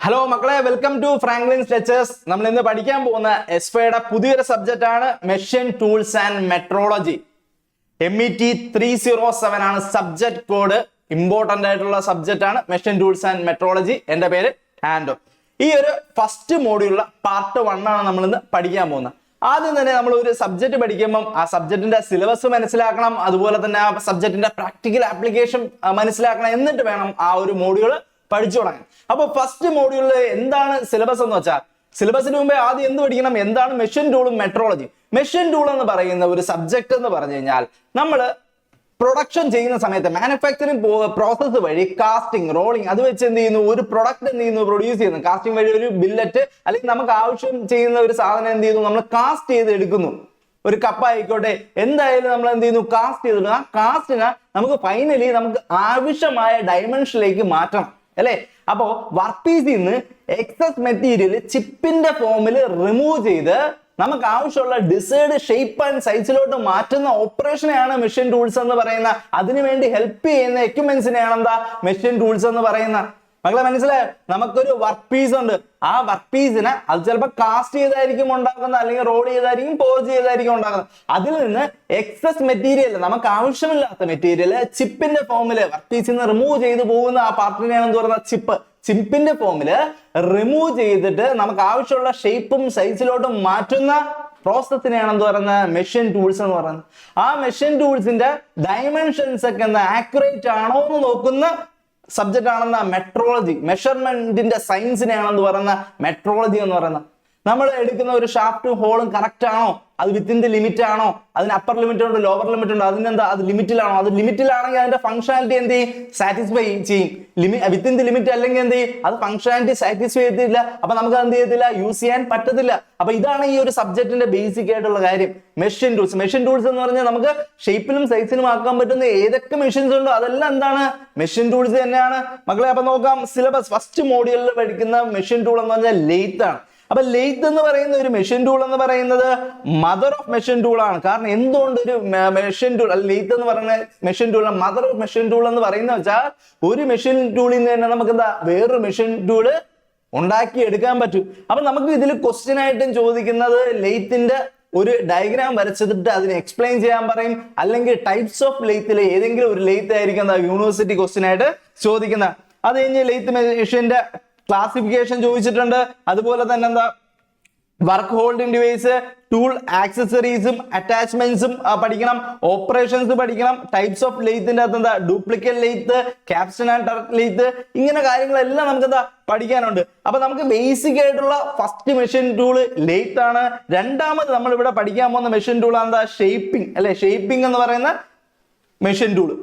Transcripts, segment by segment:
Hello മക്കളെ, welcome to Franklin's lectures. നമ്മൾ ഇന്ന് പഠിക്കാൻ പോകുന്ന എസ്ഫയുടെ പുതിയൊരു സബ്ജക്റ്റ് ആണ് machine tools and metrology. MET 307 ആണ് സബ്ജക്ട് കോഡ്. ഇമ്പോർട്ടന്റ് ആയിട്ടുള്ള സബ്ജക്റ്റ് ആണ് മെഷീൻ ടൂൾസ് ആൻഡ് മെട്രോളജി. എന്റെ പേര് ആൻഡോ. ഈ ഒരു ഫസ്റ്റ് മോഡ്യൂളിലെ പാർട്ട് 1 ആണ് നമ്മൾ ഇന്ന് പഠിക്കാൻ പോകുന്നത്. ആദ്യം തന്നെ നമ്മൾ ഒരു സബ്ജക്ട് പഠിക്കുമ്പോൾ ആ സബ്ജക്റ്റിന്റെ സിലബസ് മനസ്സിലാക്കണം, അതുപോലെ തന്നെ ആ സബ്ജക്റ്റിന്റെ പ്രാക്ടിക്കൽ ആപ്ലിക്കേഷൻ മനസ്സിലാക്കണം. എന്നിട്ട് വേണം ആ ഒരു മോഡ്യൂൾ പഠിച്ചു തുടങ്ങാൻ. അപ്പൊ ഫസ്റ്റ് മോഡ്യൂളിൽ എന്താണ് സിലബസ് എന്ന് വെച്ചാൽ, സിലബസിന് മുമ്പേ ആദ്യം എന്ത് പഠിക്കണം, എന്താണ് മെഷീൻ ടൂളും മെട്രോളജി. മെഷീൻ ടൂൾ എന്ന് പറയുന്ന ഒരു സബ്ജക്ട് എന്ന് പറഞ്ഞു കഴിഞ്ഞാൽ നമ്മൾ പ്രൊഡക്ഷൻ ചെയ്യുന്ന സമയത്ത് മാനുഫാക്ചറിങ് പ്രോസസ്സ് വഴി കാസ്റ്റിംഗ്, റോളിംഗ് അത് വെച്ച് എന്ത് ചെയ്യുന്നു, ഒരു പ്രൊഡക്റ്റ് എന്ത് ചെയ്യുന്നു, പ്രൊഡ്യൂസ് ചെയ്യുന്നു. കാസ്റ്റിംഗ് വഴി ഒരു ബില്ലറ്റ് അല്ലെങ്കിൽ നമുക്ക് ആവശ്യം ചെയ്യുന്ന ഒരു സാധനം എന്ത് ചെയ്യുന്നു, നമ്മൾ കാസ്റ്റ് ചെയ്ത് എടുക്കുന്നു. ഒരു കപ്പ് ആയിക്കോട്ടെ, എന്തായാലും നമ്മൾ എന്ത് ചെയ്യുന്നു, കാസ്റ്റ് ചെയ്തിടുന്നു. ആ കാസ്റ്റിനെ നമുക്ക് ഫൈനലി നമുക്ക് ആവശ്യമായ ഡയമെൻഷനിലേക്ക് മാറ്റണം അല്ലെ. അപ്പോ വർക്ക് പീസിൽ നിന്ന് എക്സസ് മെറ്റീരിയൽ ചിപ്പിന്റെ ഫോമിൽ റിമൂവ് ചെയ്ത് നമുക്ക് ആവശ്യമുള്ള ഡിസൈഡ് ഷേപ്പ് ആൻഡ് സൈസിലോട്ട് മാറ്റുന്ന ഓപ്പറേഷനെയാണ് മെഷീൻ ടൂൾസ് എന്ന് പറയുന്ന. അതിനുവേണ്ടി ഹെൽപ്പ് ചെയ്യുന്ന എക്യുപ്മെന്റ്സിനെയാണ് എന്താ മെഷീൻ ടൂൾസ് എന്ന് പറയുന്ന. മക്കളെ മനസ്സിലായോ? നമുക്കൊരു വർക്ക് പീസ് ഉണ്ട്. ആ വർക്ക് പീസിനെ അത് ചിലപ്പോൾ കാസ്റ്റ് ചെയ്തായിരിക്കും ഉണ്ടാക്കുന്നത്, അല്ലെങ്കിൽ റോൾ ചെയ്തായിരിക്കും, പോസ് ചെയ്തായിരിക്കും ഉണ്ടാക്കുന്നത്. അതിൽ നിന്ന് എക്സസ് മെറ്റീരിയൽ, നമുക്ക് ആവശ്യമില്ലാത്ത മെറ്റീരിയൽ ചിപ്പിന്റെ ഫോമില് വർക്ക് പീസിൽ നിന്ന് റിമൂവ് ചെയ്ത് പോകുന്ന ആ പാർട്ടിനെയാണ് എന്ത് പറയുന്നത്, ചിപ്പ്. ചിപ്പിന്റെ ഫോമില് റിമൂവ് ചെയ്തിട്ട് നമുക്ക് ആവശ്യമുള്ള ഷേപ്പും സൈസിലോട്ടും മാറ്റുന്ന പ്രോസസ്സിനെയാണ് എന്ത് പറയുന്നത്, മെഷീൻ ടൂൾസ് എന്ന് പറയുന്നത്. ആ മെഷീൻ ടൂൾസിന്റെ ഡയമെൻഷൻസ് ഒക്കെ എന്താ ആക്യുറേറ്റ് ആണോ എന്ന് നോക്കുന്ന സബ്ജക്റ്റ് ആണെന്ന മെട്രോളജി. മെഷർമെന്റിന്റെ സയൻസിനെയാണെന്ന് പറയുന്ന മെട്രോളജി എന്ന് പറയുന്നത്. നമ്മൾ എടുക്കുന്ന ഒരു ഷാഫ്റ്റും ഹോളും കറക്റ്റ് ആണോ, അത് വിത്തിൻ ദി ലിമിറ്റ് ആണോ, അതിന് അപ്പർ ലിമിറ്റ് ഉണ്ട്, ലോവർ ലിമിറ്റ് ഉണ്ട്, അതിനെന്താ അത് ലിമിറ്റിലാണോ, അത് ലിമിറ്റിലാണെങ്കിൽ അതിന്റെ ഫംഗ്ഷനാലിറ്റി എന്ത് ചെയ്യും, സാറ്റിസ്ഫൈ ചെയ്യും. വിത്തിൻ ദി ലിമിറ്റ് അല്ലെങ്കിൽ എന്ത് ചെയ്യും, അത് ഫംഗ്ഷനാലിറ്റി സാറ്റിസ്ഫൈ ചെയ്തില്ല. അപ്പൊ നമുക്ക് എന്ത് ചെയ്യത്തില്ല, യൂസ് ചെയ്യാൻ പറ്റത്തില്ല. അപ്പൊ ഇതാണ് ഈ ഒരു സബ്ജക്റ്റിന്റെ ബേസിക് ആയിട്ടുള്ള കാര്യം, മെഷീൻ ടൂൾസ്. മെഷീൻ ടൂൾസ് എന്ന് പറഞ്ഞാൽ നമുക്ക് ഷേപ്പിലും സൈസിലും ആക്കാൻ പറ്റുന്ന ഏതൊക്കെ മെഷീൻസ് ഉണ്ടോ അതെല്ലാം എന്താണ്, മെഷീൻ ടൂൾസ് തന്നെയാണ് മക്കളെ. അപ്പൊ നോക്കാം സിലബസ്. ഫസ്റ്റ് മോഡ്യൂളിൽ പഠിക്കുന്ന മെഷീൻ ടൂൾ എന്ന് പറഞ്ഞാൽ ലെയ്ത്ത് ആണ്. അപ്പൊ ലെയ്ത്ത് എന്ന് പറയുന്ന ഒരു മെഷീൻ ടൂൾ എന്ന് പറയുന്നത് മദർ ഓഫ് മെഷീൻ ടൂൾ ആണ്. കാരണം എന്തുകൊണ്ട് ഒരു മെഷീൻ ടൂൾ, ലെയ്ത്ത് എന്ന് പറയുന്ന machine tool mother of machine tool എന്ന് പറയുന്ന വെച്ചാൽ ഒരു മെഷീൻ ടൂളിൽ നിന്ന് തന്നെ നമുക്ക് എന്താ വേറൊരു മെഷീൻ ടൂള് ഉണ്ടാക്കി എടുക്കാൻ പറ്റും. അപ്പൊ നമുക്ക് ഇതിൽ ക്വസ്റ്റ്യൻ ആയിട്ടും ചോദിക്കുന്നത് ലെയ്ത്തിന്റെ ഒരു ഡയഗ്രാം വരച്ചിട്ട് അതിനെ എക്സ്പ്ലെയിൻ ചെയ്യാൻ പറയും, അല്ലെങ്കിൽ ടൈപ്സ് ഓഫ് ലെയ്ത്തിലെ ഏതെങ്കിലും ഒരു ലെയ്ത്ത് ആയിരിക്കും എന്താ യൂണിവേഴ്സിറ്റി ക്വസ്റ്റ്യൻ ആയിട്ട് ചോദിക്കുന്നത്. അത് കഴിഞ്ഞ് ലെയ്ത്ത് മെഷീന്റെ ക്ലാസിഫിക്കേഷൻ ചോദിച്ചിട്ടുണ്ട്. അതുപോലെ തന്നെ എന്താ വർക്ക് ഹോൾഡിംഗ് ഡിവൈസ്, ടൂൾ ആക്സസറീസും അറ്റാച്ച്മെന്റ്സും പഠിക്കണം, ഓപ്പറേഷൻസ് പഠിക്കണം, ടൈപ്സ് ഓഫ് ലെയ്ത്തിന്റെ അകത്ത് എന്താ duplicate lathe, capstan and turret lathe, ഇങ്ങനെ കാര്യങ്ങളെല്ലാം നമുക്ക് എന്താ പഠിക്കാനുണ്ട്. അപ്പൊ നമുക്ക് ബേസിക് ആയിട്ടുള്ള ഫസ്റ്റ് മെഷീൻ ടൂള് ലെയ്ത്ത് ആണ്. രണ്ടാമത് നമ്മൾ ഇവിടെ പഠിക്കാൻ പോകുന്ന മെഷീൻ ടൂൾ എന്താ, ഷേപ്പിംഗ് അല്ലെ. ഷേപ്പിംഗ് എന്ന് പറയുന്ന മെഷീൻ ടൂള്.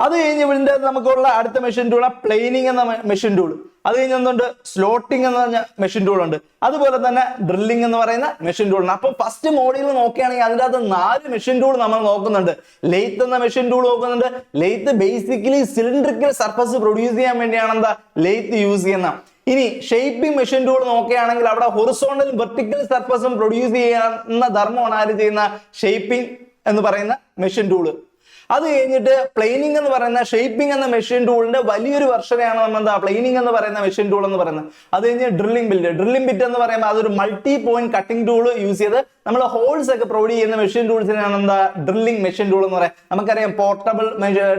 അത് കഴിഞ്ഞ് ഇതിന്റെ നമുക്കുള്ള അടുത്ത മെഷീൻ ടൂൾ പ്ലെയിനിങ് എന്ന മെഷീൻ ടൂൾ. അത് കഴിഞ്ഞ് എന്തുണ്ട്, സ്ലോട്ടിംഗ് എന്ന് പറഞ്ഞ മെഷീൻ ടൂൾ ഉണ്ട്. അതുപോലെ തന്നെ ഡ്രില്ലിംഗ് എന്ന് പറയുന്ന മെഷീൻ ടൂൾ ഉണ്ട്. അപ്പൊ ഫസ്റ്റ് മോഡ്യൂൾ നോക്കുകയാണെങ്കിൽ അതിൻ്റെ അകത്ത് 4 മെഷീൻ ടൂൾ നമ്മൾ നോക്കുന്നുണ്ട്. ലെയ്ത്ത് എന്ന മെഷീൻ ടൂൾ നോക്കുന്നുണ്ട്. Lathe basically cylindrical surface produce ചെയ്യാൻ വേണ്ടിയാണ് എന്താ ലെയ്ത്ത് യൂസ് ചെയ്യുന്ന. ഇനി ഷേപ്പിംഗ് മെഷീൻ ടൂൾ നോക്കുകയാണെങ്കിൽ അവിടെ ഹൊറിസോണ്ടലും വെർട്ടിക്കൽ സർഫസും പ്രൊഡ്യൂസ് ചെയ്യുന്ന ധർമ്മമാണ് ആര് ചെയ്യുന്ന, ഷേപ്പിംഗ് എന്ന് പറയുന്ന മെഷീൻ ടൂള്. അത് കഴിഞ്ഞിട്ട് പ്ലെയിനിങ് എന്ന് പറയുന്ന ഷേപ്പിംഗ് എന്ന മെഷീൻ ടൂളിന്റെ വലിയൊരു വെർഷനെയാണ് നമ്മൾ എന്താ പ്ലെയിനിങ് എന്ന് പറയുന്ന മെഷീൻ ടൂൾ എന്ന് പറയുന്നത്. അത് കഴിഞ്ഞ് ഡ്രില്ലിംഗ് ബിറ്റ്. ഡ്രില്ലിംഗ് ബിറ്റ് എന്ന് പറയുമ്പോൾ അതൊരു multi point cutting tool use ചെയ്ത് നമ്മൾ ഹോൾസ് ഒക്കെ പ്രൊവൈഡ് ചെയ്യുന്ന മെഷീൻ ടൂൾസിനാണ് എന്താ ഡ്രില്ലിംഗ് മെഷീൻ ടൂൾ എന്ന് പറയാം. നമുക്കറിയാം പോർട്ടബിൾ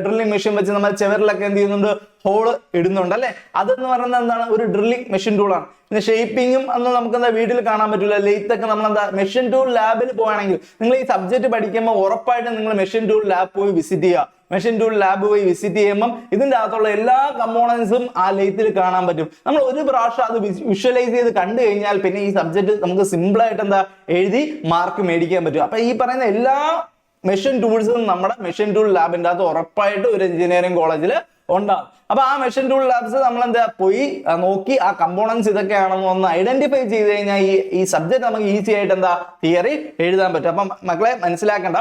ഡ്രില്ലിംഗ് മെഷീൻ വെച്ച് നമ്മൾ ചെവറിലൊക്കെ എന്ത് ചെയ്യുന്നുണ്ട്, ഹോള് ഇടുന്നുണ്ട് അല്ലെ. അതെന്ന് പറയുന്നത് എന്താണ്, ഒരു ഡ്രില്ലിംഗ് മെഷീൻ ടൂളാണ്. പിന്നെ ഷേപ്പിംഗും അന്ന് നമുക്ക് എന്താ വീട്ടിൽ കാണാൻ പറ്റില്ല. ലെയ്ത്ത് ഒക്കെ നമ്മൾ എന്താ മെഷീൻ ടൂൾ ലാബിൽ പോവുകയാണെങ്കിൽ നിങ്ങൾ ഈ സബ്ജക്ട് പഠിക്കുമ്പോൾ ഉറപ്പായിട്ടും നിങ്ങൾ മെഷീൻ ടൂൾ ലാബ് പോയി വിസിറ്റ് ചെയ്യുക. മെഷീൻ ടൂൾ ലാബ് പോയി വിസിറ്റ് ചെയ്യുമ്പോൾ ഇതിന്റെ അകത്തുള്ള എല്ലാ കമ്പോണൻസും ആ ലെയ്ത്തിൽ കാണാൻ പറ്റും. നമ്മൾ ഒരു പ്രാവശ്യം അത് വിഷ്വലൈസ് ചെയ്ത് കണ്ടു കഴിഞ്ഞാൽ പിന്നെ ഈ സബ്ജക്ട് നമുക്ക് സിമ്പിൾ ആയിട്ട് എന്താ എഴുതി മാർക്ക് മേടിക്കാൻ പറ്റും. അപ്പൊ ഈ പറയുന്ന എല്ലാ മെഷീൻ ടൂൾസും നമ്മുടെ മെഷീൻ ടൂൾ ലാബിന്റെ അകത്ത് ഉറപ്പായിട്ട് ഒരു എഞ്ചിനീയറിംഗ് കോളേജിൽ ഉണ്ടാകും. അപ്പൊ ആ മെഷീൻ ടൂൾ ലാബ്സ് നമ്മൾ എന്താ പോയി നോക്കി ആ കമ്പോണൻസ് ഇതൊക്കെയാണെന്ന് ഒന്ന് ഐഡന്റിഫൈ ചെയ്ത് കഴിഞ്ഞാൽ ഈ സബ്ജക്ട് നമുക്ക് ഈസി ആയിട്ട് എന്താ തിയറി എഴുതാൻ പറ്റും. അപ്പം മക്കളെ മനസ്സിലാക്കേണ്ട,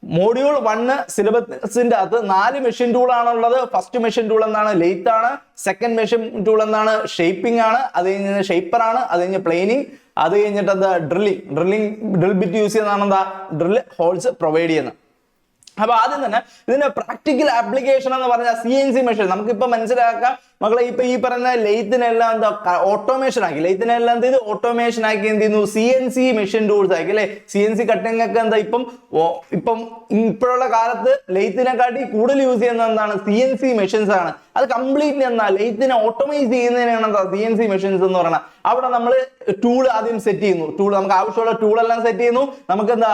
മോഡ്യൂൾ 1 സിലബസിന്റെ അകത്ത് 4 മെഷീൻ ടൂൾ ആണുള്ളത്. ഫസ്റ്റ് മെഷീൻ ടൂൾ എന്താണ്, ലെയ്ത്ത് ആണ്. സെക്കൻഡ് മെഷീൻ ടൂൾ എന്താണ്, ഷേപ്പിംഗ് ആണ്. അത് കഴിഞ്ഞ് ഷേപ്പർ ആണ്. അത് കഴിഞ്ഞ് പ്ലെയിനിങ്. അത് കഴിഞ്ഞിട്ട് എന്താ ഡ്രിൽ ബിറ്റ് യൂസ് ചെയ്യുന്നതാണ് എന്താ ഡ്രിൽ ഹോൾസ് പ്രൊവൈഡ് ചെയ്യുന്നത്. അപ്പൊ ആദ്യം തന്നെ ഇതിന്റെ പ്രാക്ടിക്കൽ ആപ്ലിക്കേഷൻ എന്ന് പറഞ്ഞാൽ CNC മെഷീൻ നമുക്കിപ്പോ മനസ്സിലാക്കാം മക്കളെ. ഇപ്പൊ ഈ പറയുന്ന ലെയ്ത്തിനെല്ലാം എന്താ ഓട്ടോമേഷൻ ആക്കി, ലെയ്ത്തിനെല്ലാം എന്ത് ചെയ്ത് ഓട്ടോമേഷൻ ആക്കി എന്ത് ചെയ്യുന്നു, CNC മെഷീൻ ടൂൾസ് ആക്കി അല്ലെ. CNC കട്ടിംഗ് ഒക്കെ എന്താ ഇപ്പം ഇപ്പോഴുള്ള കാലത്ത് ലെയ്ത്തിനെക്കാട്ടി കൂടുതൽ യൂസ് ചെയ്യുന്ന എന്താണ്, CNC മെഷീൻസ് ആണ്. അത് കംപ്ലീറ്റ്ലി എന്താ ലെയ്ത്തിനെ ഓട്ടോമൈസ് ചെയ്യുന്നതിനാണ് എന്താ CNC മെഷീൻസ് എന്ന് പറയുന്നത്. അവിടെ നമ്മൾ ടൂൾ ആദ്യം സെറ്റ് ചെയ്യുന്നു, നമുക്ക് ആവശ്യമുള്ള ടൂൾ എല്ലാം സെറ്റ് ചെയ്യുന്നു. നമുക്ക് എന്താ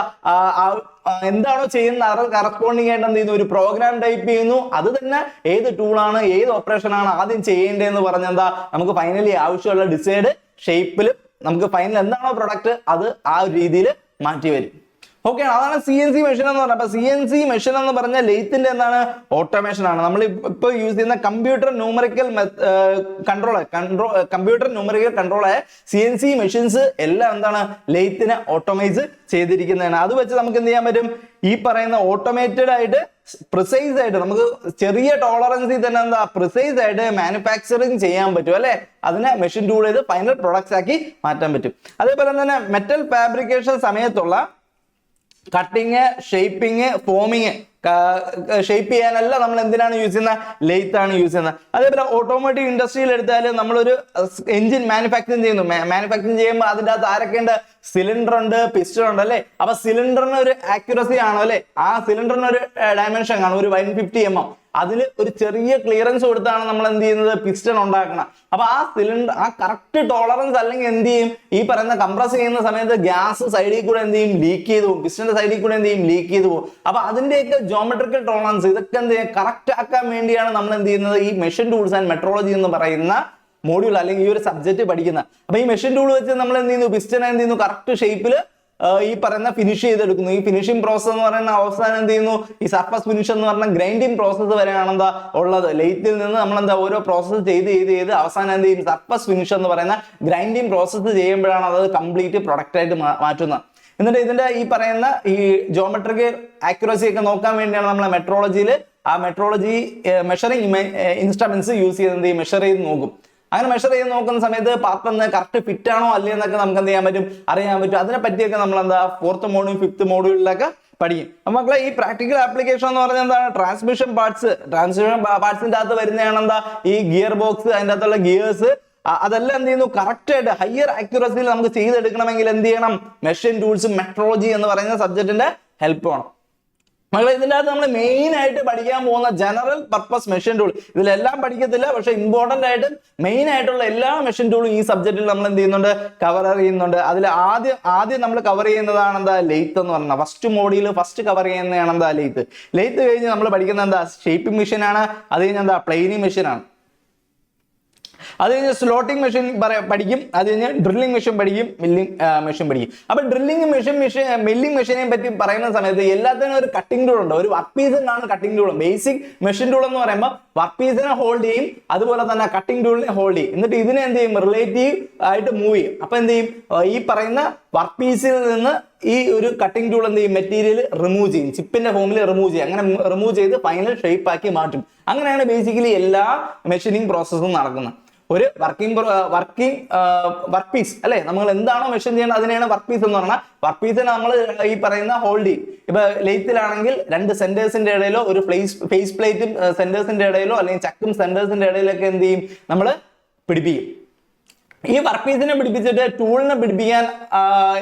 എന്താണോ ചെയ്യുന്നത് അത് കറസ്പോണ്ടിങ് ആയിട്ട് എന്ത് ചെയ്യുന്നു, ഒരു പ്രോഗ്രാം ടൈപ്പ് ചെയ്യുന്നു. അത് തന്നെ ഏത് ടൂളാണ് ഏത് ഓപ്പറേഷൻ ആണ് ആദ്യം ചെയ്യേണ്ടതെന്ന് പറഞ്ഞാൽ എന്താ നമുക്ക് ഫൈനലി ആവശ്യമുള്ള ഡിസൈഡ് ഷേപ്പിൽ നമുക്ക് ഫൈനൽ എന്താണോ പ്രൊഡക്റ്റ് അത് ആ ഒരു രീതിയിൽ മാറ്റി വരും. ഓക്കെ, അതാണ് CNC മെഷീൻ എന്ന് പറഞ്ഞത്. അപ്പൊ CNC മെഷീൻ എന്ന് പറഞ്ഞാൽ ലെയ്ത്തിന്റെ എന്താണ് ഓട്ടോമേഷൻ ആണ്. നമ്മൾ ഇപ്പൊ യൂസ് ചെയ്യുന്ന കമ്പ്യൂട്ടർ ന്യൂമറിക്കൽ കൺട്രോളായ CNC മെഷീൻസ് എല്ലാം എന്താണ് ലെയ്ത്തിനെ ഓട്ടോമൈസ് ചെയ്തിരിക്കുന്നതാണ്. അത് വെച്ച് നമുക്ക് എന്ത് ചെയ്യാൻ പറ്റും, ഈ പറയുന്ന ഓട്ടോമേറ്റഡ് ആയിട്ട് പ്രിസൈസ് ആയിട്ട് നമുക്ക് ചെറിയ ടോളറൻസിൽ തന്നെ എന്താ പ്രിസൈസ് ആയിട്ട് മാനുഫാക്ചറിങ് ചെയ്യാൻ പറ്റും അല്ലെ. അതിനെ മെഷീൻ ടൂൾ ചെയ്ത് ഫൈനൽ പ്രൊഡക്ട്സ് ആക്കി മാറ്റാൻ പറ്റും. അതേപോലെ തന്നെ മെറ്റൽ ഫാബ്രിക്കേഷൻ സമയത്തുള്ള കട്ടിങ്, ഷേപ്പിങ്, ഫോമിങ് ഷേപ്പ് ചെയ്യാനല്ല നമ്മൾ എന്തിനാണ് യൂസ് ചെയ്യുന്നത്, ലെയ്ത്ത് ആണ് യൂസ് ചെയ്യുന്നത്. അതേപോലെ ഓട്ടോമോട്ടീവ് ഇൻഡസ്ട്രിയിൽ എടുത്താൽ നമ്മളൊരു എഞ്ചിൻ മാനുഫാക്ചറിങ് ചെയ്യുന്നു. മാനുഫാക്ചറിങ് ചെയ്യുമ്പോൾ അതിൻ്റെ അകത്ത് ആരൊക്കെ ഉണ്ട്, സിലിണ്ടർ ഉണ്ട്, പിസ്റ്റൺ ഉണ്ട് അല്ലെ. അപ്പൊ സിലിണ്ടറിന് ഒരു ആക്യുറസി ആണോ അല്ലെ, ആ സിലിണ്ടറിന് ഒരു ഡയമെൻഷൻ കാണും, ഒരു 150 mm. അതിൽ ഒരു ചെറിയ ക്ലിയറൻസ് കൊടുത്താണ് നമ്മൾ എന്ത് ചെയ്യുന്നത്, പിസ്റ്റൺ ഉണ്ടാക്കണം. അപ്പൊ ആ സിലിണ്ടർ ആ കറക്റ്റ് ടോളറൻസ് അല്ലെങ്കിൽ എന്ത് ചെയ്യും, ഈ പറയുന്ന കംപ്രസ് ചെയ്യുന്ന സമയത്ത് ഗ്യാസ് സൈഡിൽ കൂടെ എന്ത് ചെയ്യും, ലീക്ക് ചെയ്ത് പോകും. പിസ്റ്റന്റെ സൈഡിൽ കൂടെ എന്ത് ചെയ്യും, ലീക്ക് ചെയ്ത് പോകും. അപ്പൊ അതിന്റെയൊക്കെ ജോമെട്രിക്കൽ ടോളറൻസ് ഇതൊക്കെ എന്ത് ചെയ്യും, കറക്റ്റ് ആക്കാൻ വേണ്ടിയാണ് നമ്മൾ എന്ത് ചെയ്യുന്നത്, ഈ മെഷീൻ ടൂൾസ് ആൻഡ് മെട്രോളജി എന്ന് പറയുന്ന മോഡ്യൂൾ അല്ലെങ്കിൽ ഈ ഒരു സബ്ജക്ട് പഠിക്കുന്നത്. അപ്പൊ ഈ മെഷീൻ ടൂൾ വെച്ച് നമ്മൾ എന്ത് ചെയ്യുന്നു, പിസ്റ്റൺ എന്ത് ചെയ്യുന്നു, കറക്റ്റ് ഷേപ്പിൽ ഈ പറയുന്ന ഫിനിഷ് ചെയ്തെടുക്കുന്നു. ഈ ഫിനിഷിംഗ് പ്രോസസ് എന്ന് പറയുന്ന അവസാനം എന്ത് ചെയ്യുന്നു, ഈ സർഫസ് ഫിനിഷ് എന്ന് പറഞ്ഞ ഗ്രൈൻഡിങ് പ്രോസസ്സ് വരെയാണ് എന്താ ഉള്ളത്. ലെയ്ത്തിൽ നിന്ന് നമ്മൾ എന്താ ഓരോ പ്രോസസ്സ് ചെയ്ത് അവസാനം എന്ത് ചെയ്യും, സർഫസ് ഫിനിഷ് എന്ന് പറയുന്ന ഗ്രൈൻഡിങ് പ്രോസസ്സ് ചെയ്യുമ്പോഴാണ് അത് കംപ്ലീറ്റ് പ്രൊഡക്റ്റ് ആയിട്ട് മാറ്റുന്നത്. എന്നിട്ട് ഇതിന്റെ ഈ പറയുന്ന ഈ ജോമെട്രിക്കൽ ആക്യുറസി ഒക്കെ നോക്കാൻ വേണ്ടിയാണ് നമ്മളെ മെട്രോളജിയിൽ ആ മെട്രോളജി മെഷറിംഗ് ഇൻസ്ട്രുമെന്റ്സ് യൂസ് ചെയ്ത് മെഷർ ചെയ്ത് നോക്കും. അങ്ങനെ മെഷർ ചെയ്ത് നോക്കുന്ന സമയത്ത് പാത്രം കറക്റ്റ് ഫിറ്റ് ആണോ അല്ലേ എന്നൊക്കെ നമുക്ക് എന്ത് ചെയ്യാൻ പറ്റും, അറിയാൻ പറ്റും. അതിനെ പറ്റിയൊക്കെ നമ്മൾ എന്താ 4th മോഡ്യൂൾ 5th മോഡ്യൂളിലൊക്കെ പഠിക്കും. അപ്പൊ മക്കളെ ഈ പ്രാക്ടിക്കൽ ആപ്ലിക്കേഷൻ എന്ന് പറഞ്ഞാൽ എന്താണ്, ട്രാൻസ്മിഷൻ പാർട്സിന്റെ അകത്ത് വരുന്നതാണ് എന്താ ഈ ഗിയർ ബോക്സ്, അതിന്റെ അകത്തുള്ള ഗിയേഴ്സ്, അതെല്ലാം എന്ത് ചെയ്യുന്നു, കറക്റ്റ് ആയിട്ട് ഹയർ ആക്യുറസിയിൽ നമുക്ക് ചെയ്തെടുക്കണമെങ്കിൽ എന്ത് ചെയ്യണം, മെഷീൻ ടൂൾസ് മെട്രോളജി എന്ന് പറയുന്ന സബ്ജക്റ്റിന്റെ ഹെൽപ്പ് വേണം. മക്കളെ ഇതിൻ്റെ അകത്ത് നമ്മൾ മെയിൻ ആയിട്ട് പഠിക്കാൻ പോകുന്ന ജനറൽ പർപ്പസ് മെഷീൻ ടൂൾ, ഇതിലെല്ലാം പഠിക്കത്തില്ല, പക്ഷെ ഇമ്പോർട്ടന്റ് ആയിട്ട് മെയിൻ ആയിട്ടുള്ള എല്ലാ മെഷീൻ ടൂളും ഈ സബ്ജക്റ്റിൽ നമ്മൾ എന്ത് ചെയ്യുന്നുണ്ട്, കവർ ചെയ്യുന്നുണ്ട്. അതിൽ ആദ്യം നമ്മൾ കവർ ചെയ്യുന്നതാണ് എന്താ, ലെയ്ത്ത് എന്ന് പറഞ്ഞാൽ ഫസ്റ്റ് മോഡ്യൂൾ ഫസ്റ്റ് കവർ ചെയ്യുന്നതാണ് എന്താ, ലെയ്ത്ത് കഴിഞ്ഞ് നമ്മൾ പഠിക്കുന്നത് എന്താ, ഷേപ്പിംഗ് മെഷീൻ ആണ്. അത് കഴിഞ്ഞ് എന്താ, പ്ലെയിനിങ് മെഷീൻ ആണ്. അത് കഴിഞ്ഞ് സ്ലോട്ടിംഗ് മെഷീൻ പഠിക്കും. അത് കഴിഞ്ഞ് ഡ്രില്ലിംഗ് മെഷീൻ പഠിക്കും, മില്ലിംഗ് മെഷീൻ പഠിക്കും. അപ്പൊ ഡ്രില്ലിംഗ് മില്ലിംഗ് മെഷീനെ പറ്റി പറയുന്ന സമയത്ത് എല്ലാത്തിനും ഒരു കട്ടിംഗ് ടൂൾ ഉണ്ട്, ഒരു വർക്ക് പീസിനാണ് cutting tool. Basic machine tool എന്ന് പറയുമ്പോൾ വർക്ക് പീസിനെ ഹോൾഡ് ചെയ്യും, അതുപോലെ തന്നെ കട്ടിംഗ് ടൂളിനെ ഹോൾഡ് ചെയ്യും. എന്നിട്ട് ഇതിനെ എന്ത് ചെയ്യും, റിലേറ്റീവ് ആയിട്ട് മൂവ് ചെയ്യും. അപ്പൊ എന്ത് ചെയ്യും, ഈ പറയുന്ന വർക്ക് പീസിൽ നിന്ന് ഈ ഒരു കട്ടിംഗ് ടൂൾ എന്ത് ചെയ്യും, മെറ്റീരിയൽ റിമൂവ് ചെയ്യും, ചിപ്പിന്റെ ഫോമിൽ റിമൂവ് ചെയ്യും. അങ്ങനെ റിമൂവ് ചെയ്ത് ഫൈനൽ ഷേപ്പ് ആക്കി മാറ്റും. അങ്ങനെയാണ് ബേസിക്കലി എല്ലാ മെഷീനിങ് പ്രോസസ്സും നടക്കുന്നത്. ഒരു വർക്ക് പീസ് അല്ലെ, നമ്മൾ എന്താണോ മെഷീൻ ചെയ്യുന്നത് അതിനെയാണ് വർക്ക് പീസ് എന്ന് പറഞ്ഞാൽ. വർക്ക് പീസിനെ നമ്മൾ ഈ പറയുന്ന ഹോൾഡ് ചെയ്യും. ഇപ്പൊ ലെയ്ത്തിലാണെങ്കിൽ 2 സെന്റേഴ്സിന്റെ ഇടയിലോ ഒരു ഫേസ് പ്ലേറ്റും സെന്റേഴ്സിന്റെ ഇടയിലോ അല്ലെങ്കിൽ ചക്കും സെന്റേഴ്സിന്റെ ഇടയിലൊക്കെ എന്ത് ചെയ്യും, നമ്മൾ പിടിപ്പിക്കും. ഈ വർക്ക് പീസിനെ പിടിപ്പിച്ചിട്ട് ടൂളിനെ പിടിപ്പിക്കാൻ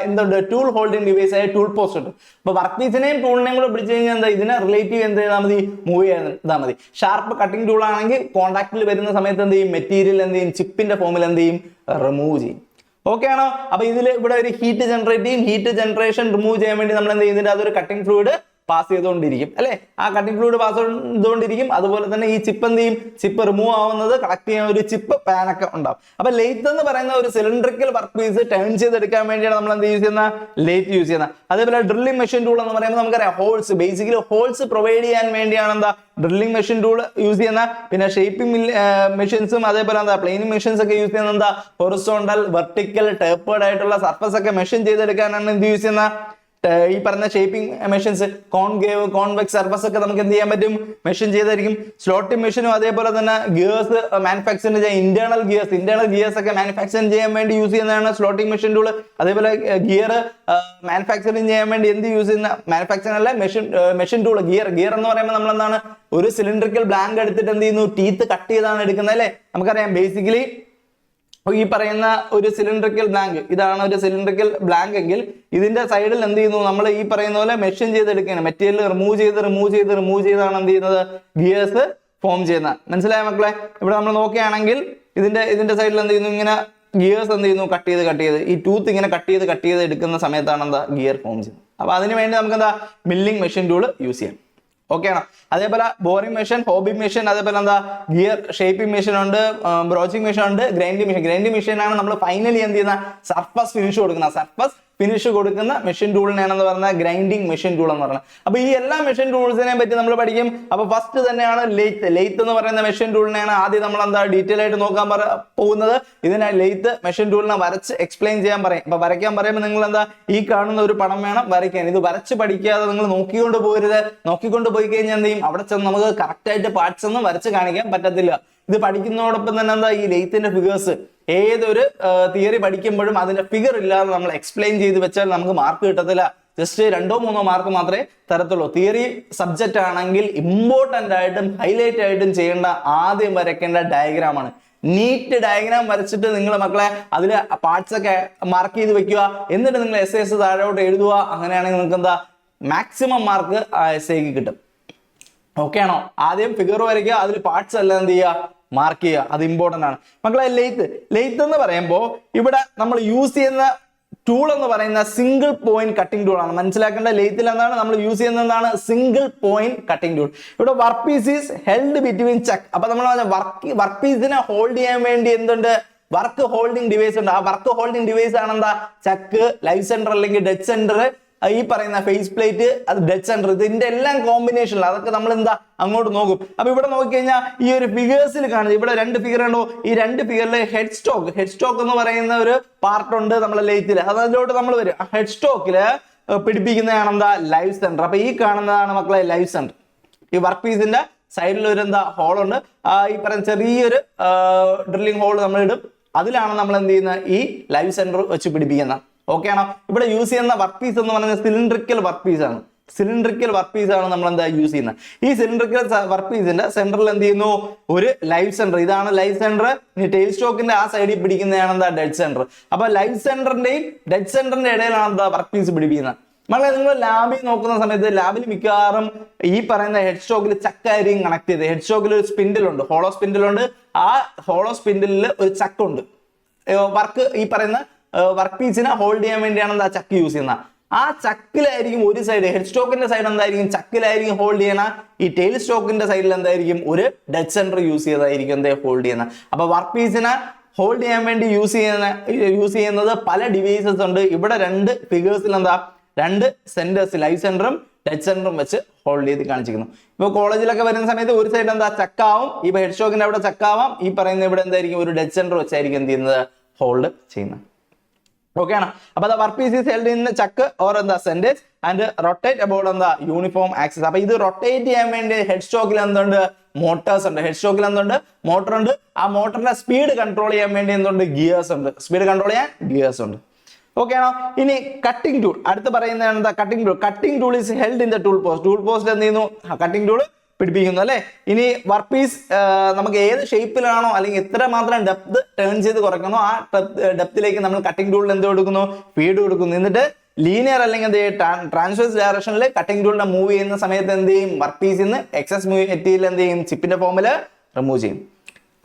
എന്തുണ്ട്, ടൂൾ ഹോൾഡിംഗ് ഡിവൈസ് ആയ ടൂൾ പോസ്റ്റ് ഉണ്ട്. അപ്പൊ വർക്ക് പീസിനെയും ടൂളിനെയും കൂടെ പിടിച്ചു കഴിഞ്ഞാൽ എന്താ, ഇതിനെ റിലേറ്റീവ് എന്ത് ചെയ്താൽ മതി, മൂവ് ചെയ്താൽ മതി. ഷാർപ്പ് കട്ടിംഗ് ടൂൾ ആണെങ്കിൽ കോൺടാക്റ്റിൽ വരുന്ന സമയത്ത് എന്ത് ചെയ്യും, മെറ്റീരിയൽ എന്ത് ചെയ്യും, ചിപ്പിന്റെ ഫോമിൽ എന്ത് ചെയ്യും, റിമൂവ് ചെയ്യും. ഓക്കെ ആണോ? അപ്പൊ ഇതിൽ ഇവിടെ ഒരു ഹീറ്റ് ജനറേറ്റ് ചെയ്യും. ഹീറ്റ് ജനറേഷൻ റിമൂവ് ചെയ്യാൻ വേണ്ടി നമ്മൾ എന്ത് ചെയ്യുന്നുണ്ട്, അതൊരു കട്ടിംഗ് ഫ്ലൂയിഡ് പാസ് ചെയ്തുകൊണ്ടിരിക്കും അല്ലെ. ആ കട്ടിംഗ് ഫ്ലൂയിഡ് പാസ് ചെയ്തുകൊണ്ടിരിക്കും. അതുപോലെ തന്നെ ഈ ചിപ്പ് എന്ത് ചെയ്യും, ചിപ്പ് റിമൂവ് ആവുന്നത് കളക്ട് ചെയ്യാൻ ഒരു ചിപ്പ് പാനൊക്കെ ഉണ്ടാവും. അപ്പൊ ലെയ്ത്ത് എന്ന് പറയുന്ന ഒരു സിലിണ്ടറിക്കൽ വർക്ക് പീസ് ടേൺ ചെയ്തെടുക്കാൻ വേണ്ടിയാണ് നമ്മൾ എന്ത് യൂസ് ചെയ്യുന്ന, ലെയ്ത്ത് യൂസ് ചെയ്യുന്നത്. അതേപോലെ ഡ്രില്ലിംഗ് മെഷീൻ ടൂൾ എന്ന് പറയുമ്പോൾ നമുക്കറിയാം ഹോൾസ്, ബേസിക്കലി ഹോൾസ് പ്രൊവൈഡ് ചെയ്യാൻ വേണ്ടിയാണ് എന്താ ഡ്രില്ലിംഗ് മെഷീൻ ടൂൾ യൂസ് ചെയ്യുന്ന. പിന്നെ ഷേപ്പിംഗ് മെഷീൻസും അതേപോലെ എന്താ പ്ലെയിനിങ് മെഷീൻസ് ഒക്കെ യൂസ് ചെയ്യുന്നത് എന്താ, ഹൊറിസോണ്ടൽ, വെർട്ടിക്കൽ, ടേപ്പേർഡ് ആയിട്ടുള്ള സർഫസ് ഒക്കെ മെഷീൻ ചെയ്തെടുക്കാനാണ് എന്ത് യൂസ് ചെയ്യുന്ന, ഈ പറഞ്ഞ shaping machines concave convex surface ഒക്കെ നമുക്ക് എന്ത് ചെയ്യാൻ പറ്റും, മെഷീൻ ചെയ്തായിരിക്കും. സ്ലോട്ടിംഗ് മെഷീനും അതേപോലെ തന്നെ ഗിയേഴ്സ് മാനുഫാക്ചറിങ് ചെയ്യാൻ ഇന്റേണൽ ഗിയേഴ്സ് ഒക്കെ മാനുഫാക്ചറിങ് ചെയ്യാൻ വേണ്ടി യൂസ് ചെയ്യുന്നതാണ് സ്ലോട്ടിംഗ് മെഷീൻ ടൂൾ. അതേപോലെ ഗിയർ മാനുഫാക്ചറിങ് ചെയ്യാൻ വേണ്ടി എന്ത് യൂസ് ചെയ്യുന്ന മാനുഫാക്ചറിങ് അല്ല മെഷീൻ ടൂൾ. ഗിയർ എന്ന് പറയുമ്പോൾ നമ്മൾ എന്താണ്, ഒരു സിലിണ്ടറിക്കൽ ബ്ലാങ്ക് എടുത്തിട്ട് എന്ത് ചെയ്യുന്നു, ടീത്ത് കട്ട് ചെയ്താണ് എടുക്കുന്നത് അല്ലെ. നമുക്കറിയാം ബേസിക്കലി ഈ പറയുന്ന ഒരു സിലിണ്ടറിക്കൽ ബ്ലാങ്ക്, ഇതാണ് ഒരു സിലിണ്ടറിക്കൽ ബ്ലാങ്ക് എങ്കിൽ ഇതിന്റെ സൈഡിൽ എന്ത് ചെയ്യുന്നു, നമ്മൾ ഈ പറയുന്ന പോലെ മെഷീൻ ചെയ്തെടുക്കുകയാണ്. മെറ്റീരിയൽ റിമൂവ് ചെയ്താണ് എന്ത് ചെയ്യുന്നത്, ഗിയേഴ്സ് ഫോം ചെയ്യുന്നത്. മനസ്സിലായ മക്കളെ? ഇവിടെ നമ്മൾ നോക്കുകയാണെങ്കിൽ ഇതിന്റെ സൈഡിൽ എന്ത് ചെയ്യുന്നു, ഇങ്ങനെ ഗിയേഴ്സ് എന്ത് ചെയ്യുന്നു, കട്ട് ചെയ്ത് ഈ ടൂത്ത് ഇങ്ങനെ കട്ട് ചെയ്ത് എടുക്കുന്ന സമയത്താണ് എന്താ ഗിയർ ഫോം ചെയ്യുന്നത്. അപ്പൊ അതിന് വേണ്ടി നമുക്ക് എന്താ മില്ലിംഗ് മെഷീൻ ടൂൾ യൂസ് ചെയ്യാം. ഓക്കെ ആണോ? അതേപോലെ ബോറിംഗ് മെഷീൻ, ഹോബിംഗ് മെഷീൻ, അതേപോലെ എന്താ ഗിയർ ഷേപ്പിംഗ് മെഷീൻ ഉണ്ട്, ബ്രോച്ചിങ് മെഷീൻ ഉണ്ട്, ഗ്രൈൻഡിംഗ് മെഷീൻ ആണ് നമ്മൾ ഫൈനലി എന്ത് ചെയ്യുന്ന സർഫസ് ഫിനിഷ് കൊടുക്കുന്ന മെഷീൻ ടൂളിനെയാണെന്ന് പറഞ്ഞാൽ ഗ്രൈൻഡിങ് മെഷീൻ ടൂൾ എന്ന് പറഞ്ഞാൽ. അപ്പൊ ഈ എല്ലാ മെഷീൻ ടൂൾസിനെ പറ്റി നമ്മൾ പഠിക്കും. അപ്പൊ ഫസ്റ്റ് തന്നെയാണ് ലെയ്ത്ത് എന്ന് പറയുന്ന മെഷീൻ ടൂളിനെയാണ് ആദ്യം നമ്മൾ എന്താ ഡീറ്റെയിൽ ആയിട്ട് നോക്കാൻ പോകുന്നത്. ഇതിനെ ലെയ്ത്ത് മെഷീൻ ടൂളിനെ വരച്ച് എക്സ്പ്ലെയിൻ ചെയ്യാൻ പറയും. അപ്പൊ വരയ്ക്കാൻ പറയുമ്പോൾ നിങ്ങൾ എന്താ, ഈ കാണുന്ന ഒരു പടം വേണം വരയ്ക്കാൻ. ഇത് വരച്ച് പഠിക്കാതെ നിങ്ങൾ നോക്കിക്കൊണ്ട് പോകരുത്. നോക്കിക്കൊണ്ട് പോയി കഴിഞ്ഞാൽ എന്ത് ചെയ്യും, അവിടെ ചെന്ന് നമുക്ക് കറക്റ്റ് ആയിട്ട് പാർട്സ് ഒന്നും വരച്ച് കാണിക്കാൻ പറ്റത്തില്ല. ഇത് പഠിക്കുന്നതോടൊപ്പം തന്നെ എന്താ, ഈ ലെയ്ത്തിന്റെ ഫിഗേഴ്സ് ഏതൊരു തിയറി പഠിക്കുമ്പോഴും അതിന്റെ ഫിഗർ ഇല്ലാതെ നമ്മൾ എക്സ്പ്ലെയിൻ ചെയ്ത് വെച്ചാൽ നമുക്ക് മാർക്ക് കിട്ടത്തില്ല. ജസ്റ്റ് 2-3 മാർക്ക് മാത്രമേ തരത്തുള്ളൂ. തിയറി സബ്ജക്റ്റ് ആണെങ്കിൽ ഇമ്പോർട്ടന്റ് ആയിട്ടും ഹൈലൈറ്റ് ആയിട്ടും ചെയ്യേണ്ട ആദ്യം വരയ്ക്കേണ്ട ഡയഗ്രാമാണ്. നീറ്റ് ഡയഗ്രാം വരച്ചിട്ട് നിങ്ങൾ മക്കളെ അതിൽ പാർട്സ് ഒക്കെ മാർക്ക് ചെയ്ത് വെക്കുക. എന്നിട്ട് നിങ്ങൾ എസ് താഴോട്ട് എഴുതുക. അങ്ങനെയാണെങ്കിൽ നിങ്ങൾക്ക് എന്താ മാക്സിമം മാർക്ക് എസ്ഐക്ക് കിട്ടും. ഓക്കെ ആണോ? ആദ്യം ഫിഗർ വരയ്ക്കുക, അതിൽ പാർട്സ് എല്ലാം എന്ത് ചെയ്യുക, മാർക്ക് ചെയ്യുക. അത് ഇമ്പോർട്ടന്റ് ആണ് മക്കളെ. ലെയ്ത്ത് എന്ന് പറയുമ്പോൾ ഇവിടെ നമ്മൾ യൂസ് ചെയ്യുന്ന ടൂൾ എന്ന് പറയുന്ന സിംഗിൾ പോയിന്റ് കട്ടിംഗ് ടൂൾ ആണ്. മനസ്സിലാക്കേണ്ട, ലെയ്ത്തിൽ എന്താണ് നമ്മൾ യൂസ് ചെയ്യുന്നതാണ് സിംഗിൾ പോയിന്റ് കട്ടിംഗ് ടൂൾ. ഇവിടെ work piece is held between chuck. അപ്പൊ നമ്മൾ വർക്ക് പീസിനെ ഹോൾഡ് ചെയ്യാൻ വേണ്ടി എന്തുണ്ട്, വർക്ക് ഹോൾഡിംഗ് ഡിവൈസ് ഉണ്ട്. ആ വർക്ക് ഹോൾഡിംഗ് ഡിവൈസ് ആണ് എന്താ, ചക്ക്, ലൈവ് സെന്റർ അല്ലെങ്കിൽ ഡെഡ് സെന്റർ, ഈ പറയുന്ന ഫേസ് പ്ലേറ്റ്, അത് ഡെഡ് സെന്റർ. ഇതിന്റെ എല്ലാം കോമ്പിനേഷനിൽ അതൊക്കെ നമ്മൾ എന്താ അങ്ങോട്ട് നോക്കും. അപ്പൊ ഇവിടെ നോക്കിക്കഴിഞ്ഞാൽ ഈ ഒരു ഫിഗേഴ്സിൽ കാണുന്നത്, ഇവിടെ 2 ഫിഗർ ഉണ്ടോ, ഈ 2 ഫിഗറിൽ ഹെഡ് സ്റ്റോക്ക് എന്ന് പറയുന്ന ഒരു പാർട്ട് ഉണ്ട് നമ്മളെ ലെയ്ത്തിൽ. അതിലോട്ട് നമ്മൾ വരും. ഹെഡ് സ്റ്റോക്കില് പിടിപ്പിക്കുന്നതാണ് എന്താ, ലൈവ് സെന്റർ. അപ്പൊ ഈ കാണുന്നതാണ് മക്കളെ ലൈവ് സെന്റർ. ഈ വർക്ക് പീസിന്റെ സൈഡിൽ ഒരു എന്താ ഹോളുണ്ട്. ഈ പറയുന്ന ചെറിയൊരു ഡ്രില്ലിംഗ് ഹോൾ നമ്മൾ ഇടും. അതിലാണ് നമ്മൾ എന്ത് ചെയ്യുന്നത്, ഈ ലൈവ് സെന്റർ വെച്ച് പിടിപ്പിക്കുന്നത്. ഓക്കെ ആണോ? ഇവിടെ യൂസ് ചെയ്യുന്ന വർക്ക് പീസ് എന്ന് പറയുന്നത് സിലിണ്ടറിക്കൽ വർക്ക് പീസ് ആണ് നമ്മൾ എന്താ യൂസ് ചെയ്യുന്നത്. ഈ സിലിണ്ടറിക്കൽ വർക്ക് പീസിന്റെ സെന്ററിൽ എന്ത് ചെയ്യുന്നു, ഒരു ലൈവ് സെന്റർ. ഇതാണ് ലൈവ് സെന്റർ. ഇനി ടെയിൽ സ്റ്റോക്കിന്റെ ആ സൈഡിൽ പിടിക്കുന്നതാണ് എന്താ, ഡെഡ് സെന്റർ. അപ്പൊ ലൈവ് സെന്ററിന്റെയും ഡെഡ് സെന്ററിന്റെ ഇടയിലാണ് എന്താ വർക്ക് പീസ് പിടിപ്പിക്കുന്നത്. മക്കളെ, നിങ്ങൾ ലാബിൽ നോക്കുന്ന സമയത്ത് ലാബിൽ മിക്കവാറും ഈ പറയുന്ന ഹെഡ് സ്റ്റോക്കിൽ ചക്കായിരിക്കും കണക്ട് ചെയ്ത്. ഹെഡ് സ്റ്റോക്കിൽ ഒരു സ്പിൻഡിലുണ്ട്, ഹോളോ സ്പിൻഡിലുണ്ട്. ആ ഹോളോ സ്പിൻഡിലിൽ ഒരു ചക്കുണ്ട്. ഈ പറയുന്ന വർക്ക് പീസിനെ ഹോൾഡ് ചെയ്യാൻ വേണ്ടിയാണ് എന്താ ചക്ക് യൂസ് ചെയ്യുന്നത്. ആ ചക്കിലായിരിക്കും ഒരു സൈഡ്, ഹെഡ് സ്റ്റോക്കിന്റെ സൈഡ് എന്തായിരിക്കും, ചക്കിലായിരിക്കും ഹോൾഡ് ചെയ്യണ. ഈ ടെയിൽ സ്റ്റോക്കിന്റെ സൈഡിൽ എന്തായിരിക്കും, ഒരു ഡെഡ് സെന്റർ യൂസ് ചെയ്തായിരിക്കും എന്താ ഹോൾഡ് ചെയ്യുന്നത്. അപ്പൊ വർക്ക് പീസിനെ ഹോൾഡ് ചെയ്യാൻ വേണ്ടി യൂസ് ചെയ്യുന്നത് പല ഡിവൈസസ് ഉണ്ട്. ഇവിടെ 2 ഫിഗേഴ്സിൽ എന്താ 2 സെന്റേഴ്സ്, ലൈവ് സെന്ററും ഡെഡ് സെന്ററും വെച്ച് ഹോൾഡ് ചെയ്ത് കാണിച്ചിരിക്കുന്നു. ഇപ്പൊ കോളേജിലൊക്കെ വരുന്ന സമയത്ത് ഒരു സൈഡ് എന്താ ചക്കാവും, ഈ ഹെഡ് സ്റ്റോക്കിന്റെ അവിടെ ചക്കാവാം. ഈ പറയുന്ന ഇവിടെ എന്തായിരിക്കും, ഒരു ഡെഡ് സെന്റർ വെച്ചായിരിക്കും എന്ത് ചെയ്യുന്നത്, ഹോൾഡ് ചെയ്യുന്നത്. ഓക്കെ ആണ്? അപ്പൊ work piece is held in chuck or എന്താ സെന്റേജ് ആൻഡ് റൊട്ടേറ്റ് അബൌട്ട് എന്താ യൂണിഫോം ആക്സിസ്. അപ്പൊ ഇത് റൊട്ടേറ്റ് ചെയ്യാൻ വേണ്ടി ഹെഡ് സ്റ്റോക്കിൽ എന്തുണ്ട്, മോട്ടേഴ്സ് ഉണ്ട്. ഹെഡ് സ്റ്റോക്കിൽ എന്തുണ്ട്, മോട്ടർ ഉണ്ട്. ആ മോട്ടറിന്റെ സ്പീഡ് കൺട്രോൾ ചെയ്യാൻ വേണ്ടി എന്തുണ്ട്, ഗിയേഴ്സ് ഉണ്ട്. സ്പീഡ് കൺട്രോൾ ചെയ്യാൻ ഗിയേഴ്സ് ഉണ്ട്. ഓക്കെ ആണോ? ഇനി കട്ടിംഗ് ടൂൾ അടുത്ത് പറയുന്നത് എന്താ, cutting tool is held in the tool post എന്ത് ചെയ്യുന്നു, കട്ടിംഗ് ടൂൾ പിടിപ്പിക്കുന്നു അല്ലെ. ഇനി വർക്ക് പീസ് നമുക്ക് ഏത് ഷേപ്പിലാണോ അല്ലെങ്കിൽ എത്ര മാത്രം ഡെപ്ത് ടേൺ ചെയ്ത് കുറയ്ക്കണോ ആ ഡെപ്തിലേക്ക് നമ്മൾ കട്ടിംഗ് ടൂളിൽ എന്ത് കൊടുക്കുന്നു, ഫീഡ് കൊടുക്കുന്നു. എന്നിട്ട് ലീനിയർ അല്ലെങ്കിൽ എന്ത് ചെയ്യും, ട്രാൻസ്വേഴ്സ് ഡയറക്ഷനിൽ കട്ടിംഗ് ടൂളിനെ മൂവ് ചെയ്യുന്ന സമയത്ത് എന്ത് ചെയ്യും, വർക്ക് പീസിൽ നിന്ന് എക്സസ് മെറ്റീരിയൽ എന്ത് ചെയ്യും, ചിപ്പിന്റെ ഫോമിൽ റിമൂവ് ചെയ്യും.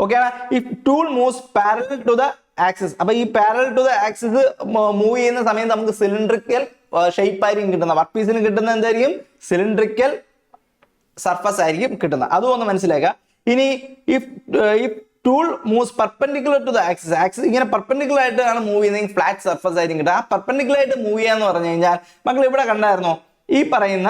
ഓക്കെ ആണ്? ഈ tool moves parallel to the axis. അപ്പൊ ഈ parallel to the axis move ചെയ്യുന്ന സമയത്ത് നമുക്ക് സിലിണ്ടറിക്കൽ ഷേപ്പ് ആയിരിക്കും കിട്ടുന്നത്. വർക്ക് പീസിന് കിട്ടുന്ന എന്തായിരിക്കും, സിലിണ്ടറിക്കൽ സർഫസ് ആയിരിക്കും കിട്ടുന്നത്. അതും ഒന്ന് മനസ്സിലാക്കുക. ഇനി ഈ tool moves perpendicular to the axis ഇങ്ങനെ പെർപെൻഡിക്കുലർ ആയിട്ടാണ് മൂവ് ചെയ്യുന്നത്, ഫ്ലാറ്റ് സർഫസ് ആയിരിക്കും കിട്ടുക. ആ പെർപെൻഡിക്കുലർ ആയിട്ട് മൂവ് ചെയ്യാന്ന് പറഞ്ഞു കഴിഞ്ഞാൽ മക്കൾ ഇവിടെ കണ്ടായിരുന്നോ, ഈ പറയുന്ന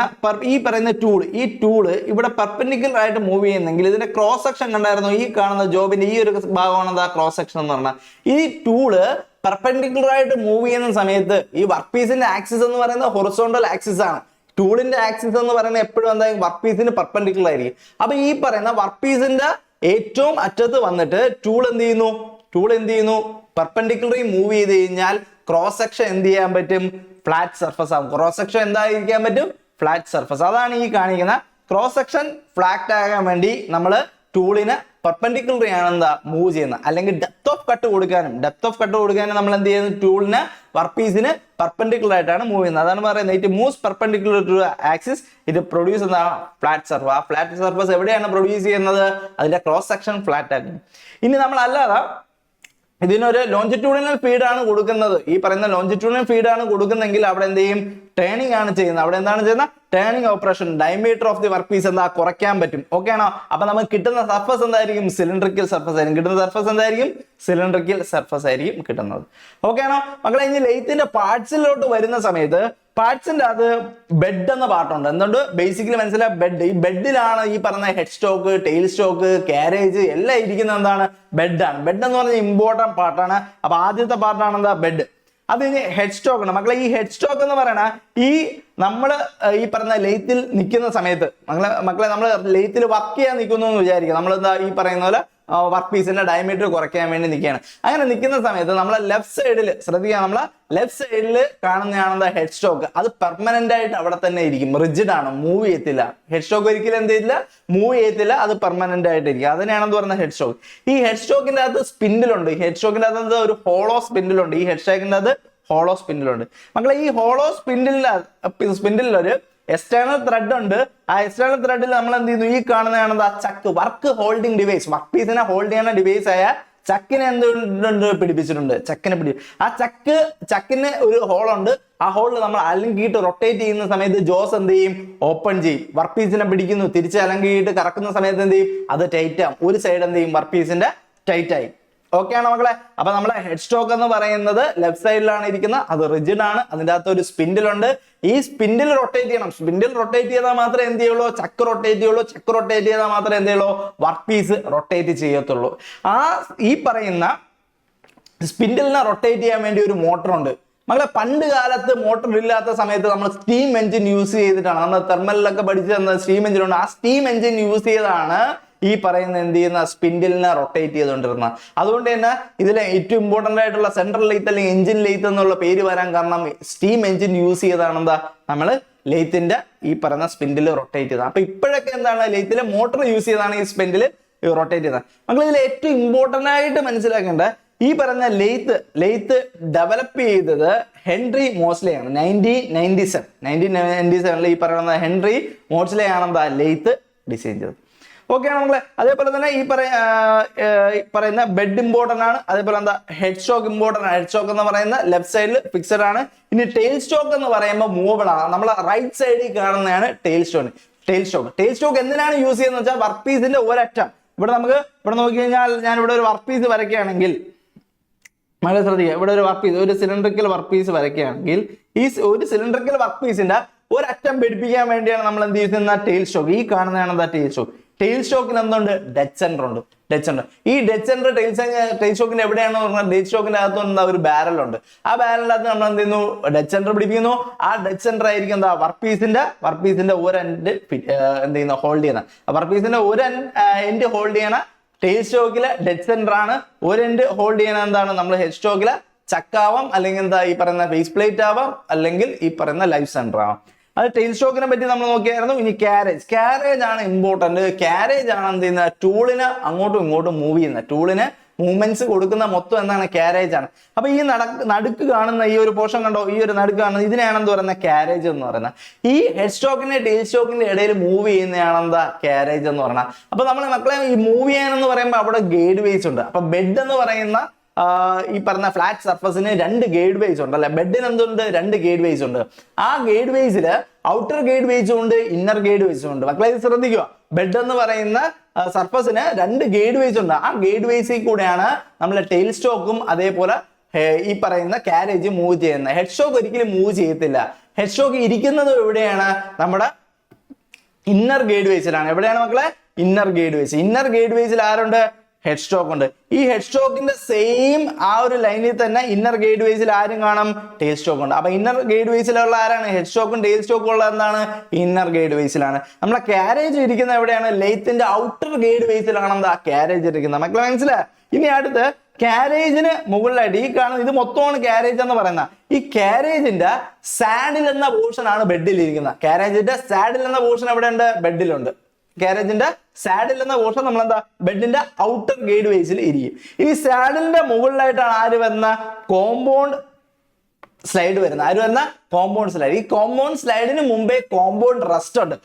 ഈ ടൂള് ഇവിടെ പെർപെൻഡിക്കുലർ ആയിട്ട് മൂവ് ചെയ്യുന്നെങ്കിൽ ഇതിന്റെ ക്രോസ് സെക്ഷൻ കണ്ടായിരുന്നു. ഈ കാണുന്ന ജോബിന്റെ ഈ ഒരു ഭാഗമാണ് എന്താ ക്രോസ് സെക്ഷൻ എന്ന് പറഞ്ഞാൽ. ഈ ടൂള് പെർപെൻഡിക്കുലർ ആയിട്ട് മൂവ് ചെയ്യുന്ന സമയത്ത് ഈ വർക്ക് പീസിന്റെ ആക്സിസ് എന്ന് പറയുന്നത് ഹൊറിസോണ്ടൽ ആക്സിസ് ആണ്. ടൂളിന്റെ ആക്സിസ് എന്ന് പറയുന്നത് എപ്പോഴും എന്തായാലും വർക്ക് പീസിന് പെർപെൻഡിക്കുലർ ആയിരിക്കും. അപ്പൊ ഈ പറയുന്ന വർക്ക് പീസിന്റെ ഏറ്റവും അറ്റത്ത് വന്നിട്ട് ടൂൾ എന്ത് ചെയ്യുന്നു പെർപെൻഡിക്കുലറി മൂവ് ചെയ്ത് കഴിഞ്ഞാൽ ക്രോസ് സെക്ഷൻ എന്ത് ചെയ്യാൻ പറ്റും? ഫ്ലാറ്റ് സർഫസ് ആകും. ക്രോസ് സെക്ഷൻ എന്തായിരിക്കാൻ പറ്റും? Flat surface. അതാണ് ഈ കാണിക്കുന്ന ക്രോസ് സെക്ഷൻ ഫ്ലാറ്റ് ആകാൻ വേണ്ടി നമ്മൾ ടൂളിന് പെർപെൻഡിക്കുലറി ആണ് എന്താ മൂവ് ചെയ്യുന്നത്. അല്ലെങ്കിൽ ഡെപ്ത് ഓഫ് കട്ട് കൊടുക്കാനും നമ്മൾ എന്ത് ചെയ്യുന്നു? ടൂളിന് വർക്ക് പീസിന് പെർപെൻഡിക്കുലർ ആയിട്ടാണ് മൂവ് ചെയ്യുന്നത്. അതാണ് പറയുന്നത് it moves perpendicular to axis, it produce എന്താ? Flat surface. ആ ഫ്ലാറ്റ് സർഫസ് എവിടെയാണ് പ്രൊഡ്യൂസ് ചെയ്യുന്നത്? അതിന്റെ ക്രോസ് സെക്ഷൻ ഫ്ലാറ്റ് ആക്കും. ഇനി നമ്മൾ അല്ലാതെ ഇതിനൊരു ലോഞ്ചിറ്റ്യൂഡിനൽ ഫീഡ് ആണ് കൊടുക്കുന്നത്. ഈ പറയുന്ന ലോഞ്ചിറ്റ്യൂഡിനൽ ഫീഡ് ആണ് കൊടുക്കുന്നെങ്കിൽ അവിടെ എന്ത് ചെയ്യും? ടേണിംഗ് ആണ് ചെയ്യുന്നത്. അവിടെ എന്താണ് ചെയ്യുന്നത്? Turning operation. Diameter of the work piece എന്താ? കുറയ്ക്കാൻ പറ്റും. ഓക്കെ ആണോ? അപ്പൊ നമുക്ക് കിട്ടുന്ന സർഫസ് എന്തായിരിക്കും? സിലിണ്ടറിക്കൽ സർഫസ് ആയിരിക്കും. കിട്ടുന്ന സർഫസ് എന്തായിരിക്കും? സിലിണ്ടറിക്കൽ സർഫസ് ആയിരിക്കും കിട്ടുന്നത്. ഓക്കെ ആണോ മക്കളെ? ഇനി ലെയ്ത്തിന്റെ പാർട്സിലോട്ട് വരുന്ന സമയത്ത് പാർട്സിന്റെ അത് ബെഡ് എന്ന പാർട്ടുണ്ട്. എന്തുകൊണ്ട്? ബേസിക്കലി മനസ്സിലായ ബെഡ്. ഈ ബെഡിലാണ് ഈ പറഞ്ഞ head stock, tail stock, carriage എല്ലാം ഇരിക്കുന്നത്. എന്താണ്? ബെഡാണ്. ബെഡ് എന്ന് പറഞ്ഞാൽ ഇമ്പോർട്ടന്റ് പാർട്ടാണ്. അപ്പൊ ആദ്യത്തെ പാർട്ടാണ് എന്താ? ബെഡ്. അത് ഇനി ഹെഡ് സ്റ്റോക്ക് ആണ് മക്കളെ. ഈ ഹെഡ് സ്റ്റോക്ക് എന്ന് പറയണ ഈ നമ്മള് ഈ പറഞ്ഞ ലെയ്ത്തിൽ നിൽക്കുന്ന സമയത്ത് മക്കളെ നമ്മൾ ലെയ്ത്തിൽ വർക്ക് ചെയ്യാൻ നിൽക്കുന്നു എന്ന് വിചാരിക്കുക. നമ്മൾ എന്താ ഈ പറയുന്ന പോലെ വർക്ക് പീസിന്റെ ഡയമീറ്റർ കുറയ്ക്കാൻ വേണ്ടി നിൽക്കുകയാണ്. അങ്ങനെ നിൽക്കുന്ന സമയത്ത് നമ്മളെ ലെഫ്റ്റ് സൈഡിൽ ശ്രദ്ധിക്കുക, നമ്മളെ ലെഫ്റ്റ് സൈഡിൽ കാണുന്നതാണ് ഹെഡ് സ്റ്റോക്ക്. അത് പെർമനന്റ് ആയിട്ട് അവിടെ തന്നെ ഇരിക്കും. റിജിഡ് ആണ്, മൂവ് ചെയ്യത്തില്ല. ഹെഡ് സ്റ്റോക്ക് ഒരിക്കലും എന്ത് ചെയ്തില്ല? മൂവ് ചെയ്യത്തില്ല. അത് പെർമനന്റ് ആയിട്ട് ഇരിക്കും. അതിനെയാണെന്ന് പറയുന്നത് ഹെഡ് സ്റ്റോക്ക്. ഈ ഹെഡ് സ്റ്റോക്കിന്റെ അകത്ത് സ്പിൻഡിലുണ്ട്. ഹെഡ് സ്റ്റോക്കിന്റെ അകത്ത് ഒരു ഹോളോ സ്പിൻഡിലുണ്ട്. ഈ ഹെഡ് സ്റ്റോക്കിന്റെ അകത്ത് ഹോളോ സ്പിൻഡിലുണ്ട്. മക്കളെ ഈ ഹോളോ സ്പിൻഡിൽ ഒരു എക്സ്റ്റേണൽ ത്രെഡ് ഉണ്ട്. ആ എക്സ്റ്റേണൽ ത്രെഡിൽ നമ്മൾ എന്ത് ചെയ്യുന്നു? ഈ കാണുന്നതാണ് chuck, work holding device. Work പീസിനെ ഹോൾഡ് ചെയ്യുന്ന ഡിവൈസ് ആയ ചക്കിനെ എന്തുകൊണ്ട് പിടിപ്പിച്ചിട്ടുണ്ട്? ആ ചക്കിന് ഒരു ഹോളുണ്ട്. ആ ഹോളിൽ നമ്മൾ അലങ്കിയിട്ട് റൊട്ടേറ്റ് ചെയ്യുന്ന സമയത്ത് ജോസ് എന്ത് ചെയ്യും? ഓപ്പൺ ചെയ്യും. വർക്ക് പീസിനെ പിടിക്കുന്നു. തിരിച്ച് അലങ്കിയിട്ട് കറക്കുന്ന സമയത്ത് എന്ത് ചെയ്യും? അത് ടൈറ്റ് ആവും. ഒരു സൈഡ് എന്ത് ചെയ്യും? വർക്ക് പീസിന്റെ ടൈറ്റ് ആയി. ഓക്കെ ആണോ മക്കളെ? അപ്പൊ നമ്മളെ ഹെഡ് സ്റ്റോക്ക് എന്ന് പറയുന്നത് ലെഫ്റ്റ് സൈഡിലാണ് ഇരിക്കുന്നത്. അത് റിജിഡ് ആണ്. അതിന്റെ അകത്ത് ഒരു സ്പിൻഡിലുണ്ട്. ഈ സ്പിൻഡിൽ റൊട്ടേറ്റ് ചെയ്യണം. സ്പിൻഡിൽ റൊട്ടേറ്റ് ചെയ്താൽ മാത്രമേ എന്ത് ചെയ്യുള്ളൂ? ചക്ക് റൊട്ടേറ്റ് ചെയ്യുള്ളൂ. ചക്ക് റൊട്ടേറ്റ് ചെയ്താൽ മാത്രമേ എന്ത് ചെയ്യുള്ളൂ? വർക്ക് പീസ് റൊട്ടേറ്റ് ചെയ്യത്തുള്ളൂ. ഈ പറയുന്ന സ്പിൻഡിലിനെ റൊട്ടേറ്റ് ചെയ്യാൻ വേണ്ടി ഒരു മോട്ടർ ഉണ്ട് മക്കളെ. പണ്ട് കാലത്ത് മോട്ടർ ഇല്ലാത്ത സമയത്ത് നമ്മൾ സ്റ്റീം എഞ്ചിൻ യൂസ് ചെയ്തിട്ടാണ്, നമ്മൾ തെർമലിലൊക്കെ പഠിച്ചു തന്ന സ്റ്റീം എഞ്ചിൻ ഉണ്ട്. ആ സ്റ്റീം എഞ്ചിൻ യൂസ് ചെയ്താണ് ഈ പറയുന്ന എന്ത് ചെയ്യുന്ന സ്പിൻഡിലിനെ റൊട്ടേറ്റ് ചെയ്തുകൊണ്ടിരുന്നത്. അതുകൊണ്ട് തന്നെ ഇതിലെ ഏറ്റവും ഇമ്പോർട്ടന്റ് ആയിട്ടുള്ള സെൻട്രൽ ലെയ്ത്ത് അല്ലെങ്കിൽ എഞ്ചിൻ ലെയ്ത്ത് എന്നുള്ള പേര് വരാൻ കാരണം സ്റ്റീം എഞ്ചിൻ യൂസ് ചെയ്താണ് എന്താ? നമ്മള് ലെയ്ത്തിന്റെ ഈ പറയുന്ന സ്പിൻഡിൽ റൊട്ടേറ്റ് ചെയ്തത്. അപ്പൊ ഇപ്പോഴൊക്കെ എന്താണ്? ലെയ്ത്തിലെ മോട്ടർ യൂസ് ചെയ്താണ് ഈ സ്പിൻഡിൽ റൊട്ടേറ്റ് ചെയ്തത്. നമ്മൾ ഇതിൽ ഏറ്റവും ഇമ്പോർട്ടന്റ് ആയിട്ട് മനസ്സിലാക്കേണ്ട ഈ പറയുന്ന ലെയ്ത്ത് ഡെവലപ്പ് ചെയ്തത് ഹെൻറി മോസ്ലെ ആണ്. 1997 ഈ പറയുന്ന ഹെൻറി മോസ്ലെ ആണ് എന്താ ലെയ്ത്ത് ഡിസൈൻ ചെയ്തത്. ഓക്കെ ആണ് മക്കളെ? അതേപോലെ തന്നെ ഈ പറയുന്ന ബെഡ് ഇമ്പോർട്ടന്റ് ആണ്. അതേപോലെ എന്താ? ഹെഡ് സ്റ്റോക്ക് ഇമ്പോർട്ടന്റ് ആണ്. ഹെഡ് സ്റ്റോക്ക് എന്ന് പറയുന്ന ലെഫ്റ്റ് സൈഡിൽ ഫിക്സഡ് ആണ്. ഇനി ടെയിൽ സ്റ്റോക്ക് എന്ന് പറയുമ്പോൾ മൂവബിൾ ആണ്. നമ്മൾ റൈറ്റ് സൈഡിൽ കാണുന്നതാണ് ടെയിൽ സ്റ്റോക്ക് എന്തിനാണ് യൂസ് ചെയ്യുന്നത് വെച്ചാൽ വർക്ക് പീസിന്റെ ഒരറ്റം ഇവിടെ നോക്കി കഴിഞ്ഞാൽ ഞാൻ ഇവിടെ ഒരു വർക്ക് പീസ് വരയ്ക്കുകയാണെങ്കിൽ വളരെ ശ്രദ്ധിക്കുക. ഇവിടെ ഒരു വർക്ക് പീസ്, ഒരു സിലിണ്ടറിക്കൽ വർക്ക് പീസ് വരയ്ക്കുകയാണെങ്കിൽ ഈ ഒരു സിലിണ്ടറിക്കൽ വർക്ക് പീസിന്റെ ഒരറ്റം പിടിപ്പിക്കാൻ വേണ്ടിയാണ് നമ്മൾ എന്ത് ചെയ്യുന്ന? Tail stock. ഈ കാണുന്നതാണ് എന്താ? Tail stock. ടെയിൽ സ്റ്റോക്കിന് എന്തുണ്ട്? ഡെഡ് സെന്റർ ഉണ്ട്. ഈ ഡെഡ് സെന്റർ ടെയിൽ സ്റ്റോക്കിന് എവിടെയാണെന്ന് പറഞ്ഞാൽ ഡെഡ് സ്റ്റോക്കിന്റെ അകത്ത് എന്താ? ഒരു ബാരലുണ്ട്. ആ ബാരലിന്റെ അകത്ത് നമ്മൾ എന്ത് ചെയ്യുന്നു? ഡെഡ് സെന്റർ പിടിപ്പിക്കുന്നു. ആ ഡെഡ് സെന്റർ ആയിരിക്കും എന്താ? വർക്ക് പീസിന്റെ ഒരു എൻഡ് എന്ത് ചെയ്യുന്ന? ഹോൾഡ് ചെയ്യുന്ന. വർക്ക് പീസിന്റെ ഒരു എൻഡ് ഹോൾഡ് ചെയ്യണ ടെയിൽ സ്റ്റോക്കിലെ ഡെഡ് സെന്റർ ആണ്. ഒരു എൻഡ് ഹോൾഡ് ചെയ്യണ എന്താണ്? നമ്മൾ ഹെഡ് സ്റ്റോക്കിലെ ചക്കാവാം, അല്ലെങ്കിൽ എന്താ ഈ പറയുന്ന ഫേസ് പ്ലേറ്റ് ആവാം, അല്ലെങ്കിൽ ഈ പറയുന്ന ലൈഫ് സെന്റർ ആവാം. അത് ടെയിൽ സ്റ്റോക്കിനെ പറ്റി നമ്മൾ നോക്കിയായിരുന്നു. ഇനി കാരേജ് ആണ് ഇമ്പോർട്ടന്റ്. കാരേജ് ആണ് എന്ത് ചെയ്യുന്ന? ടൂളിന് അങ്ങോട്ടും ഇങ്ങോട്ടും മൂവ് ചെയ്യുന്ന, ടൂളിന് മൂവ്മെന്റ്സ് കൊടുക്കുന്ന മൊത്തം എന്താണ്? കാരേജ് ആണ്. അപ്പൊ ഈ നടുക്ക് കാണുന്ന ഈ ഒരു പോർഷൻ കണ്ടോ? ഈ ഒരു നടുക്ക് കാണുന്നത് ഇതിനെയാണെന്ന് പറയുന്ന കാരേജ് എന്ന് പറയുന്നത്. ഈ ഹെഡ് സ്റ്റോക്കിന്റെ ടെയിൽ സ്റ്റോക്കിന്റെ ഇടയിൽ മൂവ് ചെയ്യുന്നതാണെന്താ? കാരേജ് എന്ന് പറയുന്നത്. അപ്പൊ നമ്മൾ മക്കളെ ഈ മൂവ് ചെയ്യാനെന്ന് പറയുമ്പോൾ അവിടെ ഗൈഡ് വേസ് ഉണ്ട്. അപ്പൊ ബെഡ് എന്ന് പറയുന്ന ഈ പറഞ്ഞ ഫ്ലാറ്റ് സർഫസിന് 2 ഗൈഡ് വേസ് ഉണ്ട് അല്ലെ? ബെഡിന് എന്തുണ്ട്? 2 ഗൈഡ് വേസ് ഉണ്ട്. ആ ഗൈഡ് വേസില് ഔട്ടർ ഗൈഡ് വേസും ഉണ്ട്, ഇന്നർ ഗൈഡ് വേസും ഉണ്ട്. മക്കളെ ഇത് ശ്രദ്ധിക്കുക. ബെഡ് എന്ന് പറയുന്ന സർഫസിന് 2 ഗൈഡ് വേസ് ഉണ്ട്. ആ ഗൈഡ് വേസിൽ കൂടെയാണ് നമ്മളെ ടെയിൽ സ്റ്റോക്കും അതേപോലെ ഈ പറയുന്ന കാരേജ് മൂവ് ചെയ്യുന്നത്. ഹെഡ് സ്റ്റോക്ക് ഒരിക്കലും മൂവ് ചെയ്യത്തില്ല. ഹെഡ് സ്റ്റോക്ക് ഇരിക്കുന്നത് എവിടെയാണ്? നമ്മുടെ ഇന്നർ ഗൈഡ് വേസിലാണ്. എവിടെയാണ് മക്കളെ? Inner guide ways. Inner guide വേസിൽ ആരുണ്ട്? ഹെഡ് സ്റ്റോക്ക് ഉണ്ട്. ഈ ഹെഡ് സ്റ്റോക്കിന്റെ സെയിം ആ ഒരു ലൈനിൽ തന്നെ ഇന്നർ ഗേറ്റ് വേസിൽ ആരും കാണും, ടെയിൽ സ്റ്റോക്ക് ഉണ്ട്. അപ്പൊ ഇന്നർ ഗേറ്റ് വേസിലുള്ള ആരാണ്? ഹെഡ് സ്റ്റോക്കും ടെയിൽ സ്റ്റോക്കും ഉള്ള എന്താണ്? ഇന്നർ ഗേറ്റ് വേസിലാണ്. നമ്മളെ കാരേജ് ഇരിക്കുന്നത് എവിടെയാണ്? ലെയ്ത്തിന്റെ ഔട്ടർ ഗേറ്റ് വേസിലാണ് എന്താ കാരേജ് ഇരിക്കുന്നത്. മക്കളെ മനസ്സിലായി? ഇനി അടുത്ത് കാരേജിന് മുകളിലായിട്ട് ഈ കാണുന്ന ഇത് മൊത്തമാണ് കാരേജ് എന്ന് പറയുന്ന ഈ കാരേജിന്റെ സാഡിൽ എന്ന പോർഷൻ ആണ് ബെഡിൽ ഇരിക്കുന്നത്. കാരേജിന്റെ സാഡിൽ എന്ന പോർഷൻ എവിടെ ഉണ്ട്? ബെഡിലുണ്ട്. കാരേജിന്റെ സാഡിൽ എന്ന പോർഷൻ നമ്മൾ എന്താ ബെഡിന്റെ ഔട്ടർ ഗേറ്റ് വേസിൽ ഇരിക്കും. ഈ സാഡിലിന്റെ മുകളിലായിട്ടാണ് ആര് വരുന്ന? കോമ്പൗണ്ട് സ്ലൈഡ് വരുന്നത്. ആര് വരുന്ന? Compound slide. ഈ കോമ്പൗണ്ട് സ്ലൈഡിന് മുമ്പേ കോമ്പൗണ്ട് റസ്റ്റ് ഉണ്ട്.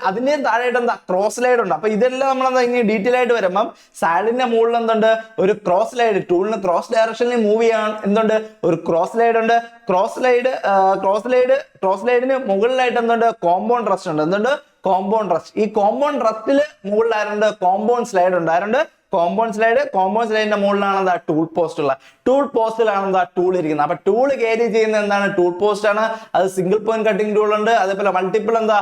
അതിന്റെ താഴെയായിട്ട് എന്താ? ക്രോസ് സ്ലൈഡ് ഉണ്ട്. അപ്പൊ ഇതെല്ലാം നമ്മളെന്താ ഇങ്ങനെ ഡീറ്റെയിൽ ആയിട്ട് വരുമ്പം സാഡിന്റെ മുകളിൽ എന്തുണ്ട്? ഒരു ക്രോസ് സ്ലൈഡ്. ടൂളിന് ക്രോസ് ഡയറക്ഷനിൽ മൂവ് ചെയ്യാൻ എന്തുണ്ട്? ഒരു ക്രോസ് സ്ലൈഡ് ഉണ്ട്. ക്രോസ് സ്ലൈഡിന് മുകളിലായിട്ട് എന്തുണ്ട്? കോമ്പൗണ്ട് റസ്റ്റ് ഉണ്ട്. എന്തുണ്ട്? Compound rest. ഈ കോമ്പൗണ്ട് റസ്റ്റില് മുകളിൽ ആരുണ്ട്? കോമ്പൗണ്ട് സ്ലൈഡ് ഉണ്ട്. ആരുണ്ട്? കോമ്പൗണ്ട് സ്ലൈഡിന്റെ മുകളിലാണ് എന്താ? ടൂൾ പോസ്റ്റ് ഉള്ള. ടൂൾ പോസ്റ്റിലാണ് എന്താ? ടൂൾ ഇരിക്കുന്നത്. അപ്പൊ ടൂൾ ക്യാരി ചെയ്യുന്ന എന്താണ്? ടൂൾ പോസ്റ്റ് ആണ്. അത് സിംഗിൾ പോയിന്റ് കട്ടിംഗ് ടൂൾ ഉണ്ട്. അതേപോലെ മൾട്ടിപ്പിൾ എന്താ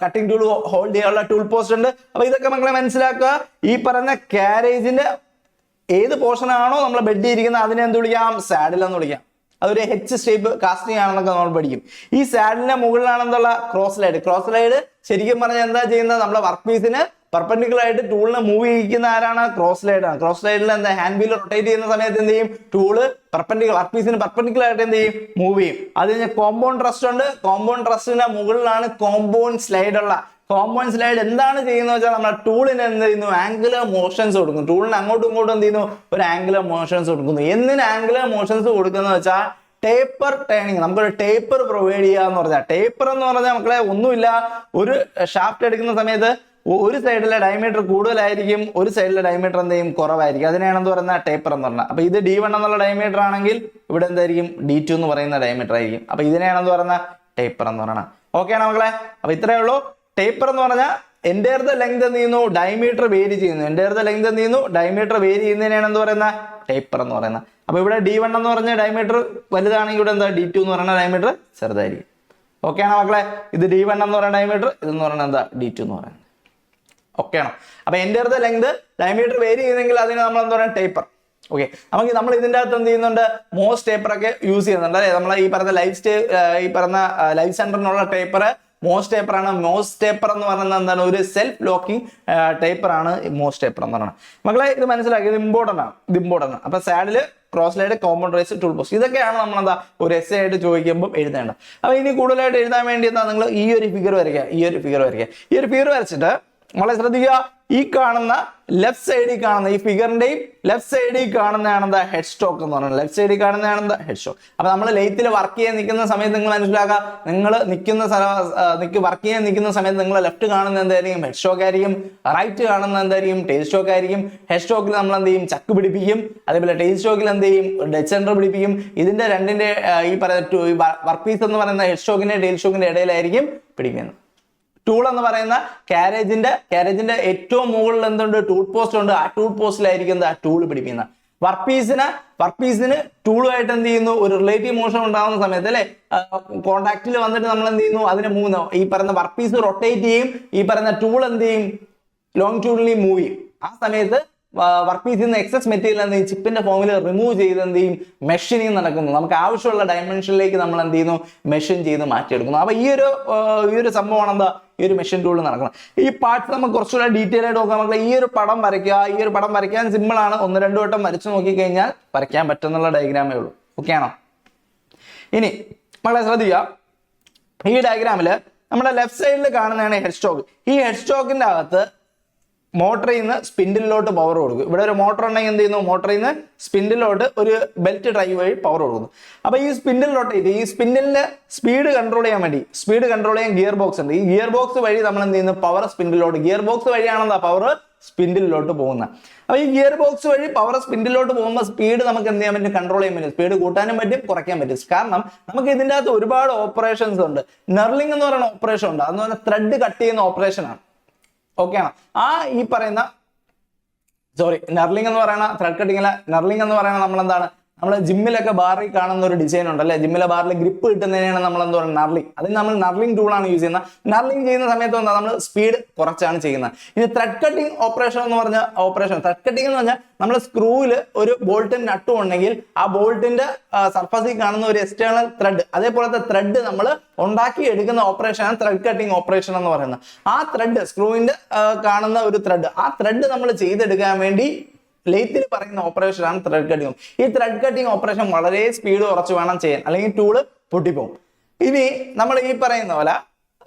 കട്ടിംഗ് ടൂൾ ഹോൾഡ് ചെയ്യാനുള്ള ടൂൾ പോസ്റ്റ് ഉണ്ട്. അപ്പൊ ഇതൊക്കെ മക്കളെ മനസ്സിലാക്കുക. ഈ പറയുന്ന കാരേജിന്റെ ഏത് പോർഷൻ ആണോ നമ്മൾ ബെഡ് ഇരിക്കുന്നത് അതിനെ എന്ത് വിളിക്കാം? സാഡിൽ എന്ന് വിളിക്കാം. അതൊരു എച്ച് ഷേപ്പ് കാസ്റ്റിംഗ് ആണെന്നൊക്കെ നമ്മൾ പഠിക്കും. ഈ സാഡിലിന്റെ മുകളിലാണെന്നുള്ള ക്രോസ് സ്ലൈഡ് ശരിക്കും പറഞ്ഞാൽ എന്താ ചെയ്യുന്നത്? നമ്മളെ വർക്ക് പീസിന് പെർപെൻഡിക്കുലർ ആയിട്ട് ടൂളിനെ മൂവ് ചെയ്യിക്കുന്ന ആരാണ്? ക്രോസ് സ്ലൈഡ് ആണ്. ക്രോസ് സ്ലൈഡിൽ എന്താ ഹാൻഡ് വീൽ റൊട്ടേറ്റ് ചെയ്യുന്ന സമയത്ത് എന്ത് ചെയ്യും? ടൂള് വർക്ക് പീസിന് പെർപെൻഡിക്കുലർ ആയിട്ട് എന്ത് ചെയ്യും? മൂവ് ചെയ്യും. അത് കഴിഞ്ഞാൽ കോമ്പൗണ്ട് റസ്റ്റ് ഉണ്ട്. കോമ്പൗണ്ട് റസ്റ്റിന്റെ മുകളിലാണ് കോമ്പൗണ്ട് സ്ലൈഡ് ഉള്ള. കോമ്പൗണ്ട് സ്ലൈഡ് എന്താണ് ചെയ്യുന്നത് വെച്ചാൽ നമ്മുടെ ടൂളിന് എന്ത് ചെയ്യുന്നു? ആംഗുലർ മോഷൻസ് കൊടുക്കുന്നു. ടൂളിന് അങ്ങോട്ടും ഇങ്ങോട്ടും എന്ത് ചെയ്യുന്നു? ഒരു ആംഗുലർ മോഷൻസ് കൊടുക്കുന്നു. എന്തിന് ആംഗുലർ മോഷൻസ് കൊടുക്കുന്നത് വെച്ചാൽ ടേപ്പർ ടേണിങ്. നമുക്കൊരു ടേപ്പർ പ്രൊവൈഡ് ചെയ്യുക എന്ന് പറഞ്ഞാൽ, ടേപ്പർ എന്ന് പറഞ്ഞാൽ മക്കളെ ഒന്നുമില്ല, ഒരു ഷാഫ്റ്റ് എടുക്കുന്ന സമയത്ത് ഒരു സൈഡിലെ ഡയമീറ്റർ കൂടുതലായിരിക്കും, ഒരു സൈഡിലെ ഡയമീറ്റർ എന്ത് ചെയ്യും? കുറവായിരിക്കും. അതിനെയാണ് എന്ത് പറയുന്നത്? ടേപ്പർ എന്ന് പറഞ്ഞാൽ. അപ്പൊ ഇത് D1 എന്നുള്ള ഡയമീറ്റർ ആണെങ്കിൽ ഇവിടെ എന്തായിരിക്കും? D2 എന്ന് പറയുന്ന ഡയമീറ്റർ ആയിരിക്കും. അപ്പൊ ഇതിനെയാണ് എന്ത് പറയുന്നത്? ടേപ്പർ എന്ന് പറയുന്നത്. ഓക്കെ ആണോ മക്കളെ? അപ്പൊ ഇത്രയേ ഉള്ളൂ. ടേപ്പർ എന്ന് പറഞ്ഞാൽ എൻ്റെയർ ദ ലെങ്ത് എന്ത് ചെയ്യുന്നു? ഡയമീറ്റർ വേരി ചെയ്യുന്നു. എൻ്റെയർ ദ ലെങ്ത് എന്ത് ചെയ്യുന്നു? ഡയമീറ്റർ വേരി ചെയ്യുന്നതിനാണ് എന്ത് പറയുന്നത്? ടേപ്പർ എന്ന് പറയുന്നത്. അപ്പൊ ഇവിടെ D1 എന്ന് പറഞ്ഞ ഡയമീറ്റർ വലുതാണെങ്കിൽ ഇവിടെ എന്താ? D2 എന്ന് പറയുന്ന ഡയമീറ്റർ ചെറുതായിരിക്കും. ഓക്കെ ആണോ മക്കളെ? ഇത് D1 എന്ന് പറയുന്ന ഡയമീറ്റർ, ഇതെന്ന് പറയുന്നത് എന്താ? D2 എന്ന് പറയുന്നത്. ഓക്കെ ആണോ? അപ്പൊ entire the length diameter vary ചെയ്യുന്നെങ്കിൽ അതിന് നമ്മൾ എന്താ പറയുക? ടേപ്പർ. ഓക്കെ, നമ്മൾ ഇതിന്റെ അകത്ത് എന്ത് ചെയ്യുന്നുണ്ട്? മോസ് ടേപ്പർ ഒക്കെ യൂസ് ചെയ്യുന്നുണ്ട് അല്ലെ? നമ്മൾ ഈ പറഞ്ഞ ലൈഫ് സെന്ററിനുള്ള ടേപ്പർ മോസ് ടേപ്പർ ആണ്. മോസ് ടേപ്പർ എന്ന് പറയുന്നത് എന്താണ്? ഒരു സെൽഫ് ലോക്കിംഗ് ടേപ്പർ ആണ് മോസ് ടേപ്പർ എന്ന് പറയുന്നത്. മക്കളെ ഇത് മനസ്സിലാക്കി, ഇത് ഇമ്പോർട്ടന്റ് ആണ്. അപ്പൊ saddle cross slide, compound rest, tool post, ഇതൊക്കെയാണ് നമ്മൾ എന്താ ഒരു എസ്സേ ആയിട്ട് ചോദിക്കുമ്പോൾ എഴുതേണ്ടത്. അപ്പൊ ഇനി കൂടുതലായിട്ട് എഴുതാൻ വേണ്ടി എന്താ? നിങ്ങൾ ഈ ഒരു ഫിഗർ വരയ്ക്കുക. ഈ ഒരു ഫിഗർ വരച്ചിട്ട് നമ്മളെ ശ്രദ്ധിക്കുക. ഈ കാണുന്ന ലെഫ്റ്റ് സൈഡിൽ കാണുന്ന ഈ ഫിഗറിന്റെയും ലെഫ്റ്റ് സൈഡിൽ കാണുന്നതാണ് എന്താ? ഹെഡ് സ്റ്റോക്ക് എന്ന് പറയുന്നത്. ലെഫ്റ്റ് സൈഡിൽ കാണുന്നതാണ് എന്താ? Head stock. അപ്പൊ നമ്മൾ ലെയ്ത്തിൽ വർക്ക് ചെയ്യാൻ നിൽക്കുന്ന സമയത്ത് നിങ്ങൾ മനസ്സിലാക്കുക, നിങ്ങൾ വർക്ക് ചെയ്യാൻ നിൽക്കുന്ന സമയത്ത് നിങ്ങൾ ലെഫ്റ്റ് കാണുന്ന എന്തായിരിക്കും? ഹെഡ് സ്റ്റോക്ക് ആയിരിക്കും. റൈറ്റ് കാണുന്ന എന്തായിരിക്കും? ടെയിൽ സ്റ്റോക്ക് ആയിരിക്കും. ഹെഡ് സ്റ്റോക്കിൽ നമ്മൾ എന്ത് ചെയ്യും? ചക്ക് പിടിപ്പിക്കും. അതേപോലെ ടെയിൽ സ്റ്റോക്കിൽ എന്ത് ചെയ്യും? ഡെഡ് സെന്റർ പിടിപ്പിക്കും. ഇതിന്റെ രണ്ടിന്റെ ഈ പറയുന്ന വർക്ക് പീസ് എന്ന് പറയുന്ന ഹെഡ് സ്റ്റോക്കിന്റെ ടെയിൽ സ്റ്റോക്കിന്റെ ഇടയിലായിരിക്കും പിടിക്കുന്നത്. ടൂൾ എന്ന് പറയുന്ന കാരേജിന്റെ ഏറ്റവും മുകളിൽ എന്തുണ്ട്? ടൂൾ പോസ്റ്റ് ഉണ്ട്. ആ ടൂൾ പോസ്റ്റിലായിരിക്കും എന്താ? ടൂൾ പിടിപ്പിക്കുന്നത്. വർക്ക് പീസിന് ടൂളുമായിട്ട് എന്ത് ചെയ്യുന്നു? ഒരു റിലേറ്റീവ് മോഷൻ ഉണ്ടാകുന്ന സമയത്ത് അല്ലെ, കോണ്ടാക്റ്റിൽ വന്നിട്ട് നമ്മൾ എന്ത് ചെയ്യുന്നു? അതിനെ ഈ പറയുന്ന വർക്ക് പീസ് റൊട്ടേറ്റ് ചെയ്യും. ഈ പറയുന്ന ടൂൾ എന്ത് ചെയ്യും? ലോങ് ടൂളിൽ മൂവ് ചെയ്യും. ആ സമയത്ത് വർക്ക് പീസിൽ നിന്ന് എക്സസ് മെറ്റീരിയൽ എന്ത് ചെയ്യും? ചിപ്പിന്റെ ഫോമിൽ റിമൂവ് ചെയ്ത് എന്ത് ചെയ്യും? മെഷീനിങ് നടക്കുന്നു. നമുക്ക് ആവശ്യമുള്ള ഡയമെൻഷനിലേക്ക് നമ്മൾ എന്ത് ചെയ്യുന്നു? മെഷീൻ ചെയ്ത് മാറ്റിയെടുക്കുന്നു. അപ്പൊ ഈ ഒരു സംഭവമാണ് എന്താ? ഈ ഒരു മെഷീൻ ടൂൾ നടക്കണം. ഈ പാർട്സ് നമുക്ക് കുറച്ചുകൂടെ ഡീറ്റെയിൽ ആയിട്ട് നോക്കാം. നമുക്ക് ഈ ഒരു പടം വരയ്ക്കുക. ഈ ഒരു പടം വരയ്ക്കാൻ സിമ്പിൾ ആണ്. 1-2 വട്ടം വരച്ചു നോക്കിക്കഴിഞ്ഞാൽ വരയ്ക്കാൻ പറ്റുന്നുള്ള ഡയഗ്രാമേ ഉള്ളൂ. ഓക്കെ ആണോ? ഇനി നമ്മളെ ശ്രദ്ധിക്കുക. ഈ ഡയഗ്രാമില് നമ്മുടെ ലെഫ്റ്റ് സൈഡിൽ കാണുന്നതാണ് ഹെഡ് സ്റ്റോക്ക്. ഈ ഹെഡ് സ്റ്റോക്കിന്റെ അകത്ത് മോട്ടറിൽ നിന്ന് സ്പിൻഡിലോട്ട് പവർ കൊടുക്കും. ഇവിടെ ഒരു മോട്ടർ ഉണ്ടെങ്കിൽ എന്ത് ചെയ്യുന്നു? മോട്ടറിൽ നിന്ന് സ്പിൻഡിലോട്ട് ഒരു ബെൽറ്റ് ഡ്രൈവ് വഴി പവർ കൊടുക്കുന്നു. അപ്പൊ ഈ സ്പിൻഡിലിന്റെ സ്പീഡ് കൺട്രോൾ ചെയ്യാൻ ഗിയർ ബോക്സ് ഉണ്ട്. ഈ ഗിയർ ബോക്സ് വഴി നമ്മൾ എന്ത് ചെയ്യുന്നു? പവർ സ്പിൻഡിലോട്ട്. ഗിയർ ബോക്സ് വഴിയാണെന്താ പവർ സ്പിൻഡിലോട്ട് പോകുന്നത്. അപ്പൊ ഈ ഗിയർ ബോക്സ് വഴി പവർ സ്പിൻഡിലോട്ട് പോകുമ്പോൾ സ്പീഡ് നമുക്ക് എന്ത് ചെയ്യാൻ പറ്റും? കൺട്രോൾ ചെയ്യാൻ പറ്റും. സ്പീഡ് കൂട്ടാനും പറ്റും, കുറയ്ക്കാൻ പറ്റും. കാരണം നമുക്ക് ഇതിന്റെ അകത്ത് ഒരുപാട് ഓപ്പറേഷൻസ് ഉണ്ട്. നെർലിംഗ് എന്ന് പറയുന്ന ഓപ്പറേഷൻ ഉണ്ട്. അതെന്ന് പറഞ്ഞാൽ ത്രെഡ് കട്ട് ചെയ്യുന്ന ഓപ്പറേഷൻ ആണ്. ഓക്കെ ആണോ? നെർലിംഗ് എന്ന് പറയുന്ന ത്രെഡ് കട്ടിംഗ് അല്ല. നെർലിംഗ് എന്ന് പറയുന്ന നമ്മൾ എന്താണ്? നമ്മൾ ജിമ്മിലൊക്കെ ബാറിൽ കാണുന്ന ഒരു ഡിസൈൻ ഉണ്ടല്ലേ, ജിമ്മിലെ ബാറിൽ ഗ്രിപ്പ് കിട്ടുന്നതിനാണ് നമ്മൾ എന്താ പറയുക നർലിംഗ്. അതിന് നമ്മൾ നർലിംഗ് ടൂളാണ് യൂസ് ചെയ്യുന്നത്. നർലിംഗ് ചെയ്യുന്ന സമയത്ത് എന്താ നമ്മൾ സ്പീഡ് കുറച്ചാണ് ചെയ്യുന്നത്. ഇനി ത്രെഡ് കട്ടിംഗ് ഓപ്പറേഷൻ എന്ന് പറഞ്ഞ ഓപ്പറേഷൻ, ത്രെഡ് കട്ടിംഗ് എന്ന് പറഞ്ഞാൽ നമ്മൾ സ്ക്രൂവിൽ ഒരു ബോൾട്ടും നട്ടും ഉണ്ടെങ്കിൽ ആ ബോൾട്ടിന്റെ സർഫസിൽ കാണുന്ന ഒരു എക്സ്റ്റേണൽ ത്രെഡ്, അതേപോലത്തെ ത്രെഡ് നമ്മൾ ഉണ്ടാക്കി എടുക്കുന്ന ഓപ്പറേഷനാണ് ത്രെഡ് കട്ടിംഗ് ഓപ്പറേഷൻ എന്ന് പറയുന്നത്. ആ ത്രെഡ് സ്ക്രൂവിന്റെ കാണുന്ന ഒരു ത്രെഡ്, ആ ത്രെഡ് നമ്മൾ ചെയ്തെടുക്കാൻ വേണ്ടി ലെയ്ത്തിൽ പറയുന്ന ഓപ്പറേഷനാണ് ത്രെഡ് കട്ടിംഗ്. ഈ ത്രെഡ് കട്ടിംഗ് ഓപ്പറേഷൻ വളരെ സ്പീഡ് കുറച്ച് വേണം ചെയ്യാൻ, അല്ലെങ്കിൽ ടൂള് പൊട്ടിപ്പോകും. ഇനി നമ്മൾ ഈ പറയുന്ന പോലെ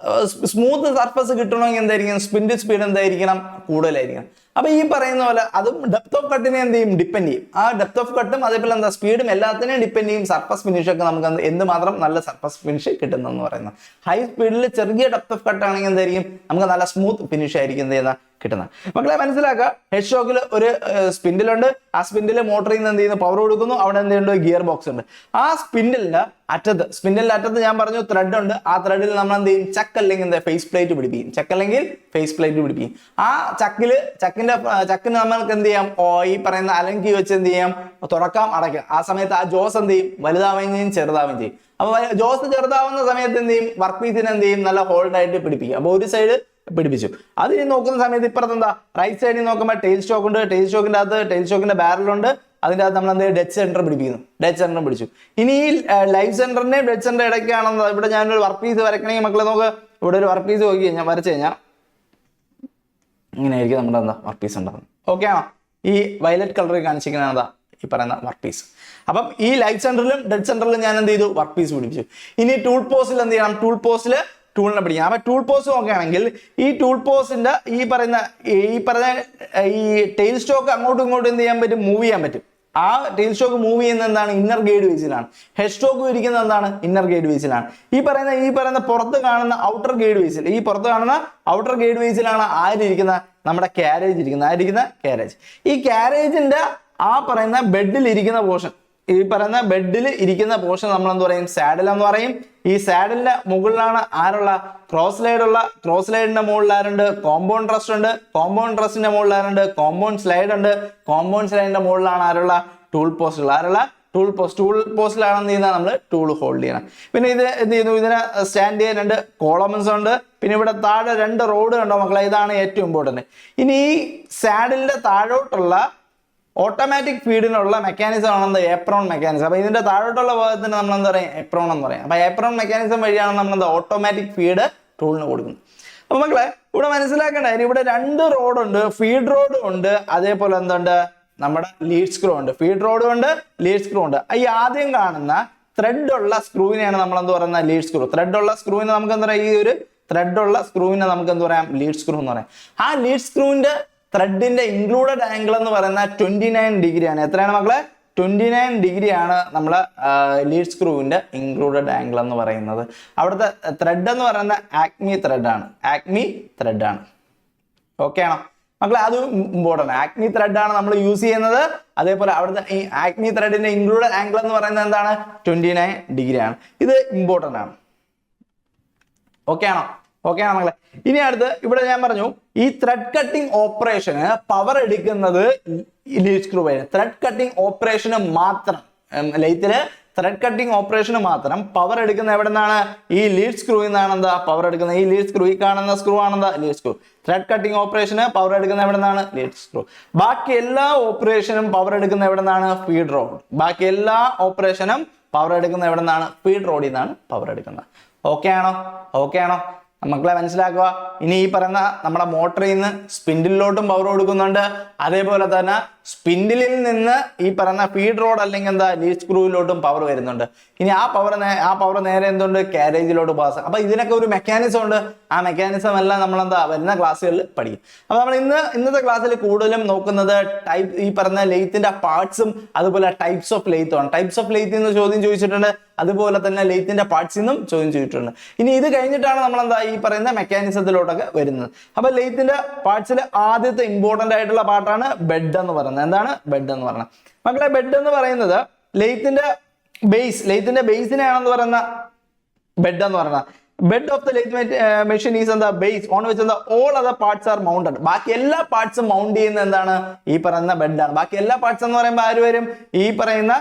സ്മൂത്ത് സർഫസ് കിട്ടണമെങ്കിൽ എന്തായിരിക്കും, സ്പിൻഡിൽ സ്പീഡ് എന്തായിരിക്കണം, കൂടുതലായിരിക്കണം. അപ്പൊ ഈ പറയുന്ന പോലെ അതും ഡെപ്ത് ഓഫ് കട്ടിനെ എന്ത് ചെയ്യും, ഡിപ്പെൻഡ് ചെയ്യും. ആ ഡെപ്ത് ഓഫ് കട്ടും അതേപോലെ എന്താ സ്പീഡും എല്ലാത്തിനെയും ഡിപ്പെൻഡ് ചെയ്യും സർഫസ് ഫിനിഷ് ഒക്കെ നമുക്ക് എന്തുമാത്രം നല്ല സർഫസ് ഫിനിഷ് കിട്ടുന്നെന്ന് പറയുന്നത്. ഹൈ സ്പീഡിൽ ചെറിയ ഡെപ്ത് ഓഫ് കട്ട് ആണെങ്കിൽ എന്തായിരിക്കും, നമുക്ക് നല്ല സ്മൂത്ത് ഫിനിഷ് ആയിരിക്കും എന്ത് ചെയ്യുന്ന കിട്ടുന്നത്. മക്കളെ മനസ്സിലാക്കുക, ഹെഡ് ഷോക്കിൽ ഒരു സ്പിൻഡിലുണ്ട്. ആ സ്പിൻഡിൽ മോട്ടറിൽ നിന്ന് എന്ത് ചെയ്യുന്നു, പവർ കൊടുക്കുന്നു. അവിടെ എന്ത് ചെയ്യുന്നുണ്ട്, ഗിയർ ബോക്സ് ഉണ്ട്. ആ സ്പിൻഡിലിന്റെ അറ്റത്ത് ഞാൻ പറഞ്ഞു ത്രെഡ് ഉണ്ട്. ആ ത്രെഡിൽ നമ്മൾ എന്ത് ചെയ്യും, ചക്ക് അല്ലെങ്കിൽ എന്താ ഫേസ് പ്ലേറ്റ് പിടിപ്പിക്കും. ചക്ക് അല്ലെങ്കിൽ ഫേസ് പ്ലേറ്റ് പിടിപ്പിക്കും. ആ ചക്കിന് നമ്മൾക്ക് എന്ത് ചെയ്യാം, ഈ പറയുന്ന അലങ്കി വെച്ച് എന്ത് ചെയ്യാം, തുറക്കാം അടയ്ക്കാം. ആ സമയത്ത് ആ ജോസ് എന്ത് ചെയ്യും, വലുതാവുകയും ചെയ്യും ചെറുതാവുകയും ചെയ്യും. അപ്പൊ ജോസ് ചെറുതാവുന്ന സമയത്ത് എന്ത് ചെയ്യും, വർക്ക് പീസിനെ എന്ത് ചെയ്യും, നല്ല ഹോൾഡ് ആയിട്ട് പിടിപ്പിക്കും. അപ്പൊ ഒരു സൈഡ് പിടിപ്പിച്ചു. അതിന് നോക്കുന്ന സമയത്ത് ഇപ്പുറത്ത് എന്താ, റൈറ്റ് സൈഡിൽ നോക്കുമ്പോൾ ടെയിൽ സ്റ്റോക്ക് ഉണ്ട്. ടെയിൽ സ്റ്റോക്കിന്റെ അകത്ത് ടെയിൽ സ്റ്റോക്കിന്റെ ബാരലുണ്ട്. അതിന്റെ അകത്ത് നമ്മൾ എന്ത് ഡെഡ് സെന്റർ പിടിപ്പിക്കുന്നു. ഡെഡ് സെന്റർ പിടിച്ചു. ഇനി ഈ ലൈഫ് സെന്ററിന്റെയും ഡെഡ് സെന്റർ ഇടയ്ക്കാണെന്ന് ഇവിടെ ഞാനൊരു വർക്ക് പീസ് വരയ്ക്കണമെങ്കിൽ മക്കളെ നോക്ക്, ഇവിടെ ഒരു വർക്ക് പീസ് നോക്കി കഴിഞ്ഞാൽ വരച്ചു കഴിഞ്ഞാൽ ഇങ്ങനെയായിരിക്കും നമ്മുടെ എന്താ വർക്ക് പീസ് ഉണ്ടാകുന്നത്. ഓക്കെ ആണോ? ഈ വയലറ്റ് കളറിൽ കാണിച്ചിരിക്കുന്ന എന്താ ഈ പറയുന്ന വർക്ക് പീസ്. അപ്പം ഈ ലൈഫ് സെന്ററിലും ഡെഡ് സെന്ററിലും ഞാൻ എന്ത് ചെയ്തു, വർക്ക് പീസ് പിടിപ്പിച്ചു. ഇനി ടൂൾ പോസ്റ്റിൽ എന്ത് ചെയ്യണം, ടൂൾ പോസ്റ്റിൽ ടൂളിനെ പിടിക്കാം. അപ്പൊ ടൂൾ പോസ്റ്റ് നോക്കുകയാണെങ്കിൽ ഈ ടൂൾ പോസ്റ്റിന്റെ ഈ പറഞ്ഞ ഈ ടെയിൽ സ്റ്റോക്ക് അങ്ങോട്ടും ഇങ്ങോട്ടും എന്ത് ചെയ്യാൻ പറ്റും, മൂവ് ചെയ്യാൻ പറ്റും. ആ ടെയിൽ സ്റ്റോക്ക് മൂവ് ചെയ്യുന്നത് എന്താണ്, ഇന്നർ ഗൈഡ് വേസിലാണ്. ഹെഡ് സ്റ്റോക്ക് ഇരിക്കുന്നത് എന്താണ്, ഇന്നർ ഗൈഡ് വേസിലാണ്. ഈ പറയുന്ന പുറത്ത് കാണുന്ന ഔട്ടർ ഗൈഡ് വേസിൽ, ഈ പുറത്ത് കാണുന്ന ഔട്ടർ ഗൈഡ് വേസിലാണ് ആരിയിരിക്കുന്ന, നമ്മുടെ കാരേജ് ഇരിക്കുന്നത്. ആയിരിക്കുന്ന കാരേജ്. ഈ കാരേജിന്റെ ആ പറയുന്ന ബെഡിൽ ഇരിക്കുന്ന പോർഷൻ, ഈ പറയുന്ന ബെഡിൽ ഇരിക്കുന്ന പോർഷൻ നമ്മൾ എന്ത് പറയും, സാഡിൽ എന്ന് പറയും. ഈ സാഡിലിന്റെ മുകളിലാണ് ആരുള്ള, ക്രോസ് ലൈഡിന്റെ മുകളിൽ ആരുണ്ട്, കോമ്പൗണ്ട് ട്രസ്റ്റ് ഉണ്ട്. കോമ്പൗണ്ട് ട്രസ്റ്റിന്റെ മുകളിൽ ആരുണ്ട്, കോമ്പൗണ്ട് സ്ലൈഡ് ഉണ്ട്. കോമ്പൗണ്ട് സ്ലൈഡിന്റെ മുകളിലാണ് ആരുള്ള, ടൂൾ പോസ്റ്റുകൾ. ആരുള്ള, ടൂൾ പോസ്റ്റിലാണ് എന്ത് ചെയ്യുന്നത്, നമ്മൾ ടൂൾ ഹോൾഡ് ചെയ്യണം. പിന്നെ ഇത് എന്ത് ചെയ്യുന്നു, ഇതിനെ സ്റ്റാൻഡ് ചെയ്യാൻ 2 കോളംസ് ഉണ്ട്. പിന്നെ ഇവിടെ താഴെ 2 റോഡ് കണ്ടോ മക്കളെ, ഇതാണ് ഏറ്റവും ഇമ്പോർട്ടന്റ്. ഇനി ഈ സാഡിലിന്റെ താഴോട്ടുള്ള ഓട്ടോമാറ്റിക് ഫീഡിനുള്ള മെക്കാനിസം ആണെന്ത്, ഏപ്രോൺ മെക്കാനിസം. അപ്പൊ ഇതിന്റെ താഴോട്ടുള്ള ഭാഗത്തിന് നമ്മൾ എന്താ പറയാം, ഏപ്രോൺ എന്ന് പറയാം. അപ്പൊ ഏപ്രോൺ മെക്കാനിസം വഴിയാണ് നമ്മൾ എന്താ ഓട്ടോമാറ്റിക് ഫീഡ് ടൂളിന് കൊടുക്കുന്നത്. അപ്പൊ മക്കളെ ഇവിടെ മനസ്സിലാക്കേണ്ട, ഇവിടെ 2 റോഡ് ഉണ്ട്, ഫീഡ് റോഡ് ഉണ്ട്, അതേപോലെ എന്തുണ്ട്, നമ്മുടെ ലീഡ് സ്ക്രൂ ഉണ്ട്. ഫീഡ് റോഡ് ഉണ്ട്, ലീഡ് സ്ക്രൂ ഉണ്ട്. ഈ ആദ്യം കാണുന്ന ത്രെഡ് ഉള്ള സ്ക്രൂവിനെയാണ് നമ്മൾ എന്ത് പറയുന്നത്, ലീഡ് സ്ക്രൂ. ത്രെഡ് ഉള്ള സ്ക്രൂവിനെ നമുക്ക് എന്താ പറയാം, ഈ ഒരു ത്രെഡ് ഉള്ള സ്ക്രൂവിനെ നമുക്ക് എന്ത് പറയാം, ലീഡ് സ്ക്രൂ എന്ന് പറയാം. ആ ലീഡ് സ്ക്രൂവിന്റെ ത്രെഡിന്റെ ഇൻക്ലൂഡഡ് ആംഗിൾ എന്ന് പറയുന്ന 29 ഡിഗ്രിയാണ്. എത്രയാണ് മക്കളെ, 29 ഡിഗ്രിയാണ് നമ്മളെ ലീഡ് സ്ക്രൂവിന്റെ ഇൻക്ലൂഡഡ് ആംഗിൾ എന്ന് പറയുന്നത്. അവിടുത്തെ ത്രെഡ് എന്ന് പറയുന്ന ആക്മി ത്രെഡ് ആണ്. ഓക്കെ ആണോ മക്കളെ? അത് ഇമ്പോർട്ടന്റ്. ആക്മി ത്രെഡ് ആണ് നമ്മൾ യൂസ് ചെയ്യുന്നത്. അതേപോലെ അവിടുത്തെ ഈ ആക്മി ത്രെഡിന്റെ ഇൻക്ലൂഡഡ് ആംഗിൾ എന്ന് പറയുന്നത് എന്താണ്, 29 ഡിഗ്രിയാണ്. ഇത് ഇമ്പോർട്ടന്റ് ആണ്. ഓക്കെ ആണോ മക്കളെ? ഇനി അടുത്ത് ഇവിടെ ഞാൻ പറഞ്ഞു, ഈ ത്രെഡ് കട്ടിംഗ് ഓപ്പറേഷന് പവർ എടുക്കുന്നത് ലീഡ് സ്ക്രൂ വഴി. ത്രെഡ് കട്ടിംഗ് ഓപ്പറേഷന് മാത്രം, ലെയ്ത്തില് ത്രെഡ് കട്ടിംഗ് ഓപ്പറേഷന് മാത്രം പവർ എടുക്കുന്ന എവിടെ നിന്നാണ്, ഈ ലീഡ് സ്ക്രൂവിൽ നിന്നാണ് എന്താ പവർ എടുക്കുന്നത്. ഈ ലീഡ് സ്ക്രൂ, ഈ കാണുന്ന സ്ക്രൂ ആണെന്താ ലീഡ് സ്ക്രൂ. ത്രെഡ് കട്ടിംഗ് ഓപ്പറേഷന് പവർ എടുക്കുന്ന എവിടെ നിന്നാണ്, ലീഡ് സ്ക്രൂ. ബാക്കി എല്ലാ ഓപ്പറേഷനും പവർ എടുക്കുന്ന എവിടെ നിന്നാണ്, ഫീഡ് റോഡ്. ബാക്കി എല്ലാ ഓപ്പറേഷനും പവർ എടുക്കുന്ന എവിടെ നിന്നാണ്, ഫീഡ് റോഡിൽ നിന്നാണ് പവർ എടുക്കുന്നത്. ഓക്കെ ആണോ മക്കളെ? മനസ്സിലാക്കുക. ഇനി ഈ പറയുന്ന നമ്മുടെ മോട്ടറിൽ നിന്ന് സ്പിൻഡിലോട്ടും പവർ കൊടുക്കുന്നുണ്ട്. അതേപോലെ തന്നെ സ്പിൻഡിലിൽ നിന്ന് ഈ പറയുന്ന ഫീഡ് റോഡ് അല്ലെങ്കിൽ എന്താ ലീഡ് സ്ക്രൂവിലോട്ടും പവർ വരുന്നുണ്ട്. ഇനി ആ പവർ നേരെ എന്തുണ്ട്, കാരേജിലോട്ട് പാസ്. അപ്പൊ ഇതിനൊക്കെ ഒരു മെക്കാനിസം ഉണ്ട്. ആ മെക്കാനിസം എല്ലാം നമ്മൾ എന്താ വരുന്ന ക്ലാസ്സുകളിൽ പഠിക്കും. അപ്പൊ നമ്മൾ ഇന്നത്തെ ക്ലാസ്സിൽ കൂടുതലും നോക്കുന്നത് ഈ പറഞ്ഞ ലെയ്ത്തിന്റെ പാർട്സും അതുപോലെ ടൈപ്സ് ഓഫ് ലെയ്ത്തും ആണ്. ടൈപ്സ് ഓഫ് ലെയ്ത്ത് എന്ന് ചോദ്യം ചോദിച്ചിട്ടുണ്ട്. അതുപോലെ തന്നെ ലെയ്ത്തിന്റെ പാർട്സിൽ നിന്നും ചോദ്യം ചോദിച്ചിട്ടുണ്ട്. ഇനി ഇത് കഴിഞ്ഞിട്ടാണ് നമ്മൾ എന്താ ഈ പറയുന്ന മെക്കാനിസത്തിലോട്ടൊക്കെ വരുന്നത്. അപ്പൊ ലെയ്ത്തിന്റെ പാർട്സിൽ ആദ്യത്തെ ഇമ്പോർട്ടന്റ് ആയിട്ടുള്ള പാർട്ടാണ് ബെഡ് എന്ന് പറയുന്നത്. എന്താണ് ബെഡ് എന്ന് പറയുന്നത് മക്കളെ? ബെഡ് എന്ന് പറയുന്നത് ലെയ്ത്തിന്റെ ബേസിനെയാണെന്ന് പറയുന്ന ബെഡ് എന്ന് പറയുന്നത്. Bed of the lathe machine is എന്താ, ബേസ് ഓൺ വെച്ച് എന്താ all other parts R mounted. ബാക്കി എല്ലാ പാർട്സും മൗണ്ട് ചെയ്യുന്ന എന്താണ്, ഈ പറയുന്ന ബെഡാണ്. ബാക്കി എല്ലാ പാർട്സ് എന്ന് പറയുമ്പോൾ ആര് വരും, ഈ പറയുന്ന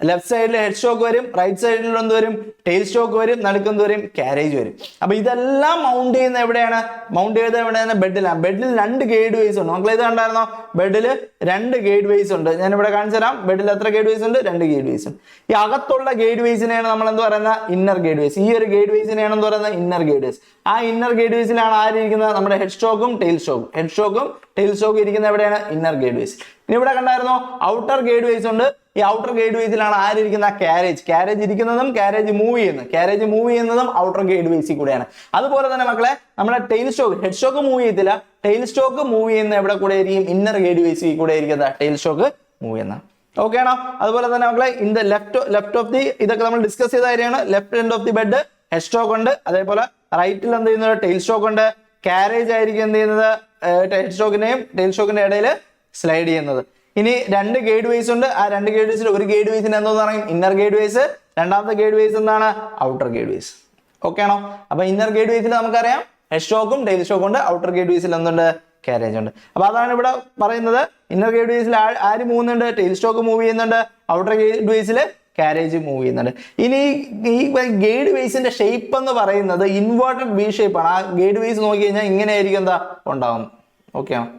ലെഫ്റ്റ് സൈഡിൽ ഹെഡ് സ്റ്റോക്ക് വരും, റൈറ്റ് സൈഡിൽ എന്ത് വരും, ടെയിൽ സ്റ്റോക്ക് വരും, നടുക്കെന്ത് വരും, കാരേജ് വരും. അപ്പൊ ഇതെല്ലാം മൗണ്ട് ചെയ്യുന്ന എവിടെയാണ്? മൗണ്ട് ചെയ്ത് എവിടെയാണ്? ബെഡിലാണ്. ബെഡിൽ 2 ഗൈഡ് വേസ് ഉണ്ട്. മക്കളെ ഇത് കണ്ടായിരുന്നോ? ബെഡിൽ 2 ഗൈഡ് വേസ് ഉണ്ട്. ഞാൻ ഇവിടെ കാണിച്ചു തരാം. ബെഡിൽ എത്ര ഗൈഡ് വേസ് ഉണ്ട്? 2 ഗൈഡ് വേസ് ഉണ്ട്. ഈ അകത്തുള്ള ഗൈഡ് വേസിനെയാണ് നമ്മൾ എന്ത് പറയുന്നത്? Inner guide ways. ഈ ഒരു ഗൈഡ് വേസിനെയാണ് എന്ത് പറയുന്നത്? Inner guide ways. ആ ഇന്നർ ഗൈഡ് വേസിലാണ് ആരിയിരിക്കുന്നത്? നമ്മുടെ ഹെഡ് സ്റ്റോക്കും ടെയിൽ സ്റ്റോക്കും. ഹെഡ് സ്റ്റോക്കും ടെയിൽ സ്റ്റോക്കും ഇരിക്കുന്ന എവിടെയാണ്? Inner guide ways. ഇനി ഇവിടെ കണ്ടായിരുന്നോ? ഔട്ടർ ഗൈഡ് വേസ് ഉണ്ട്. ഈ ഔട്ടർ ഗൈഡ് വേസിലാണ് ആരിയിരിക്കുന്ന? കാരേജ്. കാരേജ് ഇരിക്കുന്നതും കാരേജ് മൂവ് ചെയ്യുന്നതും ഔട്ടർ ഗൈഡ് വേസിൽ കൂടെയാണ്. അതുപോലെ തന്നെ മക്കളെ നമ്മുടെ tail stock, head stock move ചെയ്യത്തില്ല. ടെയിൽ സ്റ്റോക്ക് മൂവ് ചെയ്യുന്ന എവിടെ കൂടെ ആയിരിക്കും? ഇന്നർ ഗൈഡ് വേസിൽ കൂടെ ആയിരിക്കുന്ന ടെയിൽ സ്റ്റോക്ക് മൂവ് ചെയ്യുന്ന. ഓക്കെ ആണോ? അതുപോലെ തന്നെ മക്കളെ in the left of the, ഇതൊക്കെ നമ്മൾ ഡിസ്കസ് ചെയ്ത കാര്യമാണ്. Left end of the bed head stock ഉണ്ട്. അതേപോലെ റൈറ്റിൽ എന്ത് ചെയ്യുന്നത്? ടെയിൽ സ്റ്റോക്ക് ഉണ്ട്. കാരേജ് ആയിരിക്കും എന്ത് ചെയ്യുന്നത്? ഹെഡ് സ്റ്റോക്കിന്റെയും ടെയിൽ സ്റ്റോക്കിന്റെ ഇടയിൽ സ്ലൈഡ് ചെയ്യുന്നത്. ഇനി 2 ഗൈഡ് വേസ് ഉണ്ട്. ആ 2 ഗൈഡ് വേസിൽ ഒരു ഗൈഡ് വേസിന് എന്തോന്ന് പറയും? Inner guide ways. രണ്ടാമത്തെ ഗൈഡ് വേസ് എന്താണ്? Outer guide ways. ഓക്കെ ആണോ? അപ്പൊ ഇന്നർ ഗൈഡ് വേസിൽ നമുക്കറിയാം ഹെഡ് സ്റ്റോക്കും ടെയിൽ സ്റ്റോക്കും ഉണ്ട്. ഔട്ടർ ഗൈഡ് വേസിൽ എന്തുണ്ട്? കാരേജ് ഉണ്ട്. അപ്പൊ അതാണ് ഇവിടെ പറയുന്നത്. ഇന്നർ ഗൈഡ് വേസിൽ ആര് മൂവ് ചെയ്യുന്നുണ്ട്? ടെയിൽ സ്റ്റോക്ക് മൂവ് ചെയ്യുന്നുണ്ട്. ഔട്ടർ ഗൈഡ് വേസിൽ കാരേജ് മൂവ് ചെയ്യുന്നുണ്ട്. ഇനി ഈ ഗൈഡ് വേസിന്റെ ഷേപ്പ് എന്ന് പറയുന്നത് ഇൻവേർട്ടഡ് വി ഷേപ്പ് ആണ്. ആ ഗൈഡ് വേസ് നോക്കി കഴിഞ്ഞാൽ ഇങ്ങനെ ആയിരിക്കും എന്താ ഉണ്ടാവുന്നത്. ഓക്കെ ആണോ?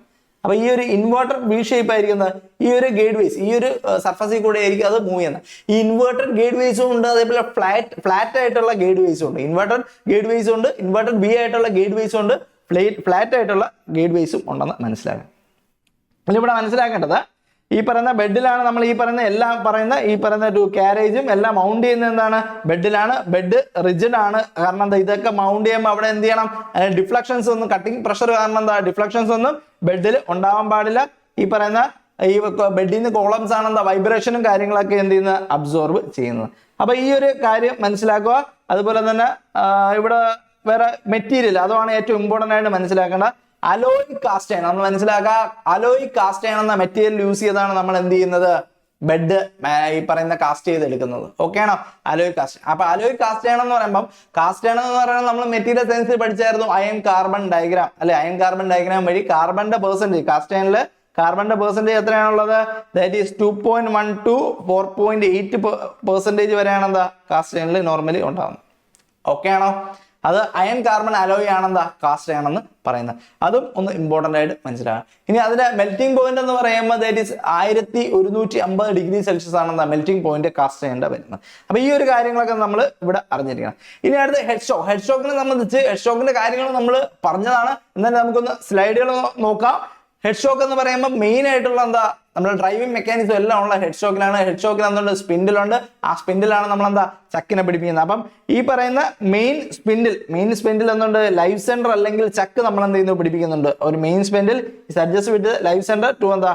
അപ്പൊ ഈ ഒരു ഇൻവേർട്ടഡ് വി ഷേപ്പ് ആയിരിക്കുന്നത് ഈ ഒരു ഗൈഡ് വേസ്, ഈ ഒരു സർഫസിൽ കൂടെ ആയിരിക്കും അത് മൂവ് ചെയ്യുന്നത്. ഈ ഇൻവേർട്ടഡ് ഗൈഡ് വേസും ഉണ്ട്, അതേപോലെ ഫ്ലാറ്റ് ആയിട്ടുള്ള ഗൈഡ് വേസും ഉണ്ട്. ഇൻവേർട്ടഡ് ഗൈഡ് വേസും ഉണ്ട്, ഇൻവേർട്ടഡ് വി ആയിട്ടുള്ള ഗൈഡ് വേസും ഉണ്ട്, ഫ്ലാറ്റ് ആയിട്ടുള്ള ഗൈഡ് വേസും ഉണ്ടെന്ന് മനസ്സിലാക്കാം. ഇവിടെ മനസ്സിലാക്കേണ്ടത് ഈ പറയുന്ന ബെഡിലാണ് നമ്മൾ ഈ പറയുന്ന കാരേജും എല്ലാം മൗണ്ട് ചെയ്യുന്നത് എന്താണ്? ബെഡിലാണ്. ബെഡ് റിജിഡ് ആണ്. കാരണം എന്താ? ഇതൊക്കെ മൗണ്ട് ചെയ്യുമ്പോൾ അവിടെ എന്ത് ചെയ്യണം? ഡിഫ്ലക്ഷൻസ് ഒന്നും, കട്ടിങ് പ്രഷർ കാരണം എന്താ? ഡിഫ്ലക്ഷൻസ് ഒന്നും ബെഡിൽ ഉണ്ടാവാൻ പാടില്ല. ഈ പറയുന്ന ഈ ബെഡിൽ നിന്ന് കോളംസ് ആണ് എന്താ? വൈബ്രേഷനും കാര്യങ്ങളൊക്കെ എന്ത് ചെയ്യുന്നത്? അബ്സോർബ് ചെയ്യുന്നത്. അപ്പൊ ഈ ഒരു കാര്യം മനസ്സിലാക്കുക. അതുപോലെ തന്നെ ഇവിടെ വേറെ മെറ്റീരിയൽ, അതാണ് ഏറ്റവും ഇമ്പോർട്ടന്റ് ആയിട്ട് മനസ്സിലാക്കേണ്ട. അലോയ് കാസ്റ്റ് അയൺ നമ്മൾ മനസ്സിലാക്കുക. അലോയ് കാസ്റ്റ് അയൺ എന്ന മെറ്റീരിയൽ യൂസ് ചെയ്താണ് നമ്മൾ എന്ത് ചെയ്യുന്നത്? ബെഡ് ഈ പറയുന്ന കാസ്റ്റ് ചെയ്തെടുക്കുന്നത്. ഓക്കെ ആണോ? Alloy cast. അപ്പൊ അലോയ് കാസ്റ്റ് അയൺ എന്ന് പറയുമ്പോൾ നമ്മൾ മെറ്റീരിയൽ സയൻസിൽ പഠിച്ചായിരുന്നു അയൺ കാർബൺ ഡയഗ്രാം അല്ലെ? അയൺ കാർബൺ ഡയഗ്രാം വഴി കാർബണിന്റെ പെർസെന്റേജ്, കാസ്റ്റ് അയണില് കാർബണിന്റെ പെർസെന്റേജ് എത്രയാണുള്ളത്? ദാറ്റ് ഈസ് 2.1 to 4.8% വരെയാണ് എന്താ കാസ്റ്റ് അയണിൽ നോർമലി ഉണ്ടാകുന്നത്. ഓക്കെ ആണോ? അത് അയൺ കാർബൺ അലോയ് ആണെന്താ കാസ്റ്റ് ആണെന്ന് പറയുന്നത്. അതും ഒന്ന് ഇമ്പോർട്ടന്റ് ആയിട്ട് മനസ്സിലാക്കാം. ഇനി അതിന്റെ മെൽറ്റിംഗ് പോയിന്റ് എന്ന് പറയുമ്പോൾ ദാറ്റ് ഈസ് 1150 ഡിഗ്രി സെൽഷ്യസ് ആണെന്താ മെൽറ്റിംഗ് പോയിന്റ് കാസ്റ്റ് ചെയ്യേണ്ട വരുന്നത്. അപ്പൊ ഈ ഒരു കാര്യങ്ങളൊക്കെ നമ്മൾ ഇവിടെ അറിഞ്ഞിരിക്കണം. ഇനി അടുത്ത് ഹെഡ് സ്റ്റോക്കിനെ സംബന്ധിച്ച് ഹെഡ് സ്റ്റോക്കിന്റെ കാര്യങ്ങൾ നമ്മൾ പറഞ്ഞതാണ്. എന്നാലും നമുക്കൊന്ന് സ്ലൈഡുകൾ നോക്കാം. ഹെഡ് സ്റ്റോക്ക് എന്ന് പറയുമ്പോൾ മെയിൻ ആയിട്ടുള്ള എന്താ? നമ്മുടെ ഡ്രൈവിംഗ് മെക്കാനിസം എല്ലാം ഉള്ള ഹെഡ് സ്റ്റോക്കിലാണ്. ഹെഡ് സ്റ്റോക്കിൽ എന്തുണ്ട്? സ്പിൻഡിലുണ്ട്. ആ സ്പിൻഡിലാണ് നമ്മൾ എന്താ? ചക്കിനെ പിടിപ്പിക്കുന്നത്. അപ്പം ഈ പറയുന്ന മെയിൻ സ്പിൻഡിൽ എന്തുണ്ട്? ലൈഫ് സെന്റർ അല്ലെങ്കിൽ ചക്ക് നമ്മൾ എന്ത് ചെയ്യുന്നു? പിടിപ്പിക്കുന്നുണ്ട്. ഒരു main spindle adjust with live centre to എന്താ?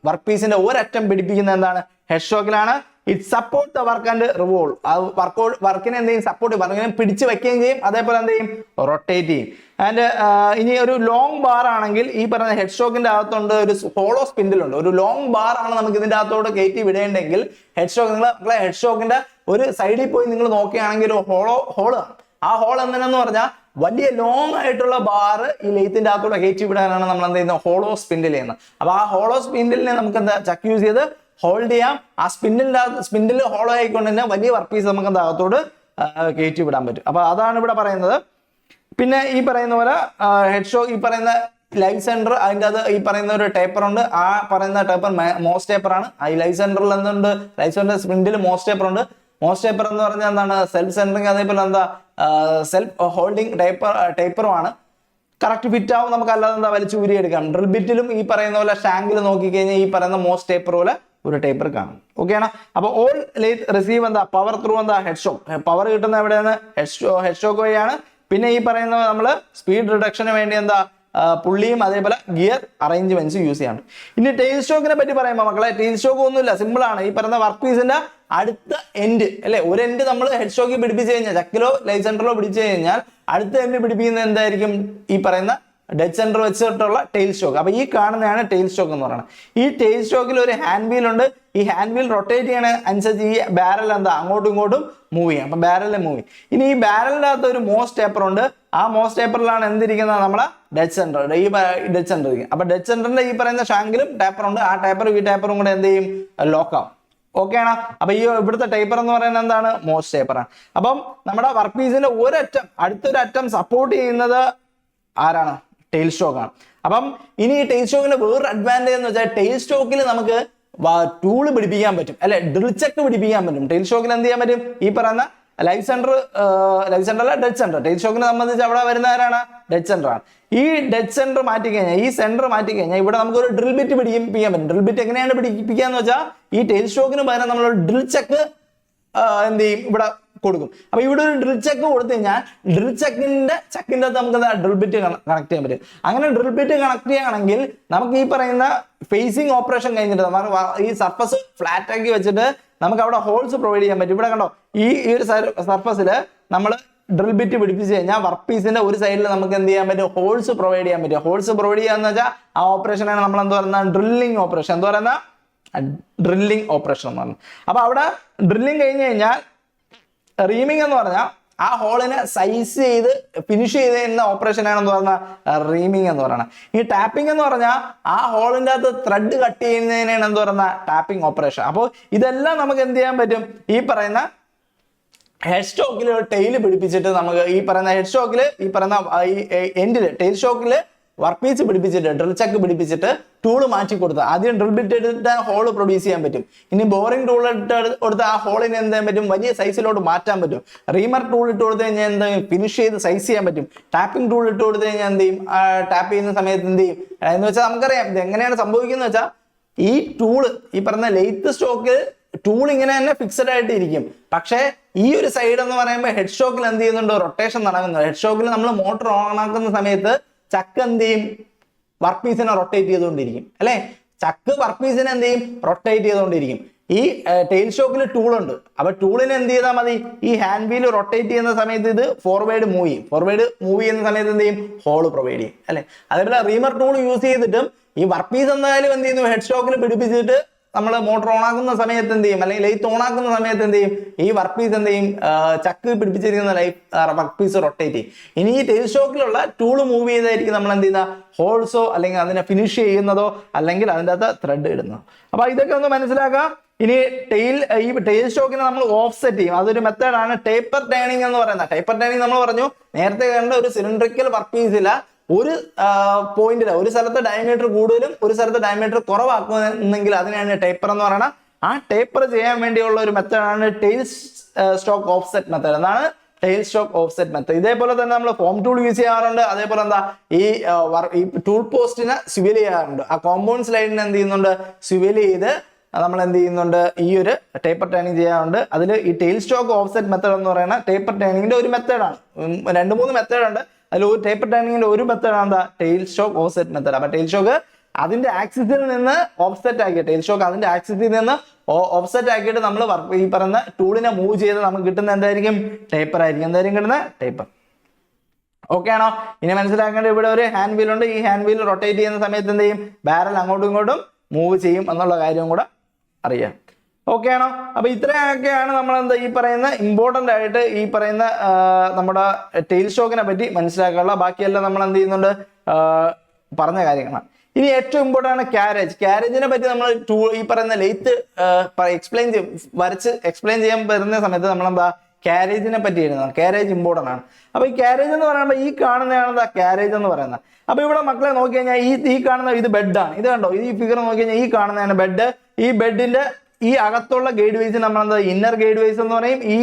വർക്ക് പീസിന്റെ ഒരറ്റം പിടിപ്പിക്കുന്ന എന്താണ്? ഹെഡ് സ്റ്റോക്കിലാണ്. It support the work and revolve. വർക്കിനെ എന്ത് ചെയ്യും? സപ്പോർട്ട് ചെയ്യും. വർക്കിനെ പിടിച്ചു വെക്കുകയും ചെയ്യും. അതേപോലെ എന്ത് ചെയ്യും? റൊട്ടേറ്റ് ചെയ്യും. ആൻഡ് ഇനി ഒരു ലോങ് ബാർ ആണെങ്കിൽ ഈ പറയുന്ന ഹെഡ് സ്റ്റോക്കിന്റെ അകത്തുണ്ട് ഒരു ഹോളോ സ്പിൻഡിലുണ്ട്. ഒരു ലോങ് ബാർ ആണ് നമുക്ക് ഇതിന്റെ അകത്തോട് കയറ്റി വിടേണ്ടെങ്കിൽ ഹെഡ് സ്റ്റോക്കിന്റെ ഒരു സൈഡിൽ പോയി നിങ്ങൾ നോക്കുകയാണെങ്കിൽ ഒരു ഹോള് ആ ഹോൾ എന്തിനെന്ന് പറഞ്ഞാൽ വലിയ ലോങ് ആയിട്ടുള്ള ബാർ ഈ ലെയ്ത്തിന്റെ അകത്തോടെ കയറ്റി വിടാനാണ് നമ്മൾ എന്ത് ചെയ്യുന്നത്? ഹോളോ സ്പിൻഡിൽ ചെയ്യുന്നത്. അപ്പൊ ആ ഹോളോ സ്പിൻഡിലിനെ നമുക്ക് എന്താ? ചക്ക് യൂസ് ചെയ്ത് ഹോൾഡ് ചെയ്യാം. ആ സ്പിൻഡിൽ ഹോളോ ആയിക്കൊണ്ട് തന്നെ വലിയ വർക്ക് പീസ് നമുക്ക് എന്താ? അകത്തോട് കയറ്റി വിടാൻ പറ്റും. അപ്പൊ അതാണ് ഇവിടെ പറയുന്നത്. പിന്നെ ഈ പറയുന്ന പോലെ ഹെഡ് സ്റ്റോക്ക് ഈ പറയുന്ന ലൈഫ് സെന്റർ അതിൻ്റെ അത് ഈ പറയുന്ന ഒരു ടേപ്പർ ഉണ്ട്. ആ പറയുന്ന ടേപ്പർ മോസ് ടേപ്പർ ആണ്. ഈ ലൈഫ് സെന്ററിൽ എന്തുണ്ട്? Live centre spindle Morse taper ഉണ്ട്. മോസ് ടേപ്പർ എന്ന് പറഞ്ഞാൽ എന്താണ്? സെൽഫ് സെന്ററിങ്, അതേപോലെ എന്താ? സെൽഫ് ഹോൾഡിങ് ടേപ്പറുമാണ്. കറക്റ്റ് ഫിറ്റ് ആവും. നമുക്ക് അല്ലാതെ എന്താ? വലിച്ചു ഊരിയെടുക്കാം. ഡ്രിൽ ബിറ്റിലും ഈ പറയുന്ന പോലെ ഷാങ്കിൽ നോക്കിക്കഴിഞ്ഞാൽ ഈ പറയുന്ന മോസ് ടേപ്പർ പോലെ ഒരു ടേപ്പർ കാണും. ഓക്കെ ആണ്. അപ്പൊ ഓൾ ലേത്ത് റിസീവ് എന്താ? പവർ ത്രൂ എന്താ? Head stock. പവർ കിട്ടുന്ന എവിടെയാണ്? ഹെഡ് സ്റ്റോക്ക് വഴിയാണ്. പിന്നെ ഈ പറയുന്ന നമ്മള് സ്പീഡ് റിഡക്ഷന് വേണ്ടി എന്താ? പുള്ളിയും അതേപോലെ ഗിയർ അറേഞ്ച്മെന്റ്സ് യൂസ് ചെയ്യാറുണ്ട്. ഇനി ടെയിൽ സ്റ്റോക്കിനെ പറ്റി പറയുമ്പോൾ മക്കളെ, ടെയിൽ സ്റ്റോക്ക് ഒന്നുമില്ല, സിമ്പിൾ ആണ്. ഈ പറയുന്ന വർക്ക് പീസിന്റെ അടുത്ത എൻഡ് അല്ലെ, ഒരു എൻഡ് നമ്മൾ ഹെഡ് സ്റ്റോക്കിൽ പിടിപ്പിച്ചു കഴിഞ്ഞാൽ, ചക്കിലോ ലൈഫ് സെന്ററിലോ പിടിച്ചു കഴിഞ്ഞാൽ അടുത്ത എൻഡ് പിടിപ്പിക്കുന്നത് എന്തായിരിക്കും? ഈ പറയുന്ന ഡെഡ് സെന്റർ വെച്ചിട്ടുള്ള ടെയിൽ സ്റ്റോക്ക്. അപ്പൊ ഈ കാണുന്നതാണ് ടെയിൽ സ്റ്റോക്ക് എന്ന് പറയുന്നത്. ഈ ടെയിൽ സ്റ്റോക്കിൽ ഒരു ഹാൻഡ് വീൽ ഉണ്ട്. ഈ ഹാൻഡ് വീൽ റൊട്ടേറ്റ് ചെയ്യണ അനുസരിച്ച് ഈ ബാരൽ എന്താ? അങ്ങോട്ടും ഇങ്ങോട്ടും മൂവ് ചെയ്യാം. അപ്പൊ ബാരലിൽ മൂവ് ചെയ്യും. ഇനി ഈ ബാരലിന്റെ അകത്ത് ഒരു മോസ് ടേപ്പർ ഉണ്ട്. ആ മോസ് ടേപ്പറിലാണ് എന്തിരിക്കുന്നത്? നമ്മളെ ഡെഡ് സെന്റർ. ഈ ഡെഡ് സെന്റർ ഇരിക്കും. അപ്പൊ ഡെഡ് സെന്ററിന്റെ ഈ പറയുന്ന ഷാങ്കിലും ടേപ്പർ ഉണ്ട്. ആ ടേപ്പറും ഈ ടേപ്പറും കൂടെ എന്ത് ചെയ്യും? ലോക്കാവും. ഓക്കെ ആണോ? അപ്പൊ ഈ ഇവിടുത്തെ ടേപ്പർ എന്ന് പറയുന്നത് എന്താണ്? മോസ്റ്റ് ടേപ്പറാണ്. അപ്പം നമ്മുടെ വർക്ക് പീസിന്റെ ഒരറ്റം അടുത്തൊരു അറ്റം സപ്പോർട്ട് ചെയ്യുന്നത് ആരാണ്? ടെയിൽ സ്റ്റോക്ക് ആണ്. അപ്പം ഇനി ഈ ടെയിൽ സ്റ്റോക്കിന്റെ വേറൊരു അഡ്വാൻറ്റേജ് എന്ന് വെച്ചാൽ ടെയിൽ സ്റ്റോക്കിൽ നമുക്ക് ടൂള് പിടിപ്പിക്കാൻ പറ്റും, അല്ലെ, ഡ്രിൽ ചെക്ക് പിടിപ്പിക്കാൻ പറ്റും. ടെയിൽ സ്റ്റോക്കിൽ എന്ത് ചെയ്യാൻ പറ്റും? ഈ പറയുന്ന live centre dead centre. Tail സ്റ്റോക്കിനെ സംബന്ധിച്ച് അവിടെ വരുന്ന ആരാണ്? ഡെഡ് സെന്റർ ആണ്. ഈ ഡെഡ് സെന്റർ മാറ്റി കഴിഞ്ഞാൽ, ഈ സെന്റർ മാറ്റി കഴിഞ്ഞാൽ ഇവിടെ നമുക്ക് ഒരു ഡ്രിൽ ബിറ്റ് പിടിപ്പിക്കാൻ പറ്റും. ഡ്രിൽ ബിറ്റ് എങ്ങനെയാണ് പിടിപ്പിക്കാന്ന് വെച്ചാൽ ഈ ടെയിൽ സ്റ്റോക്കിന് പകരം നമ്മൾ ഡ്രിൽ ചെക്ക് എന്ത് ചെയ്യും? ഇവിടെ കൊടുക്കും. അപ്പൊ ഇവിടെ ഒരു ഡ്രിൽ ചെക്ക് കൊടുത്തു കഴിഞ്ഞാൽ ഡ്രിൽ ചക്കിന്റെ അകത്ത് നമുക്ക് ഡ്രിൽ ബിറ്റ് കണക്ട് ചെയ്യാൻ പറ്റും. അങ്ങനെ ഡ്രിൽ ബിറ്റ് കണക്ട് ചെയ്യുകയാണെങ്കിൽ നമുക്ക് ഈ പറയുന്ന ഫേസിങ് ഓപ്പറേഷൻ കഴിഞ്ഞിട്ട് ഈ സർഫസ് ഫ്ലാറ്റ് ആക്കി വെച്ചിട്ട് നമുക്ക് അവിടെ ഹോൾസ് പ്രൊവൈഡ് ചെയ്യാൻ പറ്റും. ഇവിടെ കണ്ടോ, ഈ ഒരു സർഫസിൽ നമ്മൾ ഡ്രിൽ ബിറ്റ് പിടിപ്പിച്ച് കഴിഞ്ഞാൽ വർക്ക് പീസിന്റെ ഒരു സൈഡിൽ നമുക്ക് എന്ത് ചെയ്യാൻ പറ്റും? ഹോൾസ് പ്രൊവൈഡ് ചെയ്യാൻ പറ്റും. ഹോൾസ് പ്രൊവൈഡ് ചെയ്യാന്ന് വെച്ചാൽ ആ ഓപ്പറേഷനാണ് നമ്മൾ എന്താ പറയുന്നത്? Drilling operation. എന്താ പറയുന്ന? ഡ്രില്ലിംഗ് ഓപ്പറേഷൻ എന്ന് പറഞ്ഞു. അപ്പൊ അവിടെ ഡ്രില്ലിംഗ് കഴിഞ്ഞ് കഴിഞ്ഞാൽ റീമിംഗ് എന്ന് പറഞ്ഞാൽ ആ ഹോളിനെ സൈസ് ചെയ്ത് ഫിനിഷ് ചെയ്ത് ചെയ്യുന്ന ഓപ്പറേഷൻ ആണെന്ന് പറഞ്ഞാൽ റീമിംഗ് എന്ന് പറയുന്നത്. ഈ ടാപ്പിംഗ് എന്ന് പറഞ്ഞാൽ ആ ഹോളിന്റെ അകത്ത് ത്രെഡ് കട്ട് ചെയ്യുന്നതിനാണ് എന്ത് പറയുന്ന? Tapping operation. അപ്പോൾ ഇതെല്ലാം നമുക്ക് എന്ത് ചെയ്യാൻ പറ്റും? ഈ പറയുന്ന ഹെഡ് സ്റ്റോക്കിൽ ടെയിൽ പിടിപ്പിച്ചിട്ട് നമുക്ക് ഈ പറയുന്ന ഹെഡ് സ്റ്റോക്കിൽ ഈ പറയുന്ന എൻഡില് ടെയിൽ സ്റ്റോക്കിൽ വർക്ക് പീസ് പിടിപ്പിച്ചിട്ട് ഡ്രിൽ ചക്ക് പിടിപ്പിച്ചിട്ട് ടൂള് മാറ്റി കൊടുത്താൽ ആദ്യം ഡ്രിൽ ബിറ്റ് എടുത്ത് ഹോള് പ്രൊഡ്യൂസ് ചെയ്യാൻ പറ്റും. ഇനി ബോറിംഗ് ടൂൾ ഇട്ട് കൊടുത്ത് ആ ഹോളിനെ എന്ത് ചെയ്യാൻ പറ്റും? വലിയ സൈസിലോട്ട് മാറ്റാൻ പറ്റും. റീമർ ടൂൾ ഇട്ട് കൊടുത്തു കഴിഞ്ഞാൽ എന്ത് ഫിനിഷ് ചെയ്ത് സൈസ് ചെയ്യാൻ പറ്റും. ടാപ്പിംഗ് ടൂൾ ഇട്ട് കൊടുത്തു കഴിഞ്ഞാൽ എന്ത് ചെയ്യും? ടാപ്പ് ചെയ്യുന്ന സമയത്ത് എന്ത് ചെയ്യും എന്ന് വെച്ചാൽ നമുക്കറിയാം ഇത് എങ്ങനെയാണ് സംഭവിക്കുന്നത് വെച്ചാൽ ഈ ടൂള് ഈ പറഞ്ഞ ലെയ്ത്ത് സ്റ്റോക്ക് ടൂൾ ഇങ്ങനെ തന്നെ ഫിക്സഡ് ആയിട്ട് ഇരിക്കും. പക്ഷേ ഈ ഒരു സൈഡ് എന്ന് പറയുമ്പോൾ ഹെഡ് സ്റ്റോക്കിൽ എന്ത് ചെയ്യുന്നുണ്ട്? റൊട്ടേഷൻ നടക്കുന്നുണ്ട്. ഹെഡ് സ്റ്റോക്കിൽ നമ്മൾ മോട്ടോർ ഓൺ ആക്കുന്ന സമയത്ത് ചക്ക് എന്ത് ചെയ്യും? വർക്ക് പീസിനെ റൊട്ടേറ്റ് ചെയ്തുകൊണ്ടിരിക്കും, അല്ലെ? ചക്ക് വർക്ക് പീസിനെ എന്ത് ചെയ്യും? റൊട്ടേറ്റ് ചെയ്തുകൊണ്ടിരിക്കും. ഈ ടെയിൽ സ്റ്റോക്കിൽ ടൂൾ ഉണ്ട്. അപ്പൊ ടൂളിനെ എന്ത് ചെയ്താൽ മതി? ഈ ഹാൻഡ് വീൽ റൊട്ടേറ്റ് ചെയ്യുന്ന സമയത്ത് ഇത് ഫോർവേഡ് മൂവ് ചെയ്യും. ഫോർവേഡ് മൂവ് ചെയ്യുന്ന സമയത്ത് എന്ത് ചെയ്യും? ഹോള് പ്രൊവൈഡ് ചെയ്യും, അല്ലെ? അതേപോലെ റീമർ ടൂൾ യൂസ് ചെയ്തിട്ടും ഈ വർക്ക് പീസ് എന്തായാലും എന്ത് ചെയ്യുന്നു? ഹെഡ് സ്റ്റോക്കിൽ പിടിപ്പിച്ചിട്ട് നമ്മൾ മോട്ടോർ ഓൺ ആക്കുന്ന സമയത്ത് എന്ത് ചെയ്യും? അല്ലെങ്കിൽ ലൈറ്റ് ഓൺ ആക്കുന്ന സമയത്ത് എന്ത് ചെയ്യും? ഈ വർക്ക് പീസ് എന്ത് ചെയ്യും? ചക്ക് പിടിപ്പിച്ചിരിക്കുന്ന വർക്ക് പീസ് റൊട്ടേറ്റ് ചെയ്യും. ഇനി ഈ ടെയിൽ സ്റ്റോക്കിലുള്ള ടൂള് മൂവ് ചെയ്തായിരിക്കും നമ്മൾ എന്ത് ചെയ്യുന്ന ഹോൾസോ അല്ലെങ്കിൽ അതിനെ ഫിനിഷ് ചെയ്യുന്നതോ അല്ലെങ്കിൽ അതിൻ്റെ അകത്ത് ത്രെഡ് ഇടുന്നതോ. അപ്പൊ ഇതൊക്കെ ഒന്ന് മനസ്സിലാക്കാം. ഇനി ഈ ടെയിൽ സ്റ്റോക്കിനെ നമ്മൾ ഓഫ് സെറ്റ് ചെയ്യും. അതൊരു മെത്തേഡാണ് ടേപ്പർ ടേണിംഗ് എന്ന് പറയുന്നത്. ടേപ്പർ ടേണിംഗ് നമ്മൾ പറഞ്ഞു നേരത്തെ കണ്ട ഒരു സിലിണ്ടറിക്കൽ വർക്ക് പീസില്ല ഒരു പോയിന്റില് ഒരു സ്ഥലത്ത് ഡയമീറ്റർ കൂടുതലും ഒരു സ്ഥലത്ത് ഡയമീറ്റർ കുറവാക്കുന്നെങ്കിൽ അതിനാണ് ടേപ്പർ എന്ന് പറയുന്നത്. ആ ടേപ്പർ ചെയ്യാൻ വേണ്ടിയുള്ള ഒരു മെത്തേഡാണ് ടെയിൽ സ്റ്റോക്ക് ഓഫ്സെറ്റ് മെത്തേഡ്. എന്താണ്? Tail stock offset method. ഇതേപോലെ തന്നെ നമ്മൾ ഫോം ടൂൾ യൂസ് ചെയ്യാറുണ്ട്. അതേപോലെ എന്താ ഈ ടൂൾ പോസ്റ്റിനെ സ്വിവൽ ചെയ്യാറുണ്ട്. ആ കോമ്പൗണ്ട് സ്ലൈഡിനെ എന്ത് ചെയ്യുന്നുണ്ട്? സ്വിവൽ ചെയ്ത് നമ്മൾ എന്ത് ചെയ്യുന്നുണ്ട്? ഈ ഒരു ടേപ്പർ ടേണിംഗ് ചെയ്യാറുണ്ട്. അതിൽ ഈ ടെയിൽ സ്റ്റോക്ക് ഓഫ്സെറ്റ് മെത്തേഡ് എന്ന് പറയുന്ന ടേപ്പർ ടേണിംഗിന്റെ ഒരു മെത്തേഡാണ്. 2-3 മെത്തേഡ് ഉണ്ട്. അതിൽ ഒരു ടേപ്പർ ടേണിംഗിന്റെ ഒരു മെത്തേഡാണ് എന്താ? Tail stock offset method. അപ്പൊ ടെയിൽ സ്റ്റോക്ക് അതിന്റെ ആക്സിസിൽ നിന്ന് ഓഫ്സെറ്റ് ആക്കിയ ടെയിൽ സ്റ്റോക്ക് അതിന്റെ ആക്സിസിൽ നിന്ന് ഓഫ്സെറ്റ് ആക്കിയിട്ട് നമ്മൾ ഈ പറയുന്ന ടൂളിനെ മൂവ് ചെയ്ത് നമുക്ക് കിട്ടുന്ന എന്തായിരിക്കും? ടേപ്പർ ആയിരിക്കും. എന്തായിരിക്കും കിട്ടുന്നത്? ടേപ്പർ. ഓക്കെ ആണോ? ഇനി മനസ്സിലാക്കേണ്ട ഇവിടെ ഒരു ഹാൻഡ് വീൽ ഉണ്ട്. ഈ ഹാൻഡ് വീൽ റൊട്ടേറ്റ് ചെയ്യുന്ന സമയത്ത് എന്ത് ചെയ്യും? ബാരൽ അങ്ങോട്ടും ഇങ്ങോട്ടും മൂവ് ചെയ്യും എന്നുള്ള കാര്യം കൂടെ അറിയാം. ഓക്കെ ആണോ? അപ്പൊ ഇത്രയൊക്കെയാണ് നമ്മൾ എന്താ ഈ പറയുന്ന ഇമ്പോർട്ടന്റ് ആയിട്ട് ഈ പറയുന്ന നമ്മുടെ ടെയിൽ സ്റ്റോക്കിനെ പറ്റി മനസ്സിലാക്കാനുള്ള. ബാക്കിയെല്ലാം നമ്മൾ എന്ത് ചെയ്യുന്നുണ്ട്? പറഞ്ഞ കാര്യങ്ങളാണ്. ഇനി ഏറ്റവും ഇമ്പോർട്ടൻ്റ് ആണ് ക്യാരേജ്. ക്യാരേജിനെ പറ്റി നമ്മൾ ഈ പറയുന്ന ലെയ്ത്ത് എക്സ്പ്ലെയിൻ ചെയ്യാൻ വരുന്ന സമയത്ത് നമ്മളെന്താ ക്യാരേജിനെ പറ്റി എഴുതുന്നത്. ക്യാരേജ് ഇമ്പോർട്ടൻ്റ് ആണ്. അപ്പൊ ഈ ക്യാരേജ് എന്ന് പറയുമ്പോൾ ഈ കാണുന്നതാണ് എന്താ ക്യാരേജ് എന്ന് പറയുന്നത്. അപ്പൊ ഇവിടെ മക്കളെ നോക്കി കഴിഞ്ഞാൽ ഈ കാണുന്ന ഇത് ബെഡാണ്. ഇത് കണ്ടോ? ഈ ഫിഗർ നോക്കി കഴിഞ്ഞാൽ ഈ കാണുന്നതാണ് ബെഡ്. ഈ ബെഡിന്റെ ഈ അകത്തുള്ള ഗൈഡ് വേസ് നമ്മൾ എന്താ ഇന്നർ ഗൈഡ് വേസ് എന്ന് പറയും. ഈ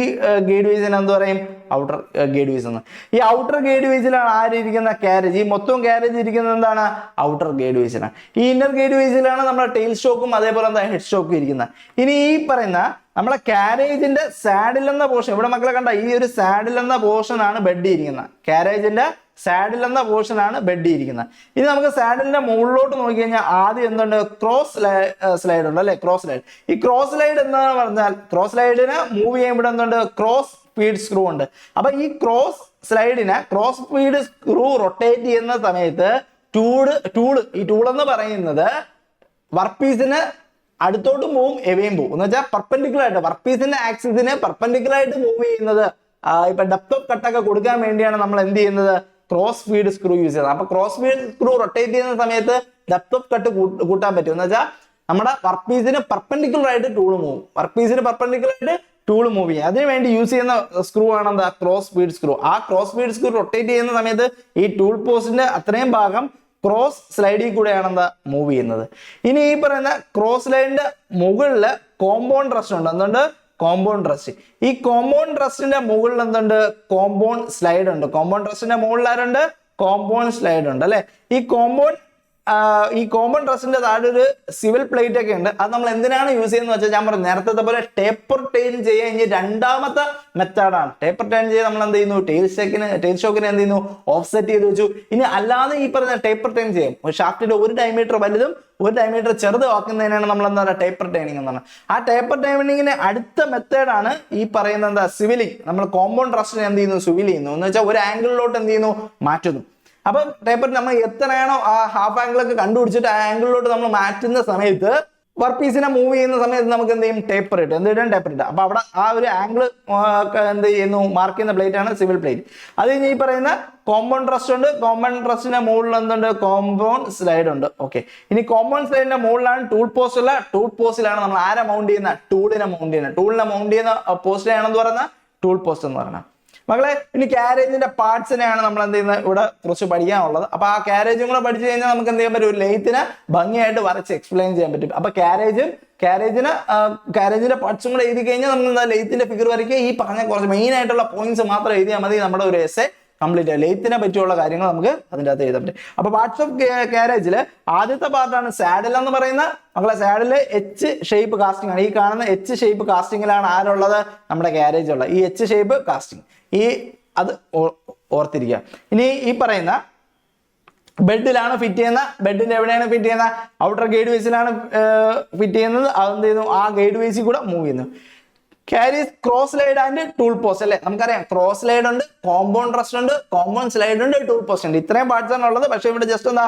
ഗൈഡ് വേസിന് എന്ത് പറയും? ഔട്ടർ ഗൈഡ് വേസ് എന്ന്. ഈ ഔട്ടർ ഗൈഡ് വേസിലാണ് ആരിയ്ക്കുന്ന ക്യാരേജ്. ഈ മൊത്തം ക്യാരേജ് ഇരിക്കുന്നത് എന്താണ്? ഔട്ടർ ഗൈഡ് വേസിലാണ്. ഈ ഇന്നർ ഗൈഡ് വേസിലാണ് നമ്മുടെ ടെയിൽ സ്റ്റോക്കും അതേപോലെ എന്താ ഹെഡ് സ്റ്റോക്കും ഇരിക്കുന്നത്. ഇനി ഈ പറയുന്ന നമ്മളെ ക്യാരേജിന്റെ സാഡിൽ എന്ന പോർഷൻ ഇവിടെ മക്കളെ കണ്ട ഈ ഒരു സാഡിൽ എന്ന പോർഷൻ ആണ് ബെഡ് ഇരിക്കുന്നത്. ക്യാരേജിന്റെ സാഡിൽ എന്ന പോർഷൻ ആണ് ബെഡ് ഇരിക്കുന്നത്. ഇനി നമുക്ക് സാഡിലിന്റെ മുകളിലോട്ട് നോക്കി കഴിഞ്ഞാൽ ആദ്യം എന്തുണ്ട്? ക്രോസ് സ്ലൈഡ് ഉണ്ട്, അല്ലെ? Cross slide. ഈ ക്രോസ് സ്ലൈഡ് എന്താണെന്ന് പറഞ്ഞാൽ ക്രോസ് സ്ലൈഡിനെ മൂവ് ചെയ്യുമ്പോൾ എന്തുണ്ട്? ക്രോസ് ഫീഡ് സ്ക്രൂ ഉണ്ട്. അപ്പൊ ഈ ക്രോസ് സ്ലൈഡിനെ ക്രോസ് ഫീഡ് സ്ക്രൂ റൊട്ടേറ്റ് ചെയ്യുന്ന സമയത്ത് ഈ ടൂൾ എന്ന് പറയുന്നത് വർക്ക് പീസിന് അടുത്തോട്ടും പോവും എവേയും പോവും. എന്ന് വെച്ചാൽ പെർപെൻഡിക്കുലർ ആയിട്ട് വർക്ക് പീസിന്റെ ആക്സിസിന് പെർപെൻഡിക്കുലർ ആയിട്ട് മൂവ് ചെയ്യുന്നത്. ഇപ്പൊ ഡെപ്ത് ഓഫ് കട്ടൊക്കെ കൊടുക്കാൻ വേണ്ടിയാണ് നമ്മൾ എന്ത് ചെയ്യുന്നത്? ക്രോസ് ഫീഡ് സ്ക്രൂ യൂസ് ചെയ്യുന്നത്. അപ്പൊ ക്രോസ് ഫീഡ് സ്ക്രൂ റൊട്ടേറ്റ് ചെയ്യുന്ന സമയത്ത് ഡെപ്ത് ഓഫ് കട്ട് കൂട്ടാൻ പറ്റും. എന്ന് വെച്ചാൽ നമ്മുടെ വർക്ക് പീസിന് പെർപെൻഡിക്കുലർ ആയിട്ട് ടൂൾ മൂവ് ചെയ്യും. അതിനുവേണ്ടി യൂസ് ചെയ്യുന്ന സ്ക്രൂ ആണ് എന്താ, ക്രോസ് ഫീഡ് സ്ക്രൂ. ആ ക്രോസ് ഫീഡ് സ്ക്രൂ റൊട്ടേറ്റ് ചെയ്യുന്ന സമയത്ത് ഈ ടൂൾ പോസ്റ്റിന്റെ അത്രയും ഭാഗം ക്രോസ് സ്ലൈഡിൽ കൂടെയാണ് എന്താ മൂവ് ചെയ്യുന്നത്. ഇനി ഈ പറയുന്ന ക്രോസ് ലൈനിന്റെ മുകളില് കോമ്പൗണ്ട് റസ്റ്റ് ഉണ്ട്. എന്തുണ്ട്? Compound rest. ഈ കോമ്പൗണ്ട് റസ്റ്റിന്റെ മുകളിൽ എന്തുണ്ട്? കോമ്പൗണ്ട് സ്ലൈഡ് ഉണ്ട്. കോമ്പൗണ്ട് റസ്റ്റിന്റെ മുകളിൽ ആരുണ്ട്? കോമ്പൗണ്ട് സ്ലൈഡ് ഉണ്ട് അല്ലെ. ഈ കോമ്പൗണ്ട് റസ്റ്റിന്റെ താഴെ ഒരു സിവിൽ പ്ലേറ്റ് ഒക്കെ ഉണ്ട്. അത് നമ്മൾ എന്തിനാണ് യൂസ് ചെയ്യുന്നത് വെച്ചാൽ, ഞാൻ പറഞ്ഞു നേരത്തെ പോലെ ടേപ്പർ ടൈൻ ചെയ്യാൻ ഇനി രണ്ടാമത്തെ മെത്തേഡാണ്. ടേപ്പർ ടൈൻ ചെയ്യാൻ നമ്മൾ എന്ത് ചെയ്യുന്നു, ടെയിൽ ഷോക്കിനെ എന്ത് ചെയ്യുന്നു, ഓഫ്സെറ്റ് ചെയ്ത് വെച്ചു. ഇനി അല്ലാതെ ഈ പറഞ്ഞ ടേപ്പർ ടൈൻ ചെയ്യും. ഷാഫ്റ്റിന്റെ ഒരു ഡയമീറ്റർ വലുതും ഒരു ഡയമീറ്റർ ചെറുതാക്കുന്നതിനാണ് നമ്മൾ എന്താ പറയുക, ടേപ്പർ ടൈനിങ് എന്ന് പറഞ്ഞാൽ. ആ ടേപ്പർ ടൈനിങ്ങിന് അടുത്ത മെത്തേഡാണ് ഈ പറയുന്ന എന്താ, സിവിലിംഗ്. നമ്മൾ കോമ്പൗണ്ട് റസ്റ്റിനെ എന്ത് ചെയ്യുന്നു, സിവിൽ ചെയ്യുന്നു. എന്ന് വെച്ചാൽ ഒരു ആംഗിളിലോട്ട് എന്ത് ചെയ്യുന്നു, മാറ്റുന്നു. അപ്പൊ ടേപ്പർ നമ്മൾ എത്രയാണോ ആ ഹാഫ് ആംഗിൾ ഒക്കെ കണ്ടുപിടിച്ചിട്ട് ആ ആംഗിളിലോട്ട് നമ്മൾ മാറ്റുന്ന സമയത്ത്, വർക്ക് പീസിനെ മൂവ് ചെയ്യുന്ന സമയത്ത് നമുക്ക് എന്ത് ചെയ്യും, ടേപ്പർ ഇട്ട് ടേപ്പർ ഇട്ട്. അപ്പൊ അവിടെ ആ ഒരു ആംഗിൾ എന്ത് ചെയ്യുന്നു, മാർക്ക് ചെയ്യുന്ന പ്ലേറ്റ് ആണ് സിവിൽ പ്ലേറ്റ്. അത് കഴിഞ്ഞ് ഈ പറയുന്ന കോമ്പൗണ്ട് റസ്റ്റ് ഉണ്ട്. കോമ്പൗണ്ട് റസ്റ്റിന്റെ മുകളിൽ എന്തുണ്ട്, കോമ്പൗണ്ട് സ്ലൈഡ് ഉണ്ട്. ഓക്കെ. ഇനി കോമ്പൗണ്ട് സ്ലൈഡിന്റെ മുകളിലാണ് ടൂൾ പോസ്റ്റ് ഉള്ള. ടൂൾ പോസ്റ്റിലാണ് നമ്മൾ ആരെ മൗണ്ട് ചെയ്യുന്ന, ടൂളിനെ മൗണ്ട് ചെയ്യുന്ന പോസ്റ്റിനെയാണെന്ന് പറയുന്ന ടൂൾ പോസ്റ്റ് എന്ന് പറയുന്നത്. മക്കളെ, ഇനി കാരേജിന്റെ പാർട്സിനെയാണ് നമ്മൾ എന്ത് ചെയ്യുന്നത്, ഇവിടെ കുറച്ച് പഠിക്കാനുള്ളത്. അപ്പൊ ആ കാരേജും കൂടെ പഠിച്ചു കഴിഞ്ഞാൽ നമുക്ക് എന്ത് ചെയ്യാൻ പറ്റും, ഒരു ലെയ്ത്തിനെ ഭംഗിയായിട്ട് വരച്ച് എക്സ്പ്ലെയിൻ ചെയ്യാൻ പറ്റും. അപ്പൊ കാരേജിന്റെ പാർട്സും കൂടെ എഴുതി കഴിഞ്ഞാൽ നമ്മൾ എന്താ, ലെയ്ത്തിന്റെ ഫിഗർ വരയ്ക്കുക. ഈ പറഞ്ഞ കുറച്ച് മെയിൻ ആയിട്ടുള്ള പോയിന്റ്സ് മാത്രം എഴുതിയാൽ മതി, നമ്മുടെ ഒരു എസ്സേ കംപ്ലീറ്റ് ആയി. ലെയ്ത്തിനെ പറ്റിയുള്ള കാര്യങ്ങൾ നമുക്ക് അതിൻ്റെ അകത്ത് എഴുതാൻ പറ്റും. അപ്പൊ പാർട്സ് ഓഫ് കാരേജില് ആദ്യത്തെ പാർട്ടാണ് സാഡിൽ എന്ന് പറയുന്ന. മക്കളെ, സാഡില് എച്ച് ഷേപ്പ് കാസ്റ്റിംഗ് ആണ്. ഈ കാണുന്ന എച്ച് ഷേപ്പ് കാസ്റ്റിംഗിലാണ് ആരുള്ളത്, നമ്മുടെ കാരേജ് ഉള്ളത്. ഈ എച്ച് ഷേപ്പ് കാസ്റ്റിംഗ് അത് ഓർത്തിരിക്കുക. ഇനി ഈ പറയുന്ന ബെഡിലാണ് ഫിറ്റ് ചെയ്യുന്ന. ബെഡിന്റെ എവിടെയാണ് ഫിറ്റ് ചെയ്യുന്ന, ഔട്ടർ ഗൈഡ് വേസിലാണ് ഫിറ്റ് ചെയ്യുന്നത്. അതെന്ത് ചെയ്യുന്നു, ആ ഗൈഡ് വേസിൽ കൂടെ മൂവ് ചെയ്യുന്നു. Carries cross slide and tool post അല്ലെ. നമുക്കറിയാം ക്രോസ് സ്ലൈഡ് ഉണ്ട്, കോമ്പൗണ്ട് റസ്റ്റ് ഉണ്ട്, കോമ്പൗണ്ട് സ്ലൈഡ് ഉണ്ട്, ടൂൾ പോസ്റ്റ് ഉണ്ട്. ഇത്രയും പാർട്സ് ആണ് ഉള്ളത്. പക്ഷെ ഇവിടെ ജസ്റ്റ് എന്താ,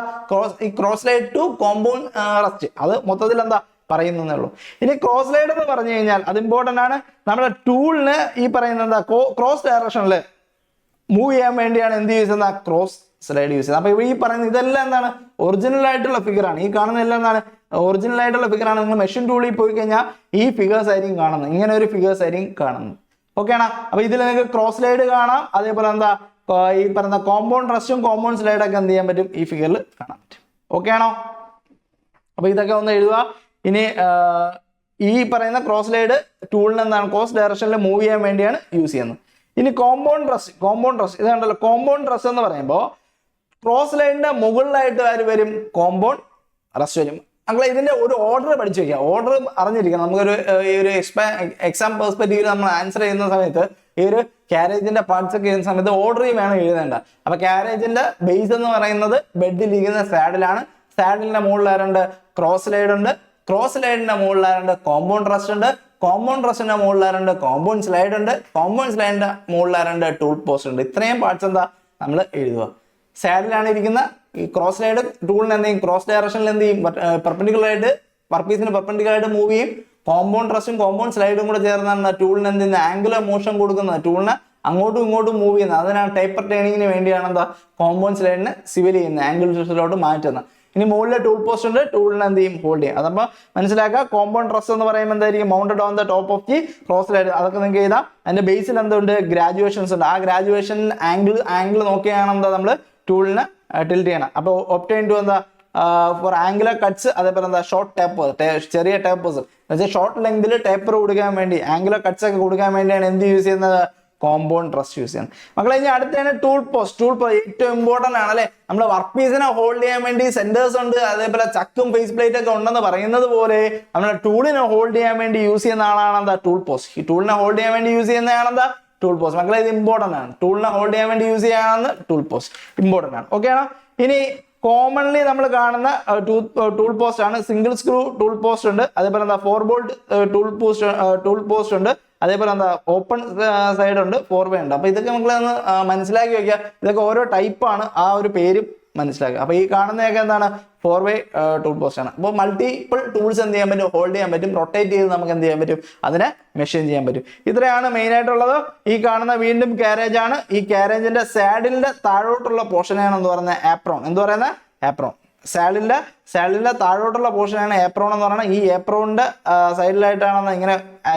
cross slide to compound rest, അത് മൊത്തത്തിൽ എന്താ പറയുന്നേ ഉള്ളൂ. ഇനി ക്രോസ് സ്ലൈഡ് എന്ന് പറഞ്ഞു കഴിഞ്ഞാൽ അത് ഇമ്പോർട്ടന്റ് ആണ്. നമ്മുടെ ടൂളിന് ഈ പറയുന്ന എന്താ, ക്രോസ് ഡയറക്ഷനിൽ മൂവ് ചെയ്യാൻ വേണ്ടിയാണ് എന്ത് യൂസ് ചെയ്യുന്നത്, ക്രോസ് സ്ലൈഡ് യൂസ് ചെയ്യുന്നത്. അപ്പൊ ഈ പറയുന്ന ഇതെല്ലാം എന്താണ്, ഒറിജിനൽ ആയിട്ടുള്ള ഫിഗർ ആണ്. ഈ കാണുന്ന എല്ലാം എന്താണ്, ഒറിജിനൽ ആയിട്ടുള്ള ഫിഗർ ആണ്. നിങ്ങൾ മെഷീൻ ടൂളിൽ പോയി കഴിഞ്ഞാൽ ഈ ഫിഗേഴ്സ് ആയിരിക്കും കാണുന്നത്. ഇങ്ങനെ ഒരു ഫിഗേഴ്സ് ആയിരിക്കും കാണുന്നത്. ഓക്കെ ആണോ? അപ്പൊ ഇതിൽ നിങ്ങൾക്ക് ക്രോസ് സ്ലൈഡ് കാണാം. അതേപോലെ എന്താ, ഈ പറയുന്ന കോമ്പൗണ്ട് റസ്റ്റും കോമ്പൗണ്ട് സ്ലൈഡൊക്കെ എന്ത് ചെയ്യാൻ പറ്റും, ഈ ഫിഗറിൽ കാണാൻ പറ്റും. ഓക്കെ ആണോ? അപ്പൊ ഇതൊക്കെ ഒന്ന് എഴുതുക. ഇനി ഈ പറയുന്ന ക്രോസ് സ്ലൈഡ് ടൂളിന് എന്താണ്, ക്രോസ് ഡയറക്ഷനിൽ മൂവ് ചെയ്യാൻ വേണ്ടിയാണ് യൂസ് ചെയ്യുന്നത്. ഇനി കോമ്പൗണ്ട് റസ്റ്റ് ഇത് കണ്ടല്ലോ. കോമ്പൗണ്ട് റസ്റ്റ് എന്ന് പറയുമ്പോൾ ക്രോസ് ലൈനിന്റെ മുകളിലായിട്ട് ആര് വരും, കോമ്പൗണ്ട് റസ്റ്റ് വരും. അങ്ങനെ ഇതിന്റെ ഒരു ഓർഡർ പഠിച്ചു വെക്കുക. ഓർഡർ അറിഞ്ഞിരിക്കണം. നമുക്കൊരു ഈ ഒരു എക്സാം പെർസ്പെക്റ്റീവിൽ നമ്മൾ ആൻസർ ചെയ്യുന്ന സമയത്ത് ഈ ഒരു കാരേജിന്റെ പാർട്സ് ഒക്കെ ചെയ്യുന്ന സമയത്ത് ഓർഡറിൽ വേണം എഴുതേണ്ട. അപ്പൊ കാരേജിന്റെ ബേസ് എന്ന് പറയുന്നത് ബെഡിലിരിക്കുന്ന സാഡിലാണ്. സാഡിലിന്റെ മുകളിൽ ആരുണ്ട്, ക്രോസ് സ്ലൈഡ് ഉണ്ട്. ക്രോസ് സ്ലൈഡിന്റെ മുകളിൽ ആരുണ്ട്, കോമ്പൗണ്ട് റസ്റ്റ് ഉണ്ട്. കോമ്പൗണ്ട് റസ്റ്റിന്റെ മുകളിൽ ആരുണ്ട്, കോമ്പൗണ്ട് സ്ലൈഡ് ഉണ്ട്. കോമ്പൗണ്ട് സ്ലൈഡിന്റെ മുകളിൽ ആരുണ്ട്, ടൂൾ പോസ്റ്റ് ഉണ്ട്. ഇത്രയും പാർട്സ് എന്താ നമ്മൾ എഴുതുക. സാഡിലാണ് ഇരിക്കുന്ന ഈ ക്രോസ് സ്ലൈഡ് ടൂളിന് എന്ത് ചെയ്യും, ക്രോസ് ഡയറക്ഷനിൽ എന്ത് ചെയ്യും, പെർപെൻഡിക്കുലർ ആയിട്ട് വർക്ക് പീസിന് പെർപെൻഡിക്കുലർ ആയിട്ട് മൂവ് ചെയ്യും. കോമ്പൗണ്ട് റസ്റ്റും കോമ്പൗണ്ട് സ്ലൈഡും കൂടെ ചേർന്നാണ് ടൂളിന് എന്ത് ചെയ്യുന്നത്, ആംഗുലർ മോഷൻ കൊടുക്കുന്നത്. ടൂളിന് അങ്ങോട്ടും ഇങ്ങോട്ടും മൂവ് ചെയ്യുന്നത്. അതിനാണ് ടേപ്പർ ടേണിങ്ങിന് വേണ്ടിയാണ് എന്താ, കോമ്പൗണ്ട് സ്ലൈഡിനെ സിവിൽ ചെയ്യുന്നത്, ആംഗിളിലോട്ട് മാറ്റുന്നത്. ഇനി മുകളിലെ ടൂൾ പോസ്റ്റ് ഉണ്ട്, ടൂളിനെ എന്ത് ചെയ്യും, ഹോൾഡ് ചെയ്യും. അതപ്പോൾ മനസ്സിലാക്കുക. കോമ്പൗണ്ട് റസ്റ്റ് എന്ന് പറയുമ്പോൾ എന്തായിരിക്കും, mounted on the top of the cross slide. അതൊക്കെ നിങ്ങൾക്ക് ചെയ്താൽ അതിന്റെ ബേസിൽ എന്തുണ്ട്, ഗ്രാജുവേഷൻസ് ഉണ്ട്. ആ ഗ്രാജുവേഷൻ ആംഗിൾ നോക്കിയാണ് എന്താ നമ്മൾ ടൂളിനെ ടിൽറ്റ് ചെയ്യണം. അപ്പോൾ ഒബ്റ്റൈൻ ടു എന്താ, ഫോർ ആംഗുലർ കട്ട്സ്. അതേപോലെ എന്താ, ഷോർട്ട് ടേപ്പേഴ്സ്, ചെറിയ ടേപ്പേഴ്സ് എന്നുവെച്ചാൽ ഷോർട്ട് ലെങ്തിൽ ടേപ്പർ കൊടുക്കാൻ വേണ്ടി, ആംഗുലർ കട്ട്സ് ഒക്കെ കൊടുക്കാൻ വേണ്ടിയാണ് എന്ത് യൂസ് ചെയ്യുന്നത്, കോമ്പൗണ്ട് റസ്റ്റ് യൂസ് ചെയ്യുന്നത്. മക്കളെ, ഇനി അടുത്താണ് ടൂൾ പോസ്റ്റ്. ഏറ്റവും ഇമ്പോർട്ടന്റ് ആണ് അല്ലെ. നമ്മുടെ വർക്ക് പീസിനെ ഹോൾഡ് ചെയ്യാൻ വേണ്ടി സെന്റേഴ്സ് ഉണ്ട്, അതേപോലെ ചക്കും ഫേസ് പ്ലേറ്റ് ഒക്കെ ഉണ്ടെന്ന് പറയുന്നത് പോലെ നമ്മുടെ ടൂളിനെ ഹോൾഡ് ചെയ്യാൻ വേണ്ടി യൂസ് ചെയ്യുന്ന ആളാണ് എന്താ, ടൂൾ പോസ്റ്റ്. ഈ ടൂളിനെ ഹോൾഡ് ചെയ്യാൻ വേണ്ടി യൂസ് ചെയ്യുന്നതാണ് എന്താ, ടൂൾ പോസ്റ്റ്. മക്കളെ, ഇത് ഇമ്പോർട്ടന്റ് ആണ്. ടൂളിനെ ഹോൾഡ് ചെയ്യാൻ വേണ്ടി യൂസ് ചെയ്യാനാണ് ടൂൾ പോസ്റ്റ്, ഇമ്പോർട്ടന്റ് ആണ്. ഓക്കെ ആണോ? ഇനി കോമൺലി നമ്മൾ കാണുന്ന ടൂൾ പോസ്റ്റ് ആണ് സിംഗിൾ സ്ക്രൂ ടൂൾ പോസ്റ്റ് ഉണ്ട്. അതേപോലെ എന്താ, 4 ബോൾട്ട് ടൂൾ പോസ്റ്റ് ഉണ്ട്. അതേപോലെ എന്താ, ഓപ്പൺ സൈഡ് ഉണ്ട്, 4 വേ ഉണ്ട്. അപ്പൊ ഇതൊക്കെ നമ്മൾ ഒന്ന് മനസ്സിലാക്കി വെക്കുക. ഇതൊക്കെ ഓരോ ടൈപ്പാണ്, ആ ഒരു പേരും മനസ്സിലാക്കുക. അപ്പൊ ഈ കാണുന്നതൊക്കെ എന്താണ്, 4 വേ ടൂൾ പോസ്റ്റ് ആണ്. അപ്പോൾ മൾട്ടിപ്പിൾ ടൂൾസ് എന്ത് ചെയ്യാൻ പറ്റും, ഹോൾഡ് ചെയ്യാൻ പറ്റും. റൊട്ടേറ്റ് ചെയ്ത് നമുക്ക് എന്ത് ചെയ്യാൻ പറ്റും, അതിനെ മെഷീൻ ചെയ്യാൻ പറ്റും. ഇത്രയാണ് മെയിൻ ആയിട്ടുള്ളത്. ഈ കാണുന്ന വീണ്ടും കാരേജ് ആണ്. ഈ കാരേജിന്റെ സാഡിലിന്റെ താഴോട്ടുള്ള പോർഷനാണ് എന്ന് പറയുന്നത് ആപ്രോൺ. എന്ത് പറയുന്നത്, ആപ്രോൺ. സാഡിലിന്റെ താഴോട്ടുള്ള പോർഷനാണ് ഏപ്രോൺ എന്ന് പറയുന്നത്. ഈ ഏപ്രോണിന്റെ സൈഡിലായിട്ടാണ് ഇങ്ങനെ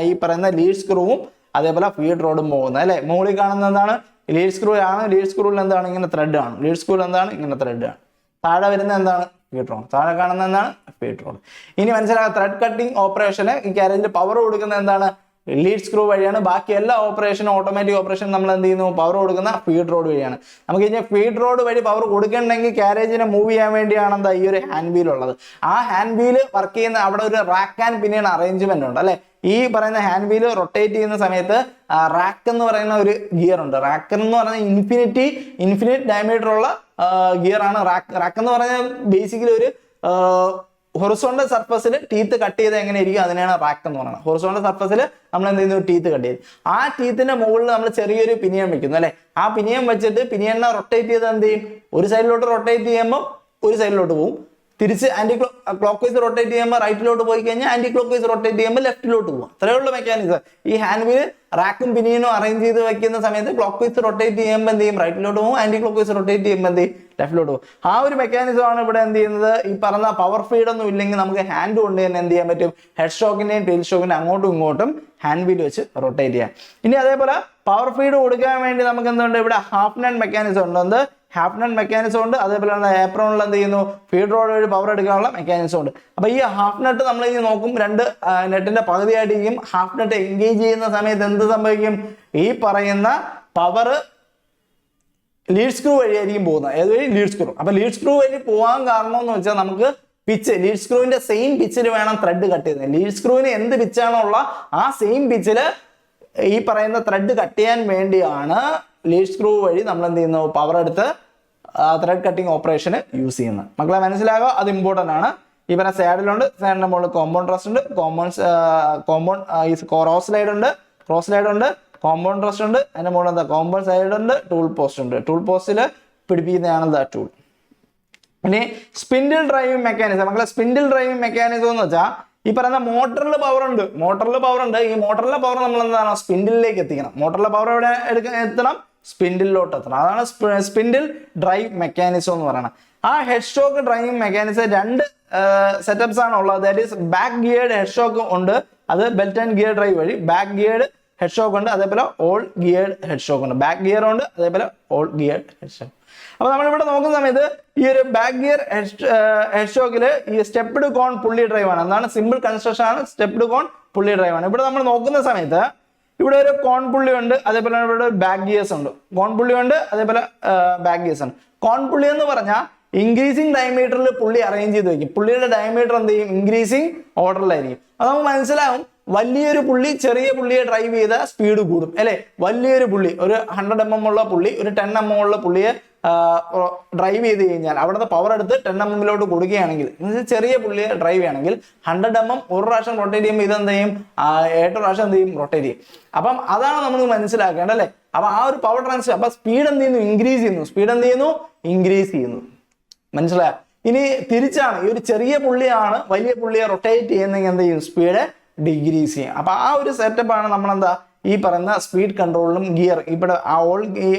ഈ പറയുന്ന ലീഡ് സ്ക്രൂവും അതേപോലെ ഫീഡ് റോഡും പോകുന്നത് അല്ലെ. മുകളിൽ കാണുന്ന എന്താണ് ലീഡ് സ്ക്രൂ ആണ്. ലീഡ് സ്ക്രൂവിൽ എന്താണ് ഇങ്ങനെ ത്രെഡ് ആണ്. ലീഡ് സ്ക്രൂവിൽ എന്താണ് ഇങ്ങനെ ത്രെഡ് ആണ്. താഴെ വരുന്ന എന്താണ് ഫീഡ് റോഡ്. താഴെ കാണുന്ന എന്താണ് ഫീഡ് റോഡ്. ഇനി മനസ്സിലാക്കുക, ത്രെഡ് കട്ടിംഗ് ഓപ്പറേഷന് ഈ കാരേജിൽ പവർ കൊടുക്കുന്ന എന്താണ് ലീഡ് സ്ക്രൂ വഴിയാണ്. ബാക്കി എല്ലാ ഓപ്പറേഷനും ഓട്ടോമാറ്റിക് ഓപ്പറേഷൻ നമ്മൾ എന്ത് ചെയ്യുന്നു പവർ കൊടുക്കുന്ന ഫീഡ് റോഡ് വഴിയാണ്. നമുക്ക് ഇനി ഫീഡ് റോഡ് വഴി പവർ കൊടുക്കണമെങ്കിൽ കാരേജിനെ മൂവ് ചെയ്യാൻ വേണ്ടിയാണ് എന്താ ഈ ഒരു ഹാൻഡ് വീൽ ഉള്ളത്. ആ ഹാൻഡ് വീല് വർക്ക് ചെയ്യുന്ന അവിടെ ഒരു റാക്ക് ആൻഡ് പിനിയൻ അറേഞ്ച്മെന്റ് ഉണ്ട് അല്ലെ. ഈ പറയുന്ന ഹാൻഡ് വീല് റൊട്ടേറ്റ് ചെയ്യുന്ന സമയത്ത് റാക്ക് എന്ന് പറയുന്ന ഒരു ഗിയർ ഉണ്ട്. റാക്ക് എന്ന് പറയുന്ന ഇൻഫിനിറ്റ് ഡയമീറ്റർ ഉള്ള ഗിയർ ആണ് റാക്ക്. റാക്ക് എന്ന് പറഞ്ഞാൽ ബേസിക്കലി ഒരു ഹൊറിസോണ്ടൽ സർഫസിൽ ടീത്ത് കട്ട് ചെയ്ത് എങ്ങനെ ഇരിക്കും അതിനാണ് റാക്ക് എന്ന് പറയുന്നത്. ഹൊറിസോണ്ടൽ സർഫസിൽ നമ്മൾ എന്ത് ചെയ്യുന്നു ടീത്ത് കട്ട് ചെയ്ത് ആ ടീത്തിന്റെ മുകളിൽ നമ്മൾ ചെറിയൊരു പിനിയൻ വെക്കുന്നു അല്ലെ. ആ പിനിയൻ വെച്ചിട്ട് പിനിയനെ റൊട്ടേറ്റ് ചെയ്ത് എന്ത് ചെയ്യും, ഒരു സൈഡിലോട്ട് റൊട്ടേറ്റ് ചെയ്യുമ്പോൾ ഒരു സൈഡിലോട്ട് പോകും, തിരിച്ച് ആന്റി ക്ലോക്ക് വൈസ് റൊട്ടേറ്റ് ചെയ്യുമ്പോൾ റൈറ്റിലോട്ട് പോയി കഴിഞ്ഞാൽ ആന്റി ക്ലോക്ക് വൈസ് റൊട്ടേറ്റ് ചെയ്യുമ്പോൾ ലെഫ്റ്റിലോട്ട് പോകും. അത്രയേ ഉള്ളൂ മെക്കാനിസം. ഈ ഹാൻഡ് വീൽ റാക്കും പിനിയനും അറേഞ്ച് ചെയ്ത് വെക്കുന്ന സമയത്ത് ക്ലോക്ക് വൈസ് റൊട്ടേറ്റ് ചെയ്യുമ്പോൾ എന്ത് ചെയ്യും റൈറ്റിലോട്ട് പോകും, ആന്റി ക്ലോക്ക് വൈസ് റൊട്ടേറ്റ് ചെയ്യുമ്പോൾ എന്ത് ചെയ്യും ലെഫ്റ്റിലോട്ട് പോകും. ആ ഒരു മെക്കാനിസം ആണ് ഇവിടെ എന്ത് ചെയ്യുന്നത്. ഈ പറഞ്ഞ പവർ ഫീഡ് ഒന്നും ഇല്ലെങ്കിൽ നമുക്ക് ഹാൻഡ് കൊണ്ട് തന്നെ എന്ത് ചെയ്യാൻ പറ്റും, ഹെഡ് ഷോക്കിന്റെയും ടെയിൽ ഷോക്കിന്റെയും അങ്ങോട്ടും ഇങ്ങോട്ടും ഹാൻഡ് വീൽ വെച്ച് റൊട്ടേറ്റ് ചെയ്യാം. ഇനി അതേപോലെ പവർ ഫീഡ് കൊടുക്കാൻ വേണ്ടി നമുക്ക് എന്തുണ്ട്, ഇവിടെ ഹാഫ് നട്ട് മെക്കാനിസം ഉണ്ട്. ഹാഫ് നട്ട് മെക്കാനിസം ഉണ്ട്. അതേപോലെ ഏപ്രോണിൽ എന്ത് ചെയ്യുന്നു ഫീഡ് റോഡ് വഴി പവർ എടുക്കാനുള്ള മെക്കാനിസം ഉണ്ട്. അപ്പൊ ഈ ഹാഫ് നട്ട് നമ്മൾ ഇനി നോക്കും, രണ്ട് നെറ്റിന്റെ പകുതിയായിട്ടിരിക്കും. ഹാഫ് നട്ട് എൻഗേജ് ചെയ്യുന്ന സമയത്ത് എന്ത് സംഭവിക്കും, ഈ പറയുന്ന പവർ ലീഡ് സ്ക്രൂ വഴിയായിരിക്കും പോകുന്നത്. ഏത് വഴി, ലീഡ് സ്ക്രൂ. അപ്പൊ ലീഡ് സ്ക്രൂ വഴി പോകാൻ കാരണം എന്ന് വെച്ചാൽ നമുക്ക് പിച്ച് ലീഡ് സ്ക്രൂവിന്റെ സെയിം പിച്ചിൽ വേണം ത്രെഡ് കട്ട് ചെയ്യുന്നത്. ലീഡ് സ്ക്രൂവിന് എന്ത് പിച്ചാണോ ഉള്ള ആ സെയിം പിച്ചില് ഈ പറയുന്ന ത്രെഡ് കട്ട് ചെയ്യാൻ വേണ്ടിയാണ് ലീഡ് സ്ക്രൂ വഴി നമ്മൾ എന്ത് ചെയ്യുന്നു പവർ എടുത്ത് ത്രെഡ് കട്ടിങ് ഓപ്പറേഷന് യൂസ് ചെയ്യുന്നത്. മക്കളെ മനസ്സിലാകുക, അത് ഇമ്പോർട്ടന്റ് ആണ്. ഈ പറഞ്ഞ സാഡിലുണ്ട്, സാഡിന്റെ മുകളിൽ കോമ്പൗണ്ട് ട്രസ്റ്റ് ഉണ്ട്, ക്രോസ് സ്ലൈഡ് ഉണ്ട്, കോമ്പൗണ്ട് ട്രസ്റ്റ് ഉണ്ട്, അതിന്റെ മുകളിൽ എന്താ കോമ്പൗണ്ട് സൈഡ് ഉണ്ട്, ടൂൾ പോസ്റ്റ് ഉണ്ട്. ടൂൾ പോസ്റ്റിൽ പിടിപ്പിക്കുന്നതാണ് എന്താ ടൂൾ. ഇനി സ്പിൻഡിൽ ഡ്രൈവിംഗ് മെക്കാനിസം. മക്കളെ സ്പിൻഡിൽ ഡ്രൈവിംഗ് മെക്കാനിസം എന്ന് വെച്ചാൽ ഈ പറയുന്ന മോട്ടറിൽ പവർ ഉണ്ട്. ഈ മോട്ടറിലെ പവർ നമ്മൾ എന്താണ് സ്പിൻഡിലേക്ക് എത്തിക്കണം. മോട്ടറിലെ പവർ എവിടെ എത്തണം, സ്പിൻഡിലോട്ട് എത്തണം. അതാണ് സ്പിൻഡിൽ ഡ്രൈവ് മെക്കാനിസം എന്ന് പറയുന്നത്. ആ ഹെഡ് ഷോക്ക് ഡ്രൈവിംഗ് മെക്കാനിസം രണ്ട് സെറ്റപ്സ് ആണ് ഉള്ളത്. That is back geared head stock ഉണ്ട്, അത് ബെൽറ്റ് ആൻഡ് ഗിയർ ഡ്രൈവ് വഴി. ബാക്ക് ഗിയർഡ് ഹെഡ് ഷോക്ക് ഉണ്ട്, അതേപോലെ ഓൾ ഗിയർഡ് ഹെഡ് ഷോക്ക് ഉണ്ട്. ബാക്ക് ഗിയർ ഉണ്ട്, അതേപോലെ ഓൾ ഗിയർഡ് ഹെഡ് ഷോക്ക്. അപ്പൊ നമ്മളിവിടെ നോക്കുന്ന സമയത്ത് ഈ ഒരു ബാക്ക് ഗിയർ ഹെഡ് ഷോക്കില് ഈ സ്റ്റെപ്ഡ് കോൺ പുള്ളി ഡ്രൈവ് ആണ്. എന്താണ് സിമ്പിൾ കൺസ്ട്രക്ഷൻ ആണ്, സ്റ്റെപ്ഡ് കോൺ പുള്ളി ഡ്രൈവ് ആണ്. ഇവിടെ നമ്മൾ നോക്കുന്ന സമയത്ത് ഇവിടെ ഒരു കോൺ പുള്ളി ഉണ്ട്, അതേപോലെ ഇവിടെ ബാക്ക് ഗിയേഴ്സ് ഉണ്ട്. കോൺ പുള്ളി ഉണ്ട്, അതേപോലെ ബാക്ക് ഗിയേഴ്സ് ഉണ്ട്. കോൺ പുള്ളി എന്ന് പറഞ്ഞാൽ ഇൻക്രീസിങ് ഡയമീറ്ററിൽ പുള്ളി അറേഞ്ച് ചെയ്ത് വെക്കും. പുള്ളിയുടെ ഡയമീറ്റർ എന്ത് ചെയ്യും, ഇൻക്രീസിങ് ഓർഡറിലായിരിക്കും. അത് നമുക്ക് മനസ്സിലാവും, വലിയൊരു പുള്ളി ചെറിയ പുള്ളിയെ ഡ്രൈവ് ചെയ്ത സ്പീഡ് കൂടും അല്ലെ. വലിയൊരു പുള്ളി ഒരു 100 mm ഉള്ള പുള്ളി ഒരു 10 mm ഉള്ള പുള്ളിയെ ഡ്രൈവ് ചെയ്ത് കഴിഞ്ഞാൽ അവിടുത്തെ പവർ എടുത്ത് 10 mm കൊടുക്കുകയാണെങ്കിൽ, ചെറിയ പുള്ളിയെ ഡ്രൈവ് ചെയ്യണമെങ്കിൽ 100 mm ഒരു പ്രാവശ്യം റൊട്ടേറ്റ് ചെയ്യുമ്പോൾ ഇതെന്ത് ചെയ്യും, 8 പ്രാവശ്യം എന്ത് ചെയ്യും, റൊട്ടേറ്റ് ചെയ്യും. അപ്പം അതാണ് നമുക്ക് മനസ്സിലാക്കേണ്ടത് അല്ലെ. അപ്പൊ ആ ഒരു പവർ ട്രാൻസ്ഫർ, അപ്പൊ സ്പീഡ് എന്ത് ചെയ്യുന്നു, ഇൻക്രീസ് ചെയ്യുന്നു. മനസ്സിലായോ? ഇനി തിരിച്ചാണ്, ഈ ഒരു ചെറിയ പുള്ളിയാണ് വലിയ പുള്ളിയെ റൊട്ടേറ്റ് ചെയ്യുന്നെങ്കിൽ എന്ത് ചെയ്യും, സ്പീഡ് ഡിക്രീസ് ചെയ്യും. അപ്പൊ ആ ഒരു സെറ്റപ്പാണ് നമ്മളെന്താ ഈ പറയുന്ന സ്പീഡ് കൺട്രോളിലും ഗിയർ. ഇവിടെ ആ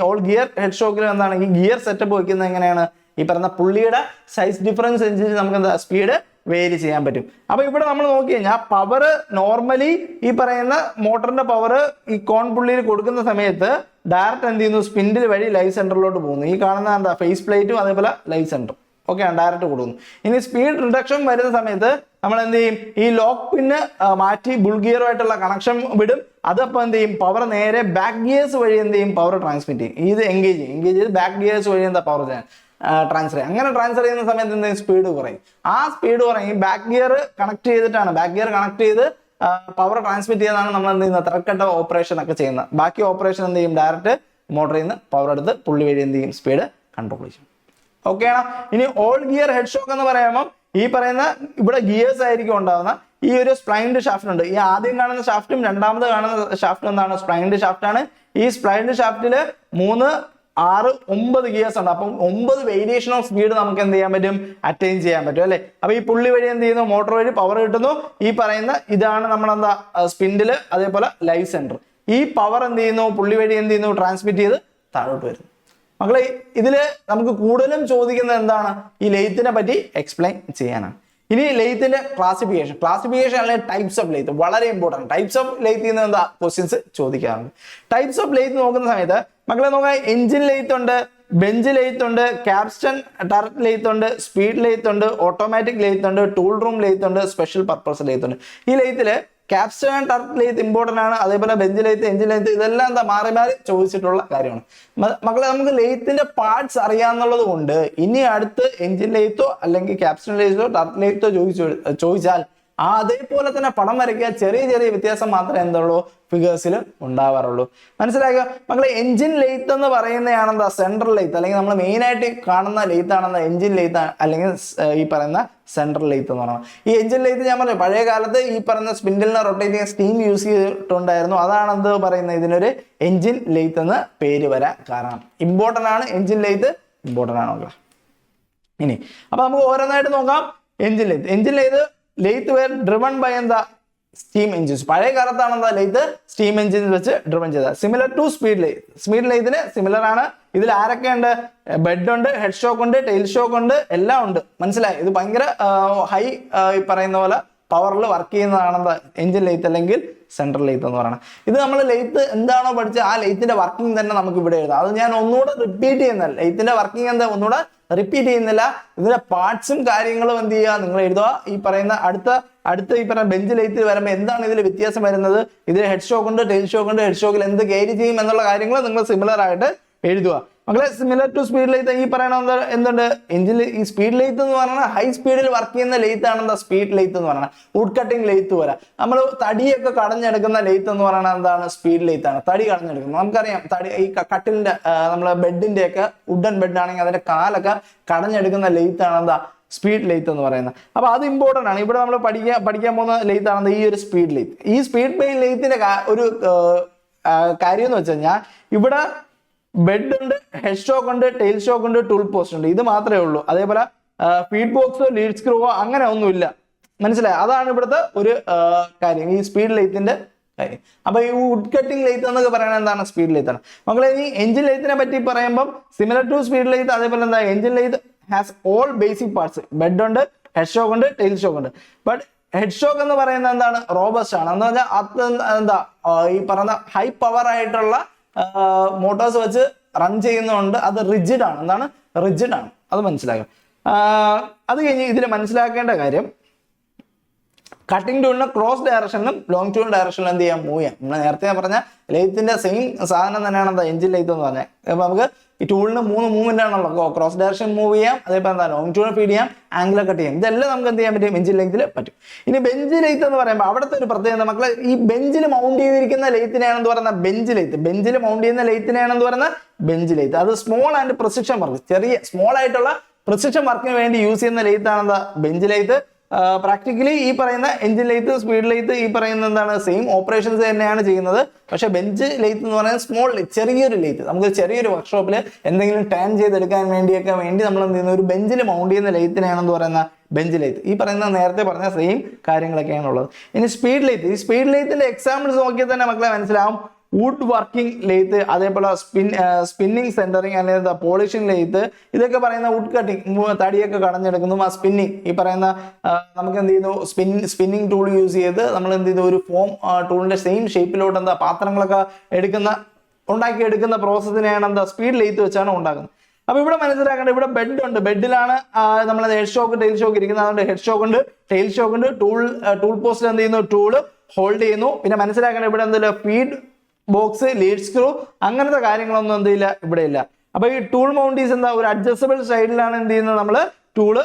ഓൾ ഗിയർ ഹെഡ് ഷോക്കിലും എന്താണ് ഈ ഗിയർ സെറ്റപ്പ് വെക്കുന്നത് എങ്ങനെയാണ്, ഈ പറയുന്ന പുള്ളിയുടെ സൈസ് ഡിഫറൻസ് അനുസരിച്ച് നമുക്ക് എന്താ സ്പീഡ് വേരി ചെയ്യാൻ പറ്റും. അപ്പൊ ഇവിടെ നമ്മൾ നോക്കി കഴിഞ്ഞാൽ പവർ നോർമലി ഈ പറയുന്ന മോട്ടറിന്റെ പവർ ഈ കോൺ പുള്ളിയിൽ കൊടുക്കുന്ന സമയത്ത് ഡയറക്റ്റ് എന്ത് ചെയ്യുന്നു, സ്പിൻഡിൽ വഴി ലൈവ് സെന്ററിലോട്ട് പോകുന്നു. ഈ കാണുന്ന എന്താ ഫേസ് പ്ലേറ്റും അതേപോലെ ലൈവ് സെന്ററും ഓക്കെ ഡയറക്റ്റ് കൊടുക്കുന്നു. ഇനി സ്പീഡ് റിഡക്ഷൻ വരുന്ന സമയത്ത് നമ്മൾ എന്ത് ചെയ്യും, ഈ ലോക്ക് പിന്ന് മാറ്റി ബുൾ ഗിയറുമായിട്ടുള്ള കണക്ഷൻ വിടും. അതപ്പോൾ എന്ത് ചെയ്യും, പവർ നേരെ ബാക്ക് ഗിയേഴ്സ് വഴി എന്ത് ചെയ്യും, പവർ ട്രാൻസ്മിറ്റ് ചെയ്യും. ഇത് എൻഗേജ് ചെയ്ത് ബാക്ക് ഗിയേഴ്സ് വഴി എന്താ പവർ ട്രാൻസ്ഫർ ചെയ്യും. അങ്ങനെ ട്രാൻസ്ഫർ ചെയ്യുന്ന സമയത്ത് എന്ത് ചെയ്യും, സ്പീഡ് കുറയും. ആ സ്പീഡ് കുറയും. ബാക്ക് ഗിയർ കണക്ട് ചെയ്ത് പവർ ട്രാൻസ്മിറ്റ് ചെയ്താണ് നമ്മൾ എന്ത് ചെയ്യുന്നത്, ത്രെഡ് കട്ട് ഓപ്പറേഷൻ ഒക്കെ ചെയ്യുന്നത്. ബാക്കി ഓപ്പറേഷൻ എന്ത് ചെയ്യും, ഡയറക്റ്റ് മോട്ടറിൽ നിന്ന് പവർ എടുത്ത് പുള്ളി വഴി എന്ത് ചെയ്യും, സ്പീഡ് കൺട്രോൾ ചെയ്യും. ഓക്കെ ആണോ? ഇനി ഓൾ ഗിയർ ഹെഡ് ഷോക്ക് എന്ന് പറയുമ്പോൾ ഈ പറയുന്ന ഇവിടെ ഗിയേഴ്സ് ആയിരിക്കും ഉണ്ടാവുന്ന. ഈ ഒരു സ്പ്ലൈൻഡ് ഷാഫ്റ്റ് ഉണ്ട്. ഈ ആദ്യം കാണുന്ന ഷാഫ്റ്റും രണ്ടാമത് കാണുന്ന ഷാഫ്റ്റും എന്താണ്, സ്പ്ലൈൻഡ് ഷാഫ്റ്റ് ആണ്. ഈ സ്പ്ലൈൻഡ് ഷാഫ്റ്റില് 3, 6, 9 ഗിയേഴ്സ് ഉണ്ട്. അപ്പം 9 വേരിയേഷൻ ഓഫ് സ്പീഡ് നമുക്ക് എന്ത് ചെയ്യാൻ പറ്റും, അറ്റൈൻ ചെയ്യാൻ പറ്റും അല്ലെ. അപ്പൊ ഈ പുള്ളി വഴി എന്ത് ചെയ്യുന്നു, മോട്ടോർ വഴി പവർ കിട്ടുന്നു. ഈ പറയുന്ന ഇതാണ് നമ്മളെന്താ സ്പിൻഡില്, അതേപോലെ ലൈവ് സെന്റർ. ഈ പവർ എന്ത് ചെയ്യുന്നു, പുള്ളി വഴി എന്ത് ചെയ്യുന്നു, ട്രാൻസ്മിറ്റ് ചെയ്ത് താഴോട്ട് വരുന്നു. മക്കളെ ഇതില് നമുക്ക് കൂടുതലും ചോദിക്കുന്നത് എന്താണ്? ഈ ലെയ്ത്തിനെ പറ്റി എക്സ്പ്ലെയിൻ ചെയ്യാനാണ്. ഇനി ലെയ്ത്തിന്റെ ക്ലാസിഫിക്കേഷൻ അല്ലെങ്കിൽ ടൈപ്സ് ഓഫ് ലെയ്ത്ത് വളരെ ഇമ്പോർട്ടൻറ്റ്. ടൈപ്സ് ഓഫ് ലെയ്ത്തിൽ നിന്ന് എന്താ ക്വസ്റ്റ്യൻസ് ചോദിക്കാറുണ്ട്. ടൈപ്സ് ഓഫ് ലെയ്ത്ത് നോക്കുന്ന സമയത്ത് മക്കളെ നോക്കാം, എഞ്ചിൻ ലെയ്ത്ത് ഉണ്ട്, ബെഞ്ച് ലെയ്ത്ത് ഉണ്ട്, ക്യാപ്സ്റ്റൺ ടർട്ട് ലെയ്ത്ത് ഉണ്ട്, സ്പീഡ് ലെയ്ത്ത് ഉണ്ട്, ഓട്ടോമാറ്റിക് ലെയ്ത്ത് ഉണ്ട്, ടൂൾ റൂം ലെയ്ത്ത് ഉണ്ട്, സ്പെഷ്യൽ പർപ്പസ് ലെയ്ത്ത് ഉണ്ട്. ഈ ലെയ്ത്തില് ക്യാപ്സ്റ്റൺ ടർട്ട് ലെയ്ത്ത് ഇമ്പോർട്ടൻ്റ് ആണ്. അതേപോലെ ബെഞ്ച് ലെയ്ത്ത്, എഞ്ചിൻ ലെയ്ത്ത് ഇതെല്ലാം എന്താ മാറി മാറി ചോദിച്ചിട്ടുള്ള കാര്യമാണ്. മക്കളെ നമുക്ക് ലെയ്ത്തിന്റെ പാർട്സ് അറിയാന്നുള്ളത് കൊണ്ട് ഇനി അടുത്ത് എഞ്ചിൻ ലെയ്ത്തോ അല്ലെങ്കിൽ ക്യാപ്സ്റ്റൺ ലെയ്ത്തോ ടർട്ട് ലെയ്ത്തോ ചോദിച്ചാൽ അതേപോലെ തന്നെ പടം വരയ്ക്കുക. ചെറിയ ചെറിയ വ്യത്യാസം മാത്രമേ എന്തുള്ളൂ ഫിഗേഴ്സിൽ ഉണ്ടാവാറുള്ളൂ. മനസ്സിലാക്കുക മക്കളെ. എഞ്ചിൻ ലെയ്ത്ത് എന്ന് പറയുന്നതാണ് എന്താ സെൻട്രൽ ലെയ്ത്ത്, അല്ലെങ്കിൽ നമ്മൾ മെയിൻ ആയിട്ട് കാണുന്ന ലെയ്ത്ത് ആണെന്ന എഞ്ചിൻ ലെയ്ത്ത് അല്ലെങ്കിൽ ഈ പറയുന്ന സെൻട്രൽ ലെയ്ത്ത് എന്ന് പറയുന്നത്. ഈ എഞ്ചിൻ ലെയ്ത്ത് ഞാൻ പറഞ്ഞു പഴയ കാലത്ത് ഈ പറയുന്ന സ്പിൻഡിലിനെ റൊട്ടേറ്റ് ചെയ്യാൻ സ്റ്റീം യൂസ് ചെയ്തിട്ടുണ്ടായിരുന്നു. അതാണ് എന്ത് പറയുന്നത്, ഇതിനൊരു എഞ്ചിൻ ലെയ്ത്ത് എന്ന് പേര് വരാൻ കാരണം. ഇമ്പോർട്ടൻ്റ് ആണ് എഞ്ചിൻ ലെയ്ത്ത്, ഇമ്പോർട്ടൻ്റ് ആണ്. ഇനി അപ്പൊ നമുക്ക് ഓരോന്നായിട്ട് നോക്കാം. Engine lathe were driven by എന്താ സ്റ്റീം എഞ്ചിൻസ്. പഴയ കാലത്താണ് എന്താ ലെയ്ത്ത് സ്റ്റീം എഞ്ചിൻസ് വെച്ച് ഡ്രിവൺ ചെയ്തത്. സിമിലർ ടു സ്പീഡ് ലെയ്ത്തിന് സിമിലർ ആണ്. ഇതിൽ ആരൊക്കെ ഉണ്ട്? ബെഡ് ഉണ്ട്, ഹെഡ് ഷോക്ക് ഉണ്ട്, ടെയിൽ ഷോക്ക് ഉണ്ട്, എല്ലാം ഉണ്ട്. മനസ്സിലായി? ഇത് ഭയങ്കര ഹൈ ഈ പറയുന്ന പോലെ പവറിൽ വർക്ക് ചെയ്യുന്നതാണ് എഞ്ചിൻ ലെയ്ത്ത് അല്ലെങ്കിൽ സെൻട്രൽ ലെയ്ത്ത് എന്ന് പറയുന്നത്. ഇത് നമ്മൾ ലെയ്ത്ത് എന്താണോ പഠിച്ചത് ആ ലെയ്ത്തിന്റെ വർക്കിംഗ് തന്നെ നമുക്ക് ഇവിടെ എഴുതാം. അത് ഞാൻ ഒന്നുകൂടെ റിപ്പീറ്റ് ചെയ്യുന്നില്ല. ലെയ്ത്തിന്റെ വർക്കിംഗ് എന്താ ഒന്നുകൂടെ റിപ്പീറ്റ് ചെയ്യുന്നില്ല. ഇതിന്റെ പാർട്സും കാര്യങ്ങളും എന്ത് ചെയ്യുക നിങ്ങൾ എഴുതുക. ഈ പറയുന്ന അടുത്ത ഈ പറയുന്ന ബെഞ്ച് ലെയ്ത്തിൽ വരുമ്പോൾ എന്താണ് ഇതിൽ വ്യത്യാസം വരുന്നത്? ഇതിൽ ഹെഡ് ഷോക്ക് ഉണ്ട്, ടെയിൽ ഷോക്ക് ഉണ്ട്. ഹെഡ് ഷോക്കിൽ എന്ത് ക്യാരി ചെയ്യും എന്നുള്ള കാര്യങ്ങൾ നിങ്ങൾ സിമിലർ ആയിട്ട് എഴുതുക. മക്കളെ സിമിലർ ടു സ്പീഡ് ലെയ്ത്ത് ഈ പറയണത് എന്തുണ്ട്? എഞ്ചിൻ ഈ സ്പീഡ് ലെയ്ത്ത് എന്ന് പറഞ്ഞാൽ ഹൈ സ്പീഡിൽ വർക്ക് ചെയ്യുന്ന ലെയ്ത്ത് ആണ് എന്താ സ്പീഡ് ലെയ്ത്ത് എന്ന് പറയുന്നത്. വുഡ് കട്ടിംഗ് ലെയ്ത്ത് പോലെ നമ്മൾ തടിയൊക്കെ കടഞ്ഞെടുക്കുന്ന ലെയ്ത്ത് എന്ന് പറയുന്നത് എന്താണ്? സ്പീഡ് ലെയ്ത്ത് ആണ്. തടി കടഞ്ഞെടുക്കുന്നത് നമുക്കറിയാം. തടി ഈ കട്ടിലിന്റെ നമ്മളെ ബെഡിന്റെ ഒക്കെ വുഡൻ ബെഡ് ആണെങ്കിൽ അതിന്റെ കാലൊക്കെ കടഞ്ഞെടുക്കുന്ന ലെയ്ത്ത് ആണ് എന്താ സ്പീഡ് ലെയ്ത്ത് എന്ന് പറയുന്നത്. അപ്പൊ അത് ഇമ്പോർട്ടൻ്റ് ആണ്. ഇവിടെ നമ്മൾ പഠിക്കാൻ പോകുന്ന ലെയ്ത്ത് ആണ് ഈ ഒരു സ്പീഡ് ലെയ്ത്ത്. ഈ സ്പീഡ് ലെയ്ത്തിന്റെ ഒരു കാര്യം എന്ന് വെച്ച് കഴിഞ്ഞാൽ ഇവിടെ ബെഡ് ഉണ്ട്, ഹെഡ് ഷോക്ക് ഉണ്ട്, ടെയിൽ ഷോക്ക് ഉണ്ട്, ടൂൾ പോസ്റ്റ് ഉണ്ട്. ഇത് മാത്രമേ ഉള്ളൂ. അതേപോലെ ഫീഡ് ബോക്സോ ലീഡ് സ്ക്രൂവോ അങ്ങനെ ഒന്നുമില്ല. മനസ്സിലായി? അതാണ് ഇവിടുത്തെ ഒരു കാര്യം, ഈ സ്പീഡ് ലെയ്ത്തിന്റെ കാര്യം. അപ്പൊ ഈ വുഡ് കട്ടിംഗ് ലെയ്ത്ത് എന്നൊക്കെ പറയുന്നത് എന്താണ്? സ്പീഡ് ലെയ്ത്ത് ആണ്. മക്കളെ ഈ എഞ്ചിൻ ലെയ്ത്തിനെ പറ്റി പറയുമ്പോൾ സിമിലർ ടു സ്പീഡ് ലെയ്ത്ത്. അതേപോലെ എന്താ engine lathe has all basic parts. Bed ഉണ്ട്, ഹെഡ് ഷോക്ക് ഉണ്ട്, ടെയിൽ ഷോക്ക് ഉണ്ട്. ബട്ട് ഹെഡ് ഷോക്ക് എന്ന് പറയുന്നത് എന്താണ്? റോബസ്റ്റ് ആണ്. എന്ന് പറഞ്ഞാൽ അത് എന്താ ഈ പറയുന്ന ഹൈ പവർ ആയിട്ടുള്ള മോട്ടോഴ്സ് വെച്ച് റൺ ചെയ്യുന്നതുകൊണ്ട് അത് റിജിഡ് ആണ്. എന്താണ്? റിജിഡ് ആണ്. അത് മനസ്സിലാക്കാം. അത് കഴിഞ്ഞ് ഇതിൽ മനസ്സിലാക്കേണ്ട കാര്യം കട്ടിംഗ് ടൂളിന് ക്രോസ് ഡയറക്ഷനിലും ലോങ് ടൂൾ ഡയറക്ഷനിലും എന്ത് ചെയ്യാം? മൂവ് ചെയ്യാം. നമ്മൾ നേരത്തെ പറഞ്ഞ ലെയ്ത്തിന്റെ സെയിം സാധനം തന്നെയാണ് എന്താ എഞ്ചിൻ ലെയ്ത്ത് എന്ന് പറഞ്ഞത്. അപ്പൊ നമുക്ക് ഈ ടൂളിന് 3 മൂവ്മെന്റ് ആണല്ലോ. ക്രോസ് ഡയറക്ഷൻ മൂവ് ചെയ്യാം, അതേപോലെ എന്താ ലോങ് ടൂൾ ഫീഡ് ചെയ്യാം, ആംഗിൾ കട്ട് ചെയ്യാം. ഇതെല്ലാം നമുക്ക് എന്ത് ചെയ്യാൻ പറ്റും? എഞ്ചിൻ ലെയ്ത്തിൽ പറ്റും. ഇനി ബെഞ്ച് ലെയ്ത്ത് എന്ന് പറയുമ്പോൾ അവിടുത്തെ ഒരു പ്രത്യേകത മക്കളെ, ഈ ബെഞ്ചിൽ മൗണ്ട് ചെയ്തിരിക്കുന്ന ലെയ്ത്തിനെയാണെന്ന് പറയുന്ന ബെഞ്ച് ലെയ്ത്ത്. ബെഞ്ചിൽ മൗണ്ട് ചെയ്യുന്ന ലെയ്ത്തിനെയാണെന്ന് പറയുന്ന ബെഞ്ച് ലെയ്ത്ത്. അത് സ്മോൾ ആൻഡ് പ്രിസിഷൻ വർക്ക്, ചെറിയ സ്മോൾ ആയിട്ടുള്ള പ്രിസിഷൻ വർക്കിന് വേണ്ടി യൂസ് ചെയ്യുന്ന ലെയ്ത്ത് ആണ് എന്താ ബെഞ്ച് ലെയ്ത്ത്. പ്രാക്ടിക്കലി ഈ പറയുന്ന എഞ്ചിൻ ലെയ്ത്ത്, സ്പീഡ് ലെയ്ത്ത് ഈ പറയുന്ന എന്താണ് സെയിം ഓപ്പറേഷൻസ് തന്നെയാണ് ചെയ്യുന്നത്. പക്ഷെ ബെഞ്ച് ലെയ്ത്ത് എന്ന് പറയുന്നത് സ്മോൾ ചെറിയൊരു ലെയ്ത്ത്. നമുക്ക് ചെറിയൊരു വർക്ക്ഷോപ്പിൽ എന്തെങ്കിലും ടേൺ ചെയ്തെടുക്കാൻ വേണ്ടി നമ്മൾ എന്ത് ചെയ്യുന്ന ഒരു ബെഞ്ചിൽ മൗണ്ട് ചെയ്യുന്ന ലെയ്ത്തിനാണെന്ന് പറയുന്ന ബെഞ്ച് ലെയ്ത്ത്. ഈ പറയുന്ന നേരത്തെ പറഞ്ഞ സെയിം കാര്യങ്ങളൊക്കെയാണ് ഉള്ളത്. ഇനി സ്പീഡ് ലെയ്ത്ത്. ഈ സ്പീഡ് ലെയ്ത്തിന്റെ എക്സാമ്പിൾസ് നോക്കിയാൽ തന്നെ മക്കളെ മനസ്സിലാവും. വുഡ് വർക്കിംഗ് ലെയ്ത്ത്, അതേപോലെ സ്പിന്നിങ് സെന്ററിങ് അല്ലെങ്കിൽ പോളിഷിംഗ് ലെയ്ത്ത്, ഇതൊക്കെ പറയുന്ന വുഡ് കട്ടിങ് തടിയൊക്കെ കടഞ്ഞെടുക്കുന്നു. ആ സ്പിന്നിങ് ഈ പറയുന്ന നമുക്ക് എന്ത് ചെയ്യുന്നു? സ്പിന്നിങ് ടൂൾ യൂസ് ചെയ്ത് നമ്മൾ എന്ത് ചെയ്തു? ഒരു ഫോം ടൂളിന്റെ സെയിം ഷേപ്പിലോട്ട് എന്താ പാത്രങ്ങളൊക്കെ ഉണ്ടാക്കിയെടുക്കുന്ന പ്രോസസ്സിനെയാണ് എന്താ സ്പീഡ് ലെയ്ത്ത് വെച്ചാണ് ഉണ്ടാക്കുന്നത്. അപ്പൊ ഇവിടെ മനസ്സിലാക്കേണ്ടത്, ഇവിടെ ബെഡ് ഉണ്ട്. ബെഡിലാണ് നമ്മൾ ഹെഡ് ഷോക്ക്, ടെയിൽ ഷോക്ക് ഇരിക്കുന്നത്. അതുകൊണ്ട് ഹെഡ് ഷോക്ക് ഉണ്ട്, ടെയിൽ ഷോക്ക് ഉണ്ട്. ടൂൾ പോസ്റ്റിൽ എന്ത് ചെയ്യുന്നു? ടൂള് ഹോൾഡ് ചെയ്യുന്നു. പിന്നെ മനസ്സിലാക്കേണ്ടത് ഇവിടെ എന്തില്ല? ഫീഡ് ബോക്സ്, ലീഡ് സ്ക്രൂ അങ്ങനത്തെ കാര്യങ്ങളൊന്നും എന്തില്ല ഇവിടെ ഇല്ല. അപ്പൊ ഈ ടൂൾ മൗണ്ടീസ് എന്താ ഒരു അഡ്ജസ്റ്റബിൾ സൈഡിലാണ് എന്ത് ചെയ്യുന്നത്? നമ്മൾ ടൂള്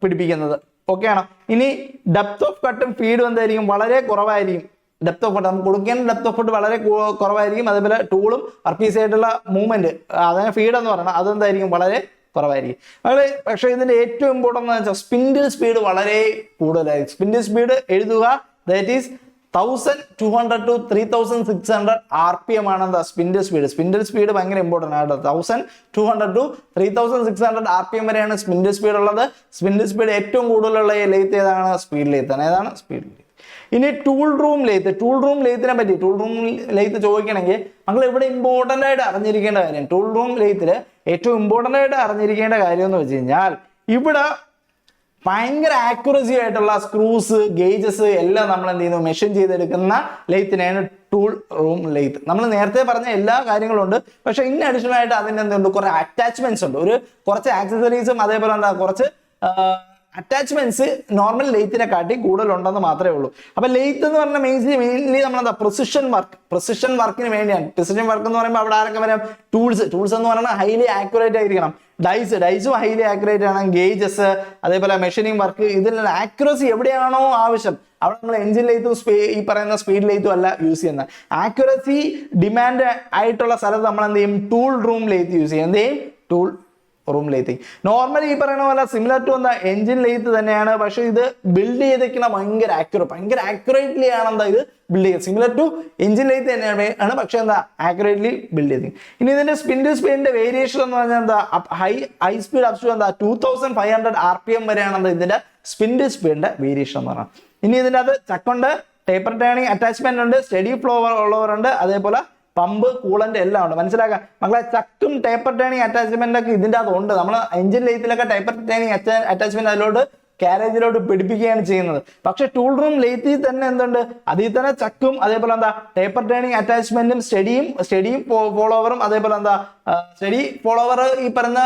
പിടിപ്പിക്കുന്നത്. ഓക്കെ ആണോ? ഇനി ഡെപ്ത് ഓഫ് കട്ടും ഫീഡും എന്തായിരിക്കും? വളരെ കുറവായിരിക്കും. ഡെപ്ത് ഓഫ് കട്ട് നമുക്ക് കൊടുക്കേണ്ട ഡെപ്ത് ഓഫ് കട്ട് വളരെ കുറവായിരിക്കും. അതേപോലെ ടൂളും വർക്ക് പീസ് ആയിട്ടുള്ള മൂവ്മെന്റ്, അതായത് ഫീഡ് എന്ന് പറയുന്നത് അതെന്തായിരിക്കും? വളരെ കുറവായിരിക്കും. പക്ഷെ ഇതിന്റെ ഏറ്റവും ഇമ്പോർട്ടൻ്റ് എന്ന് വെച്ചാൽ സ്പിൻഡിൽ സ്പീഡ് വളരെ കൂടുതലായിരിക്കും. സ്പിൻഡിൽ സ്പീഡ് എഴുതുക, ദാറ്റ് ഈസ് 1200 to 3600 RPM ആണ് എന്താ സ്പിൻഡിൽ സ്പീഡ്. സ്പിൻഡിൽ സ്പീഡ് ഭയങ്കര ഇമ്പോർട്ടൻ്റ് ആണ്. 1200 to 3600 RPM വരെയാണ് സ്പിൻഡിൽ സ്പീഡ് ഉള്ളത്. സ്പിൻഡിൽ സ്പീഡ് ഏറ്റവും കൂടുതലുള്ള ലെയ്ത്ത് ഏതാണ്? സ്പീഡ് ലെയ്ത്ത് ആണ്. ഏതാണ്? Speed lathe. ഇനി ടൂൾ റൂം ലെയ്ത്തിനെ പറ്റി ടൂൾ റൂം ലെയ്ത്ത് ചോദിക്കണമെങ്കിൽ നമ്മൾ ഇവിടെ ഇമ്പോർട്ടൻ്റ് ആയിട്ട് അറിഞ്ഞിരിക്കേണ്ട കാര്യം, ടൂൾ റൂം ലെയ്ത്തിൽ ഏറ്റവും ഇമ്പോർട്ടൻ്റ് ആയിട്ട് അറിഞ്ഞിരിക്കേണ്ട കാര്യം എന്ന് വെച്ച് കഴിഞ്ഞാൽ ഇവിടെ ഭയങ്കര ആക്യുറസി ആയിട്ടുള്ള സ്ക്രൂസ് ഗേജസ് എല്ലാം നമ്മൾ എന്ത് ചെയ്യുന്നു മെഷീൻ ചെയ്തെടുക്കുന്ന ലെയ്ത്തിനെയാണ് ടൂൾ റൂം ലെയ്ത്ത്. നമ്മൾ നേരത്തെ പറഞ്ഞ എല്ലാ കാര്യങ്ങളും ഉണ്ട്, പക്ഷെ ഇൻ അഡീഷണൽ ആയിട്ട് അതിന് എന്തുണ്ട്, കുറെ അറ്റാച്ച്മെന്റ്സ് ഉണ്ട്, കുറച്ച് ആക്സസറീസും അതേപോലെ എന്താ കുറച്ച് അറ്റാച്ച്മെന്റ്സ് നോർമൽ ലെയ്ത്തിനെ കാട്ടി കൂടുതലുണ്ടെന്ന് മാത്രമേ ഉള്ളൂ. അപ്പൊ ലെയ്ത്ത് എന്ന് പറഞ്ഞാൽ മെയിൻലി നമ്മളെന്താ പ്രിസിഷൻ വർക്കിന് വേണ്ടിയാണ്. പ്രിസിഷൻ വർക്ക് എന്ന് പറയുമ്പോൾ അവിടെ ആരൊക്കെ വരാം, ടൂൾസ് എന്ന് പറയുന്നത് ഹൈലി ആക്യുറേറ്റ് ആയിരിക്കണം, ഡൈസും ഹൈലി ആക്യുറേറ്റ് ആണ്, ഗേജസ് അതേപോലെ മെഷീനിങ് വർക്ക്, ഇതിലുള്ള ആക്യുറസി എവിടെയാണോ ആവശ്യം അവിടെ നമ്മൾ എഞ്ചിൻ ലെയ്ത്തും ഈ പറയുന്ന സ്പീഡ് ലെയ്ത്തും അല്ല യൂസ് ചെയ്യുന്നത്. ആക്യുറസി ഡിമാൻഡ് ആയിട്ടുള്ള സ്ഥലത്ത് നമ്മൾ എന്ത് ചെയ്യും, ടൂൾ റൂം ലെയ്ത്ത് യൂസ് ചെയ്യും. എന്ത് ചെയ്യും, ടൂൾ റൂം ലെയ്ത്ത്. നോർമലി ഈ പറയുന്ന പോലെ സിമിലർ ടു എന്താ എഞ്ചിൻ ലെയ്ത്ത് തന്നെയാണ്, പക്ഷെ ഇത് ബിൽഡ് ചെയ്തേക്കുന്ന ഭയങ്കര ആക്യുറേറ്റ്ലി ആണ് എന്താ ഇത് ബിൽഡ് ചെയ്യുന്നത്. സിമിലർ ടു എഞ്ചിൻ ലെയ്ത്ത് തന്നെയാണ്, പക്ഷെ എന്താ ആക്യുറേറ്റ്ലി ബിൽഡ് ചെയ്ത്. ഇനി ഇതിന്റെ സ്പീഡിന്റെ വേരിയേഷൻ എന്ന് പറഞ്ഞാൽ എന്താ ഹൈ സ്പീഡ് അപ് ടു എന്താ 2500 RPM വരെയാണ് എന്താ ഇതിന്റെ സ്പീഡിന്റെ വേരിയേഷൻ എന്ന് പറഞ്ഞാൽ. ഇനി ഇതിന്റെ അത് ചക്കുണ്ട്, ടേപ്പർ ടേണിംഗ് അറ്റാച്ച്മെന്റ് ഉണ്ട്, സ്റ്റഡി ഫ്ലോ ഉള്ളവർ ഉണ്ട്, അതേപോലെ പമ്പ് കൂളന്റ് എല്ലാം ഉണ്ട്. മനസ്സിലാക്കാം മക്കളെ, ചക്കും ടേപ്പർ ടേണിംഗ് അറ്റാച്ച്മെന്റ് ഒക്കെ ഇതിന്റെ അതുണ്ട്. നമ്മൾ എഞ്ചിൻ ലെയ്ത്തിലൊക്കെ ടേപ്പർ ടേണിംഗ് അറ്റാച്ച്മെന്റ് അതിലോട്ട് കാരേജിലോട്ട് പിടിപ്പിക്കുകയാണ് ചെയ്യുന്നത്. പക്ഷെ ടൂൾ റൂം ലെയ്ത്തിൽ തന്നെ എന്തുണ്ട്, അതിൽ തന്നെ ചക്കും അതേപോലെ എന്താ ടേപ്പർ ടേണിംഗ് അറ്റാച്ച്മെന്റും സ്റ്റഡിയും ഫോളോവറും അതേപോലെ എന്താ സ്റ്റഡി ഫോളോവർ ഈ പറയുന്ന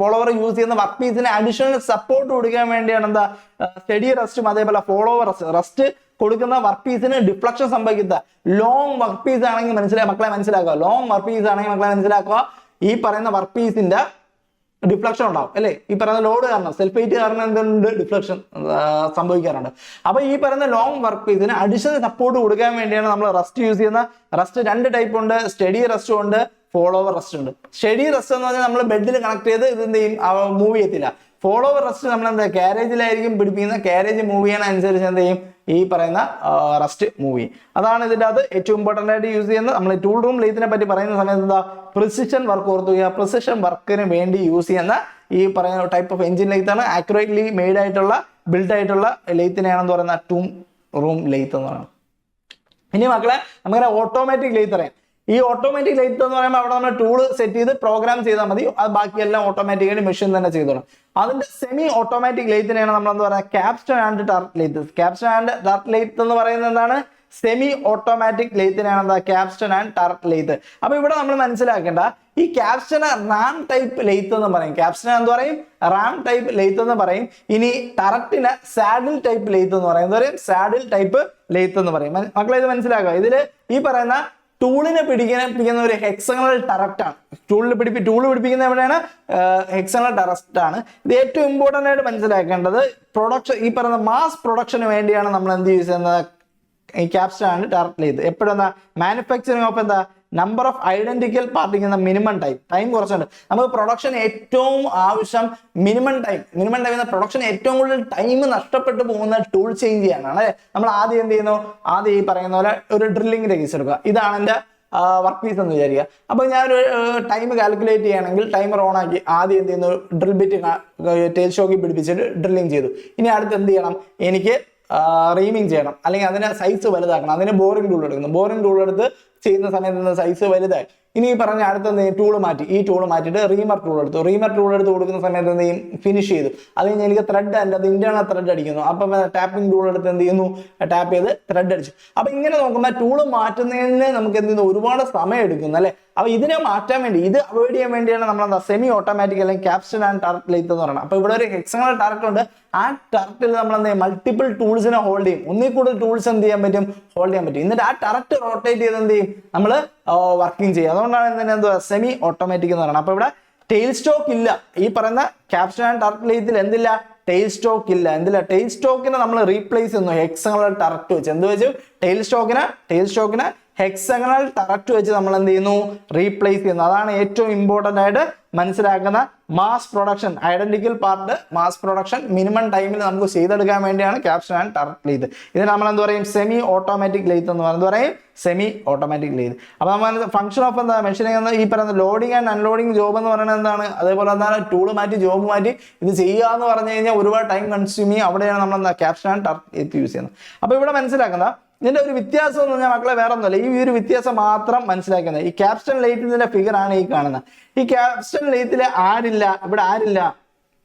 ഫോളോവർ യൂസ് ചെയ്യുന്ന വർക്ക് പീസിന് അഡീഷണൽ സപ്പോർട്ട് കൊടുക്കാൻ വേണ്ടിയാണ് എന്താ സ്റ്റഡി റെസ്റ്റും അതേപോലെ ഫോളോവർ റെസ്റ്റ് കൊടുക്കുന്ന വർക്ക് പീസിന് ഡിഫ്ലക്ഷൻ സംഭവിക്കുന്ന ലോങ് വർക്ക് പീസ് ആണെങ്കിൽ മക്കളെ മനസ്സിലാക്കുക, ലോങ് വർക്ക് പീസ് ആണെങ്കിൽ മക്കളെ മനസ്സിലാക്കുക, ഈ പറയുന്ന വർക്ക് പീസിന്റെ ഡിഫ്ലക്ഷൻ ഉണ്ടാവും അല്ലെ. ഈ പറയുന്ന ലോഡ് കാരണം സെൽഫ് വെയിറ്റ് കാരണം എന്തുണ്ട്, ഡിഫ്ലക്ഷൻ സംഭവിക്കാറുണ്ട്. അപ്പൊ ഈ പറയുന്ന ലോങ് വർക്ക് പീസിന് അഡീഷണൽ സപ്പോർട്ട് കൊടുക്കാൻ വേണ്ടിയാണ് നമ്മൾ റെസ്റ്റ് യൂസ് ചെയ്യുന്ന. റെസ്റ്റ് 2 ടൈപ്പ് ഉണ്ട്, സ്റ്റഡി റെസ്റ്റും ഉണ്ട്, ഫോളോവർ റെസ്റ്റ് ഉണ്ട്. സ്റ്റഡി റെസ്റ്റ് എന്ന് പറഞ്ഞാൽ നമ്മൾ ബെഡിൽ കണക്ട് ചെയ്ത് ഇത് എന്ത് ചെയ്യും, മൂവ് ചെയ്യത്തില്ല. ഫോളോവർ റെസ്റ്റ് നമ്മൾ എന്താ കാരേജിലായിരിക്കും പിടിപ്പിക്കുന്ന, കാരേജ് മൂവ് ചെയ്യണ അനുസരിച്ച് എന്ത് ചെയ്യും, ഈ പറയുന്ന റെസ്റ്റ് മൂവ് ചെയ്യും. അതാണ് ഇതിൻ്റെ അത് ഏറ്റവും ഇമ്പോർട്ടൻ്റ് ആയിട്ട് യൂസ് ചെയ്യുന്നത്. നമ്മൾ ടൂൾ റൂം ലെയ്ത്തിനെ പറ്റി പറയുന്ന സമയത്ത് എന്താ പ്രിസിഷൻ വർക്ക് ഓർത്തുക. പ്രിസിഷൻ വർക്കിന് വേണ്ടി യൂസ് ചെയ്യുന്ന ഈ പറയുന്ന ടൈപ്പ് ഓഫ് എഞ്ചിൻ ലെയ്ത്താണ്, ആക്യുറേറ്റ്ലി മെയ്ഡ് ആയിട്ടുള്ള ബിൽഡ് ആയിട്ടുള്ള ലെയ്ത്തിനെയാണെന്ന് പറയുന്ന ടൂൾ റൂം ലെയ്ത്ത് എന്ന് പറയുന്നത്. ഇനി മക്കളെ നമുക്കറിയാം ഓട്ടോമാറ്റിക് ലെയ്ത്ത് അറിയാം. ഈ ഓട്ടോമാറ്റിക് ലെയ്ത്ത് എന്ന് പറയുമ്പോൾ അവിടെ നമ്മൾ ടൂള് സെറ്റ് ചെയ്ത് പ്രോഗ്രാം ചെയ്താൽ മതി, അത് ബാക്കിയെല്ലാം ഓട്ടോമാറ്റിക്കായിട്ട് മെഷീൻ തന്നെ ചെയ്തോളും. അതിന്റെ സെമി ഓട്ടോമാറ്റിക് ലെയ്ത്തിനെയാണ് നമ്മൾ എന്താ പറയുക, capstan and turret lathe. Capstan and turret lathe എന്ന് പറയുന്നത് എന്താണ്, സെമി ഓട്ടോമാറ്റിക് ലെയ്ത്തിനാണ് എന്താ ക്യാപ്സ്റ്റൺ ആൻഡ് ടർട്ട് ലെയ്ത്ത്. അപ്പൊ ഇവിടെ നമ്മൾ മനസ്സിലാക്കേണ്ട ഈ ക്യാപ്സ്റ്റൺ റാം ടൈപ്പ് ലെയ്ത്ത് എന്ന് പറയും. ക്യാപ്സ്റ്റൺ എന്ന് പറയും, റാം ടൈപ്പ് ലെയ്ത്ത് എന്ന് പറയും. ഇനി ടറക്റ്റിന് സാഡിൽ ടൈപ്പ് ലെയ്ത്ത് എന്ന് പറയും. എന്താ പറയും, സാഡിൽ ടൈപ്പ് ലെയ്ത്ത് എന്ന് പറയും. മക്കളെ ഇത് മനസ്സിലാക്കുക. ഇതില് ഈ പറയുന്ന ടൂളിനെ പിടിക്കുന്ന ഒരു ഹെക്സഗണൽ ടറക്റ്റ് ആണ്. ടൂള് പിടിപ്പിക്കുന്ന എവിടെയാണ്, ഹെക്സഗണൽ ടറക്റ്റ് ആണ്. ഇത് ഏറ്റവും ഇമ്പോർട്ടൻ്റ് ആയിട്ട് മനസ്സിലാക്കേണ്ടത് പ്രൊഡക്ഷൻ, ഈ പറയുന്ന മാസ് പ്രൊഡക്ഷന് വേണ്ടിയാണ് നമ്മൾ എന്ത് യൂസ് ചെയ്യുന്നത്, ഈ ക്യാപ്സ്റ്റൺ ആൻഡ് ടർട്ട് ലെയ്ത്ത്. എപ്പോഴും എന്താ മാനുഫാക്ചറിങ് ഓഫ് എന്താ നമ്പർ ഓഫ് ഐഡന്റിക്കൽ പാർട്ടിക്കുന്ന മിനിമം ടൈം കുറച്ചുണ്ട്. നമുക്ക് പ്രൊഡക്ഷൻ ഏറ്റവും ആവശ്യം മിനിമം ടൈം എന്ന പ്രൊഡക്ഷൻ ഏറ്റവും കൂടുതൽ ടൈം നഷ്ടപ്പെട്ടു പോകുന്ന ടൂൾ ചേഞ്ച് ചെയ്യാനാണ് അല്ലെ. നമ്മൾ ആദ്യം എന്ത് ചെയ്യുന്നു, ആദ്യം ഈ പറയുന്ന പോലെ ഒരു ഡ്രില്ലിങ്ങിന്റെ കേസ് എടുക്കുക. ഇതാണ് എൻ്റെ വർക്ക് പീസ് എന്ന് വിചാരിക്കുക. അപ്പൊ ഞാനൊരു ടൈം കാൽക്കുലേറ്റ് ചെയ്യണമെങ്കിൽ ടൈമർ ഓൺ ആക്കി ആദ്യം എന്ത് ചെയ്യുന്നു, ഡ്രിൽ ബിറ്റ് ടെയിൽ ഷോക്കിൽ പിടിപ്പിച്ചിട്ട് ഡ്രില്ലിങ് ചെയ്തു. ഇനി അടുത്ത് എന്ത് ചെയ്യണം, എനിക്ക് റീമിങ് ചെയ്യണം, അല്ലെങ്കിൽ അതിനെ സൈസ് വലുതാക്കണം. അതിന് ബോറിംഗ് ടൂൾ എടുക്കുന്നു. ബോറിംഗ് ടൂൾ എടുത്ത് ചെയ്യുന്ന സമയത്ത് സൈസ് വലുതായി. ഇനി പറഞ്ഞ അടുത്ത ടൂൾ മാറ്റി, ഈ ടൂൾ മാറ്റിയിട്ട് റീമർ ടൂൾ എടുത്തു. റീമർ ടൂൾ എടുത്ത് കൊടുക്കുന്ന സമയത്ത് എന്ത് ചെയ്യും, ഫിനിഷ് ചെയ്തു. അത് കഴിഞ്ഞ് എനിക്ക് ത്രെഡ് എൻ്റെ അത് ഇന്റേണൽ ത്രെഡ് അടിക്കുന്നു. അപ്പം ടാപ്പിംഗ് ടൂൾ എടുത്ത് എന്ത് ചെയ്യുന്നു, ടാപ്പ് ചെയ്ത് ത്രെഡ് അടിച്ചു. അപ്പൊ ഇങ്ങനെ നോക്കുമ്പോൾ ടൂള് മാറ്റുന്നതിന് നമുക്ക് എന്ത് ചെയ്യുന്നു, ഒരുപാട് സമയം എടുക്കുന്നു അല്ലെ. അപ്പൊ ഇതിനെ മാറ്റാൻ വേണ്ടി, ഇത് അവോയ്ഡ് ചെയ്യാൻ വേണ്ടിയാണ് നമ്മൾ എന്താ സെമി ഓട്ടോമാറ്റിക് അല്ലെങ്കിൽ ക്യാപ്സ്റ്റൺ ആൻഡ് ടർട്ട് ലെയ്ത്ത് എന്ന് പറയുന്നത്. അപ്പൊ ഇവിടെ ഒരു ഹെക്സഗണൽ ടർട്ട് ഉണ്ട്. ആ ടർട്ടിൽ നമ്മൾ എന്ത് ചെയ്യും, മൾട്ടിപ്പിൾ ടൂൾസിനെ ഹോൾഡ് ചെയ്യും. ഒന്നിൽ കൂടുതൽ ടൂൾസ് എന്ത് ചെയ്യാൻ പറ്റും, ഹോൾഡ് ചെയ്യാൻ പറ്റും. എന്നിട്ട് ആ ടർട്ട് റൊട്ടേറ്റ് ചെയ്ത് എന്ത് ചെയ്യും, നമ്മൾ വർക്കിംഗ് ചെയ്യും. അതുകൊണ്ടാണ് എന്തുവാ സെമി ഓട്ടോമാറ്റിക് എന്ന് പറയുന്നത്. അപ്പൊ ഇവിടെ ടെയിൽ സ്റ്റോക്ക് ഇല്ല. ഈ പറയുന്ന ക്യാപ്സ്റ്റൺ ആൻഡ് ടർട്ട് ലെയ്ത്തിൽ എന്തില്ല, ടെയിൽ സ്റ്റോക്ക് ഇല്ല. എന്തില്ല, ടെയിൽ സ്റ്റോക്കിനെ നമ്മൾ റീപ്ലേസ് ചെയ്യുന്നു ഹെക്സഗണൽ ടർട്ട് വെച്ച്. എന്ത് വെച്ചു, ടെയിൽ സ്റ്റോക്കിനെ ഹെക്സഗണൽ ടറക്റ്റ് വെച്ച് നമ്മൾ എന്ത് ചെയ്യുന്നു, റീപ്ലേസ് ചെയ്യുന്നു. അതാണ് ഏറ്റവും ഇമ്പോർട്ടന്റ് ആയിട്ട് മനസ്സിലാക്കുന്ന mass production, identical part mass production minimum ടൈമിൽ നമുക്ക് ചെയ്തെടുക്കാൻ വേണ്ടിയാണ് ക്യാപ്സ്റ്റൺ ആൻഡ് ടറക്റ്റ് ലെയ്ത്ത്. ഇത് നമ്മൾ എന്ത് പറയും, സെമി ഓട്ടോമാറ്റിക് ലെയ്ത്ത് എന്ന് പറയുന്നത് പറയും, സെമി ഓട്ടോമാറ്റിക് ലെയ്ത്ത്. അപ്പൊ നമ്മൾ ഫംഗ്ഷൻ ഓഫ് എന്താ മെഷീനിങ്, ഈ പറയുന്ന ലോഡിങ് ആൻഡ് അൺലോഡിങ് ജോബ് എന്ന് പറയുന്നത് എന്താണ്, അതേപോലെ എന്താണ് ടൂള് മാറ്റി ജോബ് മാറ്റി ഇത് ചെയ്യുക എന്ന് പറഞ്ഞു കഴിഞ്ഞാൽ ഒരുപാട് ടൈം കൺസ്യൂം ചെയ്യും. അവിടെയാണ് നമ്മൾ എന്താ Capstan and turret lathe use ചെയ്യുന്നത്. അപ്പൊ ഇവിടെ മനസ്സിലാക്കുന്ന ഇതിന്റെ ഒരു വ്യത്യാസം എന്ന് പറഞ്ഞാൽ മക്കളെ വേറെ ഒന്നുമല്ല, ഈ ഒരു വ്യത്യാസം മാത്രം മനസ്സിലാക്കുന്നത്. ഈ ക്യാപ്സ്റ്റൺ ലെയ്ത്തിന്റെ ഫിഗർ ആണ് ഈ കാണുന്നത്. ഈ ക്യാപ്സ്റ്റൺ ലെയ്ത്തില് ആരില്ല, ഇവിടെ ആരില്ല,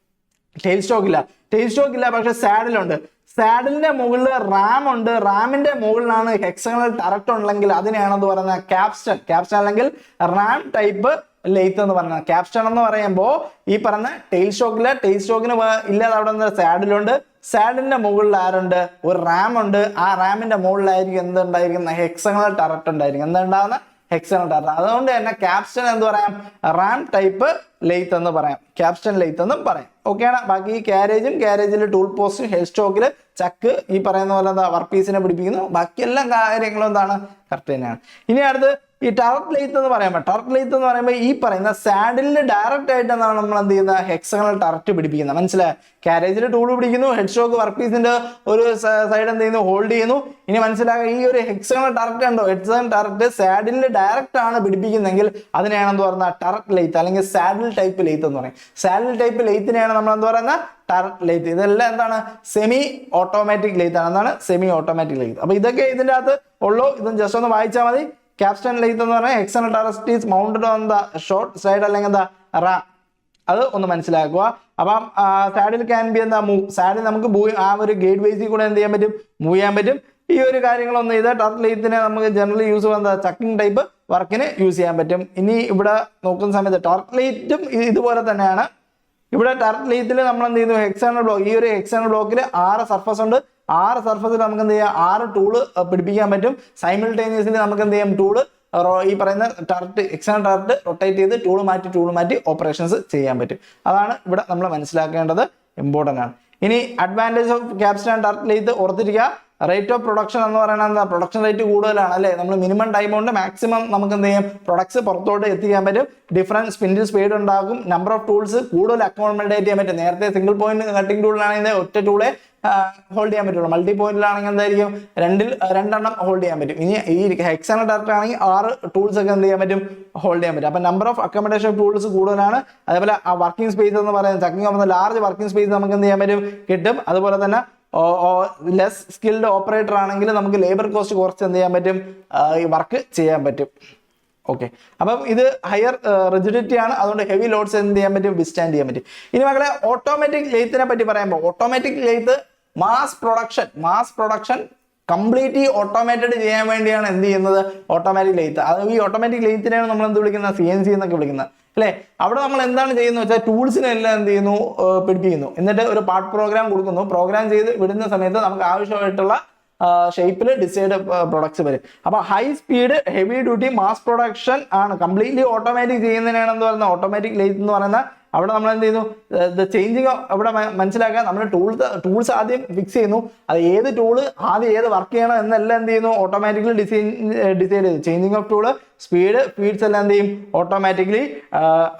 ടെയിൽ സ്റ്റോക്ക് ഇല്ല, ടെയിൽ സ്റ്റോക്ക് ഇല്ല, പക്ഷെ സാഡിലുണ്ട്. സാഡിലിന്റെ മുകളിൽ റാം ഉണ്ട്, റാമിന്റെ മുകളിലാണ് ഹെക്സഗണൽ ടറക്റ്റ് ഉണ്ടെങ്കിൽ അതിനെയാണെന്ന് പറയുന്നത് ക്യാപ്സ്റ്റൺ. ക്യാപ്സ്റ്റൺ അല്ലെങ്കിൽ റാം ടൈപ്പ് ലെയ്ത്ത് എന്ന് പറയുന്നത്. ക്യാപ്സ്റ്റൺ എന്ന് പറയുമ്പോൾ ഈ പറഞ്ഞ ടെയിൽ സ്റ്റോക്കില്, ടെയിൽ സ്റ്റോക്കിന് ഇല്ലാതെ അവിടെ സാഡിലുണ്ട്, സാഡിന്റെ മുകളിൽ ആരുണ്ട്, ഒരു റാം ഉണ്ട്. ആ റാമിന്റെ മുകളിലായിരിക്കും എന്തുണ്ടായിരിക്കുന്ന, ഹെക്സഗണൽ ടറക്റ്റ് ഉണ്ടായിരിക്കും. എന്തുണ്ടാവുന്ന, ഹെക്സഗണൽ ടറക്റ്റ്. അതുകൊണ്ട് തന്നെ ക്യാപ്സ്റ്റൺ എന്ന് പറയാം, റാം ടൈപ്പ് ലെയ്ത്ത് എന്ന് പറയാം, ക്യാപ്സ്റ്റൺ ലെയ്ത്ത് എന്നും പറയാം. ഓക്കെയാണ്. ബാക്കി ഈ ക്യാരേജിൽ ടൂൾ പോസ്റ്റ്, ഹെഡ് സ്റ്റോക്കിൽ ചക്ക്, ഈ പറയുന്ന പോലെ എന്താ വർക്ക് പീസിനെ പിടിപ്പിക്കുന്നു. ബാക്കി എല്ലാ കാര്യങ്ങളും എന്താണ്, കറക്റ്റ് തന്നെയാണ്. ഇനി അടുത്ത് ഈ ടറക്റ്റ് ലെയ്ത്ത് എന്ന് പറയുമ്പോൾ, ടറക്റ്റ് ലെയ്ത്ത് എന്ന് പറയുമ്പോൾ ഈ പറയുന്ന സാഡിലിന് ഡയറക്റ്റ് ആയിട്ട് എന്താണ് നമ്മൾ എന്ത് ചെയ്യുന്നത്, ഹെക്സഗണൽ ടറക്റ്റ് പിടിപ്പിക്കുന്നത്. മനസ്സിലായി, ക്യാരേജിൽ ടൂൾ പിടിക്കുന്നു, ഹെഡ് സ്റ്റോക്ക് വർക്ക് പീസിന്റെ ഒരു സൈഡ് എന്ത് ചെയ്യുന്നു, ഹോൾഡ് ചെയ്യുന്നു. ഇനി മനസ്സിലാക്കുക, ഈ ഒരു ഹെക്സഗണൽ ടറക്റ്റ് ഉണ്ടോ, ഹെക്സഗണൽ ടറക്റ്റ് സാഡിലിൽ ഡയറക്റ്റ് ആണ് പിടിപ്പിക്കുന്നെങ്കിൽ അതിനെയാണെന്ന് പറയുന്നത് ടറക്റ്റ് ലെയ്ത്ത് അല്ലെങ്കിൽ സാഡിൽ ടൈപ്പ് ലെയ്ത്ത് എന്ന് പറയും. സാഡിൽ ടൈപ്പ് ലെയ്ത്തിനെയാണ് നമ്മൾ എന്ത് പറയുന്നത്, ടറക്റ്റ് ലെയ്ത്ത്. ഇതെല്ലാം എന്താണ്, സെമി ഓട്ടോമാറ്റിക് ലെയ്ത്ത് ആണ്. എന്താണ്, സെമി ഓട്ടോമാറ്റിക് ലെയ്ത്ത്. അപ്പൊ ഇതൊക്കെ ഇതിന്റെ അകത്ത് ഉള്ളൂ. ഇതും ജസ്റ്റ് ഒന്ന് വായിച്ചാൽ മതി. ക്യാപ്സ്റ്റൺ ലെയ്ത്ത് എന്ന് പറഞ്ഞാൽ hexagonal turret is mounted on the short side അല്ലെങ്കിൽ എന്താ റാം, അത് ഒന്ന് മനസ്സിലാക്കുക. അപ്പം സാഡിൽ ക്യാൻ ബി എന്താ മൂവ്, സാഡിൽ നമുക്ക് ആ ഒരു ഗേറ്റ് ബേസിൽ കൂടെ എന്ത് ചെയ്യാൻ പറ്റും, മൂവ് ചെയ്യാൻ പറ്റും. ഈ ഒരു കാര്യങ്ങളൊന്നും ഇത് ടറക്റ്റ് ലെയ്ത്തിനെ നമുക്ക് ജനറലി യൂസ് ചെയ്യുന്നത് എന്താ, ചക്കിംഗ് ടൈപ്പ് വർക്കിന് യൂസ് ചെയ്യാൻ പറ്റും. ഇനി ഇവിടെ നോക്കുന്ന സമയത്ത് ടറക്റ്റ് ലെയ്റ്റും ഇതുപോലെ തന്നെയാണ്. ഇവിടെ ടറക്റ്റ് ലെയ്ത്തിൽ നമ്മൾ എന്ത് ചെയ്യുന്നു, ഹെക്സഗണൽ ബ്ലോക്ക്, ഈ ഒരു ഹെക്സഗണൽ ബ്ലോക്കിൽ 6 സർഫസ് ഉണ്ട്. 6 സർഫസിൽ നമുക്ക് എന്ത് ചെയ്യാം, 6 ടൂള് പിടിപ്പിക്കാൻ പറ്റും. സൈമിൾട്ടേനിയസ്ലി നമുക്ക് എന്ത് ചെയ്യാം, ടൂള് ഈ പറയുന്ന ടറക്റ്റ്, ഹെക്സഗണൽ ടറക്റ്റ് റൊട്ടേറ്റ് ചെയ്ത് ടൂള് മാറ്റി ഓപ്പറേഷൻസ് ചെയ്യാൻ പറ്റും. അതാണ് ഇവിടെ നമ്മൾ മനസ്സിലാക്കേണ്ടത്, ഇമ്പോർട്ടൻ്റ് ആണ്. ഇനി advantage of capstan and turret lathe ഓർത്തിരിക്കുക. റേറ്റ് ഓഫ് പ്രൊഡക്ഷൻ എന്ന് പറയുന്നത് എന്താ, പ്രൊഡക്ഷൻ റേറ്റ് കൂടുതലാണ് അല്ലേ. നമ്മൾ മിനിമം ടൈം കൊണ്ട് മാക്സിമം നമുക്ക് എന്ത് ചെയ്യും, പ്രൊഡക്ട്സ് പുറത്തോട്ട് എത്തിക്കാൻ പറ്റും. ഡിഫറൻറ്റ് സ്പിൻഡിൽ സ്പീഡ് ഉണ്ടാകും. നമ്പർ ഓഫ് ടൂൾസ് കൂടുതൽ അക്കോമഡേറ്റ് ചെയ്യാൻ പറ്റും. നേരത്തെ സിംഗിൾ പോയിന്റ് കട്ടിംഗ് ടൂളിലാണെങ്കിൽ ഒറ്റ ടൂളെ ഹോൾഡ് ചെയ്യാൻ പറ്റുള്ളൂ. മൾട്ടി പോയിന്റിലാണെങ്കിൽ എന്തായിരിക്കും, രണ്ടെണ്ണം ഹോൾഡ് ചെയ്യാൻ പറ്റും. ഇനി ഈ ഹെക്സഗണൽ ടറക്റ്റ് ആണെങ്കിൽ 6 ടൂൾസ് ഒക്കെ എന്ത് ചെയ്യാൻ പറ്റും, ഹോൾഡ് ചെയ്യാൻ പറ്റും. അപ്പൊ നമ്പർ ഓഫ് അക്കോമഡേഷൻ ടൂൾസ് കൂടുതലാണ്. അതേപോലെ ആ വർക്കിംഗ് സ്പേസ് എന്ന് പറയുന്നത്, ചക്കിംഗ് ഓഫ് ലാർജ് വർക്കിംഗ് സ്പേസ് നമുക്ക് എന്ത് ചെയ്യാൻ പറ്റും, കിട്ടും. അതുപോലെ തന്നെ ലെസ് സ്കിൽഡ് ഓപ്പറേറ്റർ ആണെങ്കിൽ നമുക്ക് ലേബർ കോസ്റ്റ് കുറച്ച് എന്ത് ചെയ്യാൻ പറ്റും, ഈ വർക്ക് ചെയ്യാൻ പറ്റും. ഓക്കെ, അപ്പം ഇത് ഹയർ റിജിഡിറ്റി ആണ്. അതുകൊണ്ട് ഹെവി ലോഡ്സ് എന്ത് ചെയ്യാൻ പറ്റും, വിസ്റ്റാൻഡ് ചെയ്യാൻ പറ്റും. ഇനി മക്കളെ ഓട്ടോമാറ്റിക് ലെയ്ത്തിനെ പറ്റി പറയുമ്പോൾ, automatic lathe mass production completely automated ചെയ്യാൻ വേണ്ടിയാണ് എന്ത് ചെയ്യുന്നത്, ഓട്ടോമാറ്റിക് ലെയ്ത്ത്. അത് ഈ ഓട്ടോമാറ്റിക് ലെയ്ത്തിനെയാണ് നമ്മൾ എന്ത് വിളിക്കുന്നത്, CNC എന്നൊക്കെ വിളിക്കുന്നത് അല്ലേ. അവിടെ നമ്മൾ എന്താണ് ചെയ്യുന്നത് വെച്ചാൽ ടൂൾസിനെല്ലാം എന്ത് ചെയ്യുന്നു, പിടിപ്പിക്കുന്നു. എന്നിട്ട് ഒരു പാർട്ട് പ്രോഗ്രാം കൊടുക്കുന്നു. പ്രോഗ്രാം ചെയ്ത് വിടുന്ന സമയത്ത് നമുക്ക് ആവശ്യമായിട്ടുള്ള ഷേപ്പിൽ ഡിസൈഡ് പ്രൊഡക്ട്സ് വരും. അപ്പൊ high speed heavy duty mass production ആണ്. കംപ്ലീറ്റ്ലി ഓട്ടോമാറ്റിക് ചെയ്യുന്നതിനാണ് എന്ത് പറയുന്നത്, ഓട്ടോമാറ്റിക് ലെയ്ത്ത് എന്ന് പറയുന്നത്. അവിടെ നമ്മൾ എന്ത് ചെയ്യുന്നു, ചേഞ്ചിങ് അവിടെ മനസ്സിലാക്കാൻ നമ്മൾ ടൂൾസ് ആദ്യം ഫിക്സ് ചെയ്യുന്നു. അത് ഏത് ടൂള് ആദ്യം ഏത് വർക്ക് ചെയ്യണം എന്നെല്ലാം എന്ത് ചെയ്യുന്നു, ഓട്ടോമാറ്റിക്കലി ഡിസൈഡ് ചെയ്തു. ചേഞ്ചിങ് ഓഫ് ടൂള്, ഫീഡ്സ് എല്ലാം എന്ത് ചെയ്യും, ഓട്ടോമാറ്റിക്കലി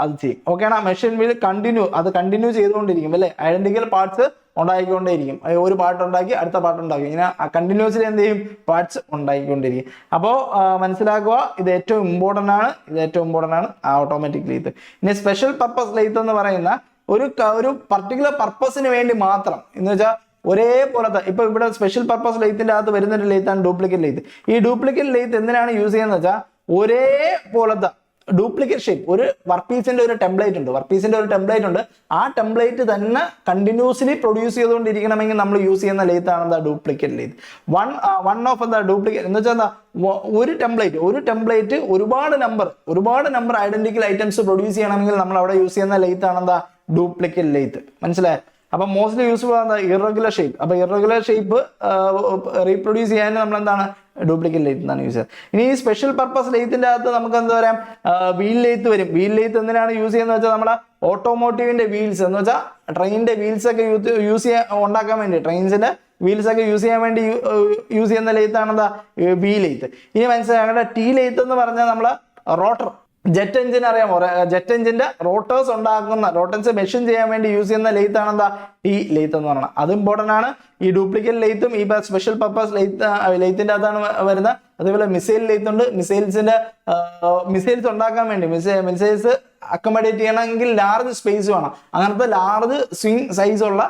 അത് ചെയ്യും. ഓക്കെയാണ്. മെഷീൻ വിൽ കണ്ടിന്യൂ ചെയ്തുകൊണ്ടിരിക്കും അല്ലേ. ഐഡന്റിക്കൽ പാർട്സ് ഉണ്ടാക്കിക്കൊണ്ടേയിരിക്കും. ഒരു പാർട്ട് ഉണ്ടാക്കി അടുത്ത പാർട്ട് ഉണ്ടാക്കി, ഇങ്ങനെ കണ്ടിന്യൂസ്ലി എന്ത് ചെയ്യും, പാർട്സ് ഉണ്ടാക്കിക്കൊണ്ടിരിക്കും. അപ്പോൾ മനസ്സിലാക്കുക, ഇത് ഏറ്റവും ഇമ്പോർട്ടൻ്റ് ആണ് ആ ഓട്ടോമാറ്റിക് ലെയ്ത്ത്. ഇനി സ്പെഷ്യൽ പർപ്പസ് ലെയ്ത്ത് എന്ന് പറയുന്ന ഒരു പർട്ടിക്കുലർ പർപ്പസിന് വേണ്ടി മാത്രം എന്ന് വെച്ചാൽ ഒരേപോലത്തെ, ഇപ്പൊ ഇവിടെ സ്പെഷ്യൽ പർപ്പസ് ലെയ്ത്തിന്റെ അകത്ത് വരുന്നൊരു ലെയ്ത്താണ് ഡ്യൂപ്ലിക്കേറ്റ് ലെയ്ത്ത്. ഈ ഡ്യൂപ്ലിക്കേറ്റ് ലെയ്ത്ത് എന്തിനാണ് യൂസ് ചെയ്യുന്നത് വെച്ചാൽ, ഒരേപോലത്തെ ഡ്യൂപ്ലിക്കേറ്റ് ഷേപ്പ്, ഒരു വർക്ക് പീസിന്റെ ഒരു ടെംപ്ലേറ്റ് ഉണ്ട്. ആ ടെംപ്ലേറ്റ് തന്നെ കണ്ടിന്യൂസ്ലി പ്രൊഡ്യൂസ് ചെയ്തുകൊണ്ടിരിക്കണമെങ്കിൽ നമ്മൾ യൂസ് ചെയ്യുന്ന ലെയ്ത്ത് ആണ് എന്താ, ഡ്യൂപ്ലിക്കേറ്റ് ലെയ്ത്ത്. വൺ ഓഫ് എന്താ ഡ്യൂപ്ലിക്കേറ്റ് എന്ന് വെച്ചാൽ എന്താ, ഒരു ടെംപ്ലേറ്റ് ഒരുപാട് നമ്പർ ഐഡന്റിക്കൽ ഐറ്റംസ് പ്രൊഡ്യൂസ് ചെയ്യണമെങ്കിൽ നമ്മൾ അവിടെ യൂസ് ചെയ്യുന്ന ലെയ്ത്ത് ആണ് എന്താ, ഡ്യൂപ്ലിക്കേറ്റ് ലെയ്ത്ത്. മനസ്സിലായി. അപ്പൊ മോസ്റ്റ്ലി യൂസ്ഫുൾ ആണ് ഇറഗുലർ ഷേപ്പ്. അപ്പൊ ഇറഗുലർ ഷേപ്പ് റീപ്രൊഡ്യൂസ് ചെയ്യാൻ നമ്മൾ എന്താണ്, ഡ്യൂപ്ലിക്കേറ്റ് ലെയ്ത്ത് എന്നാണ് യൂസ് ചെയ്യുന്നത്. ഇനി ഈ സ്പെഷ്യൽ പർപ്പസ് ലെയ്ത്തിന്റെ അകത്ത് നമുക്ക് എന്താ പറയാം, വീൽ ലെയ്ത്ത് വരും. വീൽ ലെയ്ത്ത് എന്തിനാണ് യൂസ് ചെയ്യുന്നത് വെച്ചാൽ, നമ്മുടെ ഓട്ടോമോട്ടീവിന്റെ വീൽസ് എന്ന് വെച്ചാൽ ട്രെയിനിന്റെ വീൽസ് ഒക്കെ ഉണ്ടാക്കാൻ വേണ്ടി, ട്രെയിൻസിന്റെ വീൽസ് ഒക്കെ യൂസ് ചെയ്യാൻ വേണ്ടി യൂസ് ചെയ്യുന്ന ലെയ്ത്താണ് എന്താ വി ലെയ്ത്ത്. ഇനി മനസ്സിലാക്കേണ്ട ടി ലെയ്ത്ത് എന്ന് പറഞ്ഞാൽ നമ്മള് റോട്ടർ ജെറ്റ് എഞ്ചിൻ അറിയാമോ, ജെറ്റ് എഞ്ചിന്റെ റോട്ടേഴ്സ് മെഷീൻ ചെയ്യാൻ വേണ്ടി യൂസ് ചെയ്യുന്ന ലെയ്ത്ത് ആണ് എന്താ ടി ലെയ്ത്ത് എന്ന് പറയുന്നത്. അത് ഇമ്പോർട്ടന്റ് ആണ്. ഈ ഡ്യൂപ്ലിക്കേറ്റ് ലെയ്ത്തും ഈ സ്പെഷ്യൽ പർപ്പസ് ലെയ്ത്തിന്റെ അകത്താണ് വരുന്നത്. അതേപോലെ മിസൈൽ ലെയ്ത്ത് ഉണ്ട്. മിസൈൽസ് ഉണ്ടാക്കാൻ വേണ്ടി മിസൈൽസ് അക്കോമഡേറ്റ് ചെയ്യണമെങ്കിൽ ലാർജ് സ്പേസ് വേണം. അങ്ങനത്തെ ലാർജ് സ്വിംഗ് സൈസ് ഉള്ള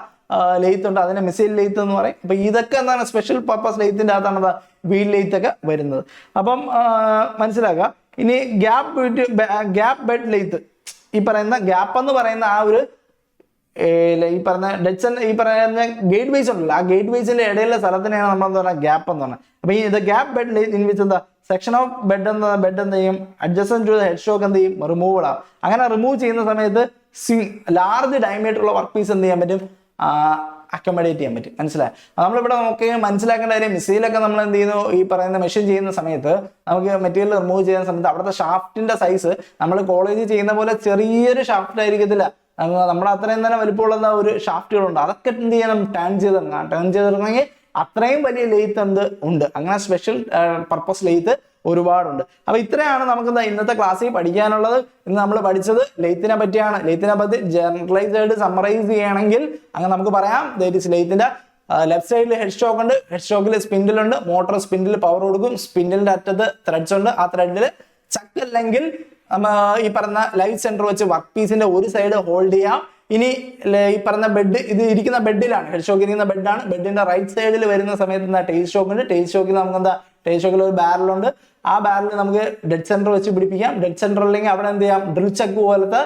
ലെയ്ത്ത് ഉണ്ട്, അതിനെ മിസൈൽ ലെയ്ത്ത് എന്ന് പറയും. അപ്പൊ ഇതൊക്കെ എന്താണ് സ്പെഷ്യൽ പർപ്പസ് ലെയ്ത്തിന്റെ അകത്താണ് വീൽ ലെയ്ത്ത് ഒക്കെ വരുന്നത്. അപ്പം മനസ്സിലാക്കുക. ഇനി ഗ്യാപ്പ് ബെഡ് ലെയ്ത്ത്, ഈ പറയുന്ന ഗ്യാപ്പ് എന്ന് പറയുന്ന ആ ഒരു ഈ പറയുന്ന ഗേറ്റ് വേസ് ഉണ്ടല്ലോ, ആ ഗേറ്റ് വേസിന്റെ ഇടയിലുള്ള സ്ഥലത്തിനെയാണ് നമ്മൾ എന്താ പറയുക ഗ്യാപ്പ് എന്ന് പറഞ്ഞത്. അപ്പൊ ഈ gap bed lathe in which എന്താ സെക്ഷൻ ഓഫ് ബെഡ് എന്ത് ചെയ്യും, adjacent to the head stock എന്ത് ചെയ്യും, റിമൂവൽ ആവും. അങ്ങനെ റിമൂവ് ചെയ്യുന്ന സമയത്ത് ലാർജ് ഡയമീറ്റർ ഉള്ള വർക്ക് പീസ് എന്ത് ചെയ്യാൻ പറ്റും, അക്കോമഡേറ്റ് ചെയ്യാൻ പറ്റും. മനസ്സിലായി. നമ്മളിവിടെ നമുക്ക് മനസ്സിലാക്കേണ്ട കാര്യം, മിസൈലൊക്കെ നമ്മൾ എന്ത് ചെയ്യുന്നു, ഈ പറയുന്ന മെഷീൻ ചെയ്യുന്ന സമയത്ത് നമുക്ക് മെറ്റീരിയൽ റിമൂവ് ചെയ്യുന്ന സമയത്ത് അവിടുത്തെ ഷാഫ്റ്റിന്റെ സൈസ് നമ്മൾ കോളേജിൽ ചെയ്യുന്ന പോലെ ചെറിയൊരു ഷാഫ്റ്റ് ആയിരിക്കത്തില്ല, നമ്മുടെ അത്രയും തന്നെ വലിപ്പമുള്ള ഒരു ഷാഫ്റ്റുകളുണ്ട്. അതൊക്കെ എന്ത് ചെയ്യണം, ടേൺ ചെയ്തിടണമെങ്കിൽ അത്രയും വലിയ ലെയ്ത്ത് ഉണ്ട്. അങ്ങനെ സ്പെഷ്യൽ പർപ്പസ് ലെയ്ത്ത് ഒരുപാടുണ്ട്. അപ്പൊ ഇത്രയാണ് നമുക്ക് ഇന്നത്തെ ക്ലാസ്സിൽ പഠിക്കാനുള്ളത്. ഇന്ന് നമ്മൾ പഠിച്ചത് ലെയ്ത്തിനെ പറ്റിയാണ്. ലെയ്ത്തിനെ പറ്റി ജനറലൈസ്ഡ് സമ്മറൈസ് ചെയ്യുകയാണെങ്കിൽ അങ്ങനെ നമുക്ക് പറയാം, ലെയ്ത്തിന്റെ ലെഫ്റ്റ് സൈഡിൽ ഹെഡ് സ്റ്റോക്ക് ഉണ്ട്, ഹെഡ് സ്റ്റോക്കിൽ സ്പിൻഡിൽ ഉണ്ട്, മോട്ടോർ സ്പിൻഡിൽ പവർ കൊടുക്കും, സ്പിൻഡിലിന്റെ അറ്റത്ത് ത്രെഡ്സ് ഉണ്ട്, ആ ത്രെഡിൽ ചക്ക് അല്ലെങ്കിൽ ഈ പറഞ്ഞ ലൈറ്റ് സെന്റർ വെച്ച് വർക്ക് പീസിന്റെ ഒരു സൈഡ് ഹോൾഡ് ചെയ്യാം. ഇനി ഈ പറഞ്ഞ ബെഡ്, ഇത് ഇരിക്കുന്ന ബെഡിലാണ്, ഹെഡ് സ്റ്റോക്ക് ഇരിക്കുന്ന ബെഡാണ്. ബെഡിന്റെ റൈറ്റ് സൈഡിൽ വരുന്ന സമയത്ത് എന്താ ടെയിൽ സ്റ്റോക്ക് ഉണ്ട്. ടെയിൽ സ്റ്റോക്കിൽ നമുക്ക് എന്താ, ടെയിൽ സ്റ്റോക്കിൽ ഒരു ബാരലുണ്ട്. ആ ബാരൽ നമുക്ക് ഡെഡ് സെന്റർ വെച്ച് പിടിപ്പിക്കാം. ഡെഡ് സെന്റർ അല്ലെങ്കിൽ അവിടെ എന്ത് ചെയ്യാം, ഡ്രിൽ ചക്ക് പോലത്തെ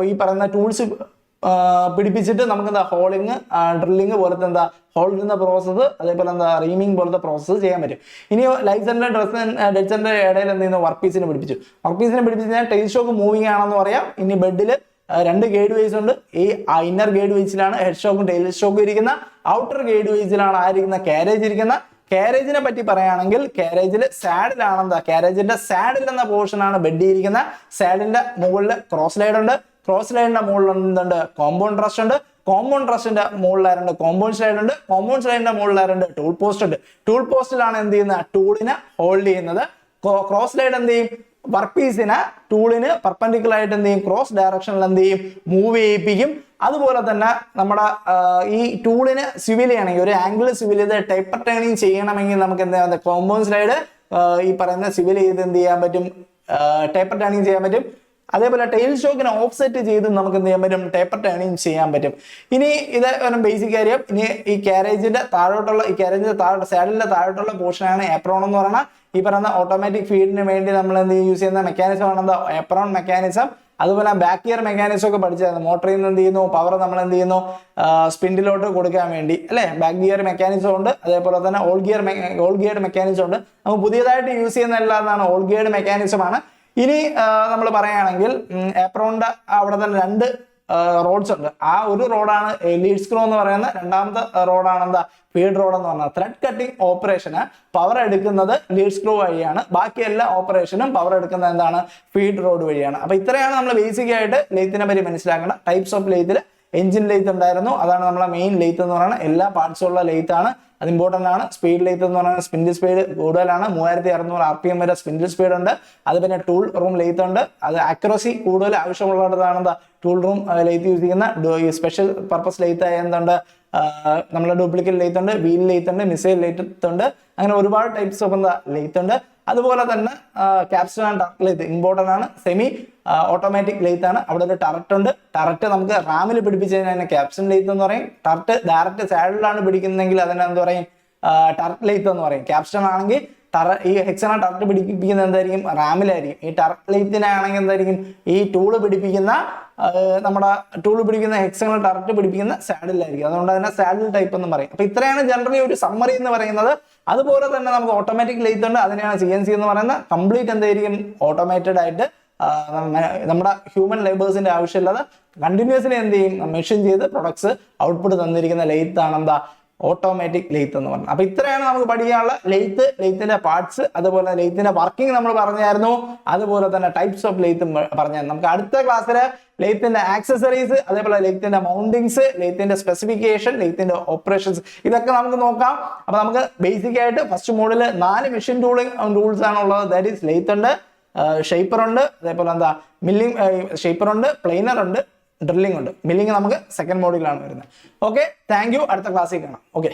ഈ പറയുന്ന ടൂൾസ് പിടിപ്പിച്ചിട്ട് നമുക്ക് എന്താ ഹോളിങ്, ഡ്രില്ലിങ് പോലത്തെ എന്താ ഹോൾ ഇടുന്ന പ്രോസസ്സ്, അതേപോലെ എന്താ റീമിങ് പോലത്തെ പ്രോസസ്സ് ചെയ്യാൻ പറ്റും. ഇനി ലൈറ്റ് സെന്റർ ഡെഡ് സെന്റർ ഇടയിൽ എന്ത് ചെയ്യുന്നു, വർക്ക് പീസിനെ പിടിപ്പിച്ചു. വർക്ക് പീസിനെ പിടിപ്പിച്ച് കഴിഞ്ഞാൽ ടെയിൽ സ്റ്റോക്ക് മൂവിങ് ആണെന്ന് പറയാം. ഇനി ബെഡിൽ രണ്ട് ഗൈഡ് വേസ് ഉണ്ട്. ഈ ഇന്നർ ഗൈഡ് വേസിലാണ് ഹെഡ് സ്റ്റോക്കും ടെയിൽ സ്റ്റോക്കും ഇരിക്കുന്ന. ഔട്ടർ ഗൈഡ് വേസിലാണ് ആയിരിക്കുന്ന കാരേജ് ഇരിക്കുന്ന. കാരേജിനെ പറ്റി പറയുകയാണെങ്കിൽ കാരേജിൽ സാഡിലാണ് എന്താ, കാരേജിന്റെ സാഡിൽ എന്ന പോർഷൻ ആണ് ബെഡ് ഇരിക്കുന്ന. സാഡിന്റെ മുകളിൽ ക്രോസ് ലൈഡ് ഉണ്ട്. ക്രോസ് ലൈഡിന്റെ മുകളിൽ എന്തുണ്ട്, കോമ്പൗണ്ട് റസ്റ്റ് ഉണ്ട്. കോമ്പൗണ്ട് റസ്റ്റിന്റെ മുകളിലാരുണ്ട്, കോമ്പൗണ്ട് സ്ലൈഡ് ഉണ്ട്. കോമ്പൗണ്ട് സ്ലൈഡിന്റെ മുകളിലാരുണ്ട്, ടൂൾ പോസ്റ്റ് ഉണ്ട്. ടൂൾ പോസ്റ്റിലാണ് എന്ത് ചെയ്യുന്നത്, ടൂളിനെ ഹോൾഡ് ചെയ്യുന്നത്. ക്രോസ് ലൈഡ് എന്ത് ചെയ്യും, വർക്ക് പീസിനെ ടൂളിന് പെർപെൻഡിക്കുലർ ആയിട്ട് എന്ത് ചെയ്യും, ക്രോസ് ഡയറക്ഷനിൽ എന്ത് ചെയ്യും, മൂവ് ചെയ്യിപ്പിക്കും. അതുപോലെ തന്നെ നമ്മുടെ ഈ ടൂളിന് സ്വിവൽ ചെയ്യണമെങ്കിൽ, ഒരു ആംഗിൾ സ്വിവൽ ചെയ്ത് ടേപ്പർ ടേണിങ് ചെയ്യണമെങ്കിൽ നമുക്ക് എന്താ, കോമ്പൗണ്ട് സ്ലൈഡ് ഈ പറയുന്ന സ്വിവൽ ചെയ്ത് എന്ത് ചെയ്യാൻ പറ്റും, ടേപ്പർ ടേണിങ് ചെയ്യാൻ പറ്റും. അതേപോലെ ടെയിൽ സ്റ്റോക്കിനെ ഓഫ്സെറ്റ് ചെയ്ത് നമുക്ക് എന്ത് ചെയ്യാൻ പറ്റും, ടേപ്പർ ടേണിങ് ചെയ്യാൻ പറ്റും. ഇനി ഇത് ഒരു ബേസിക് കാര്യം. ഇനി ഈ കാരേജിന്റെ താഴോട്ടുള്ള, ഈ കാരേജിന്റെ സാഡിലിന്റെ താഴോട്ടുള്ള പോർഷനാണ് ഏപ്രോൺ എന്ന് പറയുന്നത്. ഈ പറയുന്ന ഓട്ടോമാറ്റിക് ഫീഡിന് വേണ്ടി നമ്മൾ എന്ത് യൂസ് ചെയ്യുന്ന മെക്കാനിസം ആണ് എന്താ, ഏപ്രോൺ മെക്കാനിസം. അതുപോലെ ബാക്ക് ഗിയർ മെക്കാനിസം ഒക്കെ പഠിച്ചായിരുന്നു. മോട്ടറിൽ നിന്ന് എന്ത് ചെയ്യുന്നു, പവർ നമ്മൾ എന്ത് ചെയ്യുന്നു, സ്പിൻഡിലോട്ട് കൊടുക്കാൻ വേണ്ടി അല്ലെ, ബാക്ക് ഗിയർ മെക്കാനിസം ഉണ്ട്. അതേപോലെ തന്നെ ഓൾ ഗിയർ മെക്കാനിസം ഉണ്ട്. നമുക്ക് പുതിയതായിട്ട് യൂസ് ചെയ്യുന്ന എല്ലാം ഓൾ ഗിയർ മെക്കാനിസം ആണ്. ഇനി നമ്മൾ പറയുകയാണെങ്കിൽ ഏപ്രോണിന്റെ അവിടെ തന്നെ രണ്ട് റോഡ്സ് ഉണ്ട്. ആ ഒരു റോഡാണ് ലീഡ് സ്ക്രൂ എന്ന് പറയുന്ന, രണ്ടാമത്തെ റോഡാണ് എന്താ, ഫീഡ് റോഡ് എന്ന് പറഞ്ഞാൽ. ത്രെഡ് കട്ടിംഗ് ഓപ്പറേഷന് പവർ എടുക്കുന്നത് ലീഡ് സ്ക്രൂ വഴിയാണ്. ബാക്കി എല്ലാ ഓപ്പറേഷനും പവർ എടുക്കുന്നത് എന്താണ്, ഫീഡ് റോഡ് വഴിയാണ്. അപ്പൊ ഇത്രയാണ് നമ്മൾ ബേസിക് ആയിട്ട് ലെയ്ത്തിനെ പറ്റി മനസ്സിലാക്കേണ്ട. ടൈപ്സ് ഓഫ് ലെയ്ത്തിൽ എഞ്ചിൻ ലെയ്ത്ത് ഉണ്ടായിരുന്നു, അതാണ് നമ്മളെ മെയിൻ ലെയ്ത്ത് എന്ന് പറയുന്നത്. എല്ലാ പാർട്സും ഉള്ള ലെയ്ത്ത് ആണ്, അത് ഇമ്പോർട്ടന്റ് ആണ്. സ്പീഡ് ലെയ്ത്ത് എന്ന് പറയുന്നത് സ്പിൻഡിൽ സ്പീഡ് കൂടുതലാണ്, 3600 RPM വരെ സ്പിൻഡിൽ സ്പീഡ് ഉണ്ട്. അത് പിന്നെ ടൂൾ റൂം ലെയ്ത്ത് ഉണ്ട്, അത് ആക്യുറസി കൂടുതൽ ആവശ്യമുള്ളതാണ് എന്താ ടൂൾ റൂം ലെയ്ത്ത് യൂസ് ചെയ്യുന്ന. ഈ സ്പെഷ്യൽ പർപ്പസ് ലെയ്ത്ത് ആയ എന്തുണ്ട്, നമ്മളെ ഡ്യൂപ്ലിക്കേറ്റ് ലെയ്ത്ത് ഉണ്ട്, വീൽ ലെയ്ത്ത് ഉണ്ട്, മിസൈൽ ലെയ്ത്ത് ഉണ്ട്. അങ്ങനെ ഒരുപാട് ടൈപ്സ് ഓഫ് എന്താ ലെയ്ത്ത് ഉണ്ട്. അതുപോലെ തന്നെ Capstan and turret lathe important ആണ്. സെമി ഓട്ടോമാറ്റിക് ലെയ്ത്ത് ആണ്. അവിടെ ഒരു ടററ്റ് ഉണ്ട്. ടററ്റ് നമുക്ക് റാമിൽ പിടിപ്പിച്ച് കഴിഞ്ഞാൽ ക്യാപ്സ്റ്റൺ ലെയ്ത്ത് എന്ന് പറയും. ടററ്റ് ഡയറക്റ്റ് സാഡിലാണ് പിടിക്കുന്നതെങ്കിൽ അതിനെ എന്ത് പറയും, ടററ്റ് ലെയ്ത്ത് എന്ന് പറയും. ക്യാപ്സ്റ്റൺ ആണെങ്കിൽ ഈ ഹെക്സണ ടററ്റ് പിടിപ്പിക്കുന്നത് എന്തായിരിക്കും, റാമിലായിരിക്കും. ഈ ടററ്റ് ലെയ്ത്തിനാണെങ്കിൽ എന്തായിരിക്കും, ഈ ടൂള് പിടിപ്പിക്കുന്ന നമ്മുടെ ടൂള് പിടിക്കുന്ന ഹെക്സണൽ ടററ്റ് പിടിപ്പിക്കുന്ന സാഡിലായിരിക്കും. അതുകൊണ്ട് തന്നെ സാഡിൽ ടൈപ്പ് എന്ന് പറയും. അപ്പൊ ഇത്രയാണ് ജനറലി ഒരു സമ്മറി എന്ന് പറയുന്നത്. അതുപോലെ തന്നെ നമുക്ക് ഓട്ടോമാറ്റിക് ലെയ്ത്ത് ഉണ്ട്, അതിനെയാണ് CNC എന്ന് പറയുന്നത്. കംപ്ലീറ്റ് എന്തായിരിക്കും, ഓട്ടോമേറ്റഡ് ആയിട്ട് നമ്മുടെ ഹ്യൂമൻ ലേബേഴ്സിന്റെ ആവശ്യമില്ലാതെ കണ്ടിന്യൂസ്ലി എന്ത് ചെയ്യും, മെഷീൻ ചെയ്ത് പ്രൊഡക്ട്സ് ഔട്ട്പുട്ട് തന്നിരിക്കുന്ന ലെയ്ത്ത് ആണ് എന്താ, ഓട്ടോമാറ്റിക് ലെയ്ത്ത് എന്ന് പറഞ്ഞത്. അപ്പൊ ഇത്രയാണ് നമുക്ക് പഠിക്കാനുള്ള ലെയ്ത്തിന്റെ പാർട്സ്, അതുപോലെ ലെയ്ത്തിന്റെ വർക്കിംഗ് നമ്മൾ പറഞ്ഞായിരുന്നു, അതുപോലെ തന്നെ ടൈപ്സ് ഓഫ് ലെയ്ത്ത് പറഞ്ഞായിരുന്നു. നമുക്ക് അടുത്ത ക്ലാസ്സിൽ ലെയ്ത്തിന്റെ ആക്സസറീസ്, അതേപോലെ ലെയ്ത്തിന്റെ മൗണ്ടിങ്സ്, ലെയ്ത്തിന്റെ സ്പെസിഫിക്കേഷൻ, ലെയ്ത്തിന്റെ ഓപ്പറേഷൻസ്, ഇതൊക്കെ നമുക്ക് നോക്കാം. അപ്പൊ നമുക്ക് ബേസിക് ആയിട്ട് ഫസ്റ്റ് മോഡിൽ 4 മെഷീൻ ടൂൾസ് ആണ് ഉള്ളത്. ദാറ്റ് ഈസ് ലെയ്ത്ത് ഉണ്ട്, ഷേപ്പർ ഉണ്ട്, അതേപോലെ എന്താ മില്ലിംഗ് ഷേപ്പർ ഉണ്ട്, പ്ലെയിനർ ഉണ്ട്, ഡ്രില്ലിംഗ് ഉണ്ട്. മില്ലിംഗ് നമുക്ക് സെക്കൻഡ് മോഡിലാണ് വരുന്നത്. Okay, thank you. അടുത്ത ക്ലാസ്സിൽ കാണാം. ഓക്കെ.